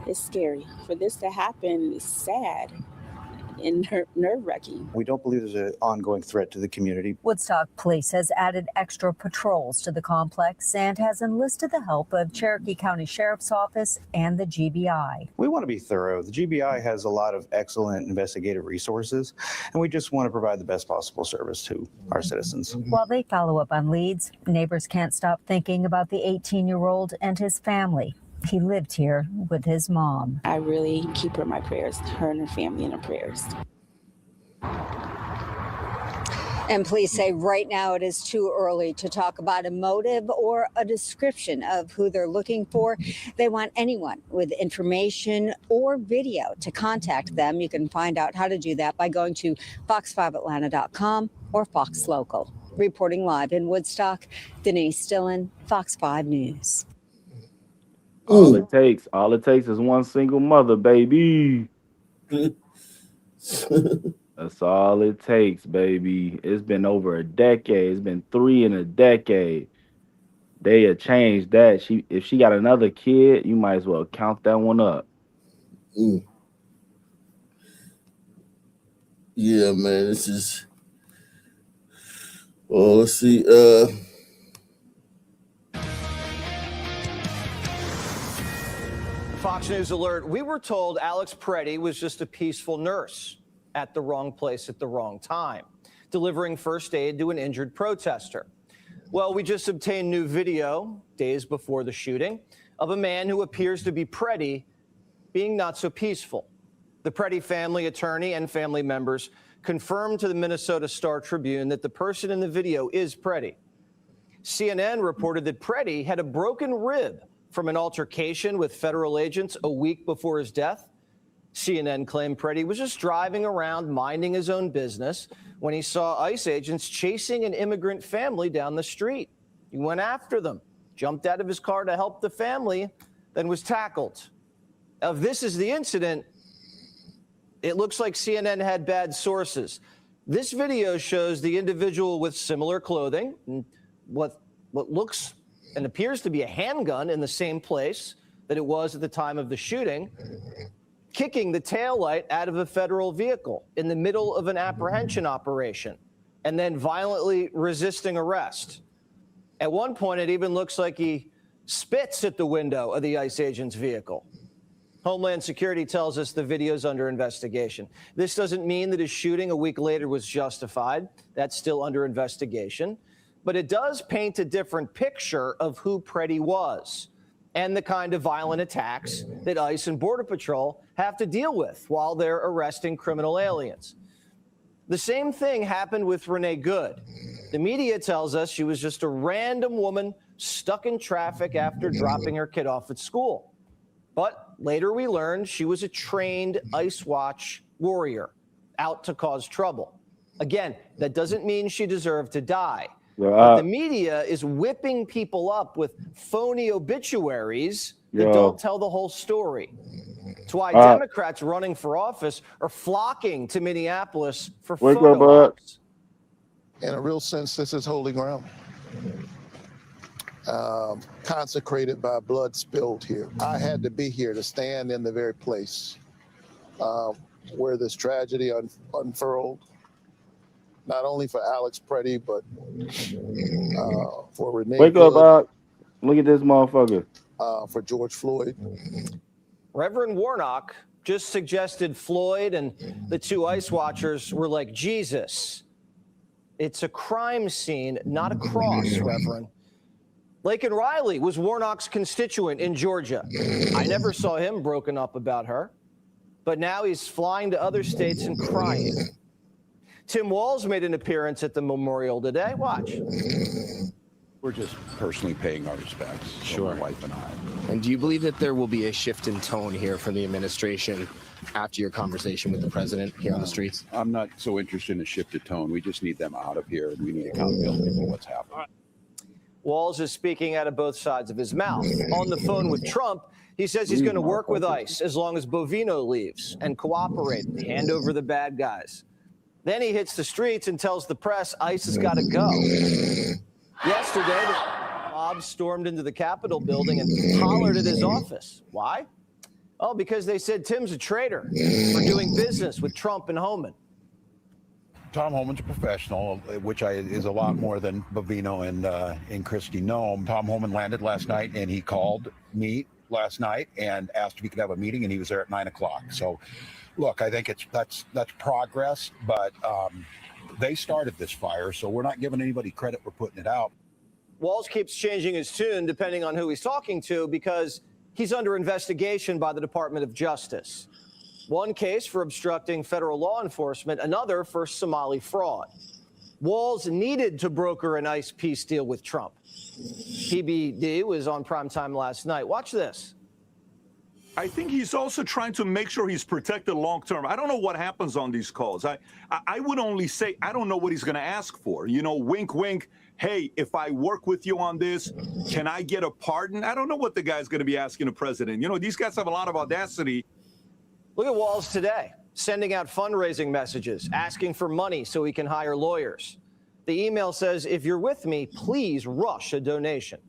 it's scary. For this to happen is sad and nerve-wracking. We don't believe there's an ongoing threat to the community. Woodstock Police has added extra patrols to the complex and has enlisted the help of Cherokee County Sheriff's Office and the GBI. We want to be thorough. The GBI has a lot of excellent investigative resources, and we just want to provide the best possible service to our citizens. While they follow up on leads, neighbors can't stop thinking about the 18-year-old and his family. He lived here with his mom. I really keep her in my prayers, her and her family in her prayers. And police say right now it is too early to talk about a motive or a description of who they're looking for. They want anyone with information or video to contact them. You can find out how to do that by going to fox5atlanta.com or Fox Local. Reporting live in Woodstock, Denise Dillon, Fox 5 News. All it takes is one single mother, baby. That's all it takes, baby. It's been over a decade. It's been 3 in a decade. They have changed that. If she got another kid, you might as well count that one up. Yeah, man. This is. Well, let's see. Fox News alert. We were told Alex Pretti was just a peaceful nurse at the wrong place at the wrong time, delivering first aid to an injured protester. Well, we just obtained new video days before the shooting of a man who appears to be Pretti being not so peaceful. The Pretti family attorney and family members confirmed to the Minnesota Star Tribune that the person in the video is Pretti. CNN reported that Pretti had a broken rib from an altercation with federal agents a week before his death. CNN claimed Pretti was just driving around minding his own business when he saw ICE agents chasing an immigrant family down the street. He went after them, jumped out of his car to help the family, then was tackled. Now, if this is the incident, it looks like CNN had bad sources. This video shows the individual with similar clothing, and what looks and appears to be a handgun in the same place that it was at the time of the shooting, kicking the taillight out of a federal vehicle in the middle of an apprehension operation, and then violently resisting arrest. At one point, it even looks like he spits at the window of the ICE agent's vehicle. Homeland Security tells us the video's under investigation. This doesn't mean that his shooting a week later was justified. That's still under investigation. But it does paint a different picture of who Pretti was and the kind of violent attacks that ICE and Border Patrol have to deal with while they're arresting criminal aliens. The same thing happened with Renee Good. The media tells us she was just a random woman stuck in traffic after dropping her kid off at school. But later we learned she was a trained ICE Watch warrior out to cause trouble. Again, that doesn't mean she deserved to die. But the media is whipping people up with phony obituaries that don't tell the whole story. It's why Democrats running for office are flocking to Minneapolis for photo ops. In a real sense, this is holy ground. Consecrated by blood spilled here. I had to be here to stand in the very place where this tragedy unfurled. Not only for Alex Pretti, but for Renee. Wake up, Bob. Look at this motherfucker. For George Floyd. Reverend Warnock just suggested Floyd and the two ICE watchers were like Jesus. It's a crime scene, not a cross, Reverend. Laken Riley was Warnock's constituent in Georgia. I never saw him broken up about her, but now he's flying to other states and crying. Tim Walz made an appearance at the memorial today. Watch. We're just personally paying our respects. Sure. My wife and I. And do you believe that there will be a shift in tone here from the administration after your conversation with the president here on the streets? I'm not so interested in a shift of tone. We just need them out of here, and we need accountability for what's happening. Walz is speaking out of both sides of his mouth. On the phone with Trump, he says he's going to work with ICE as long as Bovino leaves and cooperate and hand over the bad guys. Then he hits the streets and tells the press ICE has got to go. Yesterday, the mob stormed into the Capitol building and hollered at his office. Why? Oh, because they said Tim's a traitor for doing business with Trump and Homan. Tom Homan's a professional, which is a lot more than Bovino and Christy Nome. Tom Homan landed last night, and he called me last night and asked if he could have a meeting, and he was there at 9 o'clock. So, look, I think that's progress, but they started this fire, so we're not giving anybody credit for putting it out. Walz keeps changing his tune depending on who he's talking to because he's under investigation by the Department of Justice. One case for obstructing federal law enforcement, another for Somali fraud. Walz needed to broker an ICE peace deal with Trump. PBD was on primetime last night. Watch this. I think he's also trying to make sure he's protected long term. I don't know what happens on these calls. I would only say I don't know what he's going to ask for. You know, wink, wink. Hey, if I work with you on this, can I get a pardon? I don't know what the guy's going to be asking the president. You know, these guys have a lot of audacity. Look at Walz today, sending out fundraising messages, asking for money so he can hire lawyers. The email says, if you're with me, please rush a donation.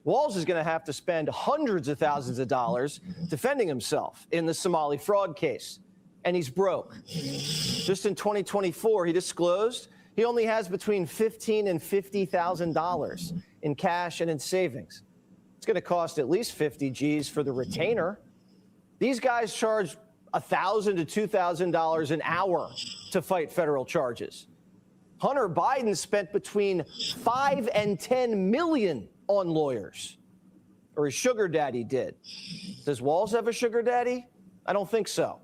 Walz is going to have to spend hundreds of thousands of dollars defending himself in the Somali fraud case, and he's broke. Just in 2024, he disclosed he only has between $15,000 and $50,000 in cash and in savings. It's going to cost at least 50 G's for the retainer. These guys charge $1,000 to $2,000 an hour to fight federal charges. Hunter Biden spent between 5 and 10 million on lawyers, or his sugar daddy did. Does Walz have a sugar daddy? I don't think so.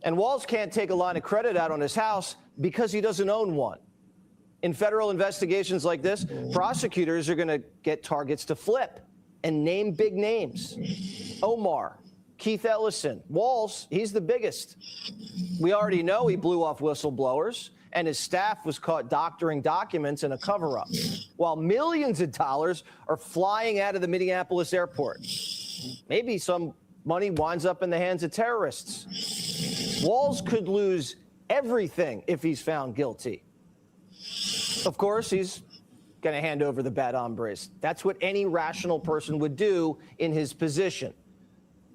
And Walz can't take a line of credit out on his house because he doesn't own one. In federal investigations like this, prosecutors are going to get targets to flip and name big names. Omar, Keith Ellison, Walz, he's the biggest. We already know he blew off whistleblowers, and his staff was caught doctoring documents in a cover-up, while millions of dollars are flying out of the Minneapolis airport. Maybe some money winds up in the hands of terrorists. Walz could lose everything if he's found guilty. Of course, he's going to hand over the bad hombres. That's what any rational person would do in his position.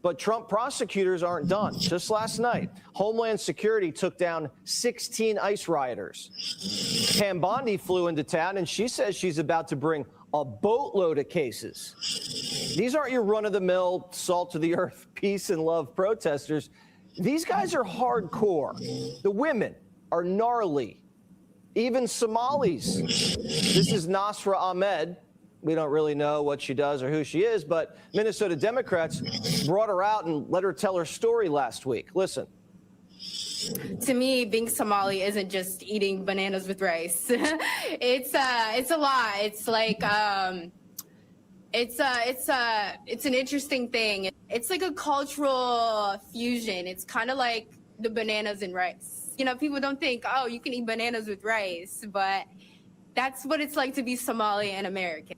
But Trump prosecutors aren't done. Just last night, Homeland Security took down 16 ICE rioters. Pam Bondi flew into town, and she says she's about to bring a boatload of cases. These aren't your run-of-the-mill, salt-to-the-earth, peace and love protesters. These guys are hardcore. The women are gnarly. Even Somalis. This is Nasra Ahmed. We don't really know what she does or who she is, but Minnesota Democrats brought her out and let her tell her story last week. Listen. To me, being Somali isn't just eating bananas with rice. It's a lot. It's like it's an interesting thing. It's like a cultural fusion. It's kind of like the bananas and rice. You know, people don't think, oh, you can eat bananas with rice, but that's what it's like to be Somali and American.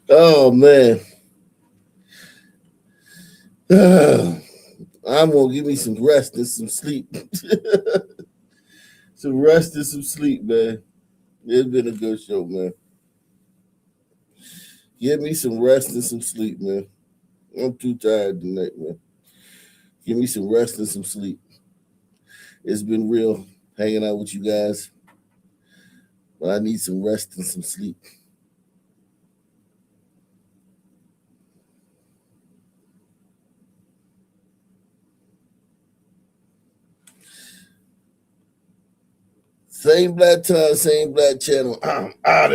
Oh man. I'm gonna give me some rest and some sleep. Some rest and some sleep, man. It's been a good show, man. Give me some rest and some sleep, man. I'm too tired tonight, man. Give me some rest and some sleep. It's been real hanging out with you guys, but I need some rest and some sleep. Same black time, same black channel. I'm out of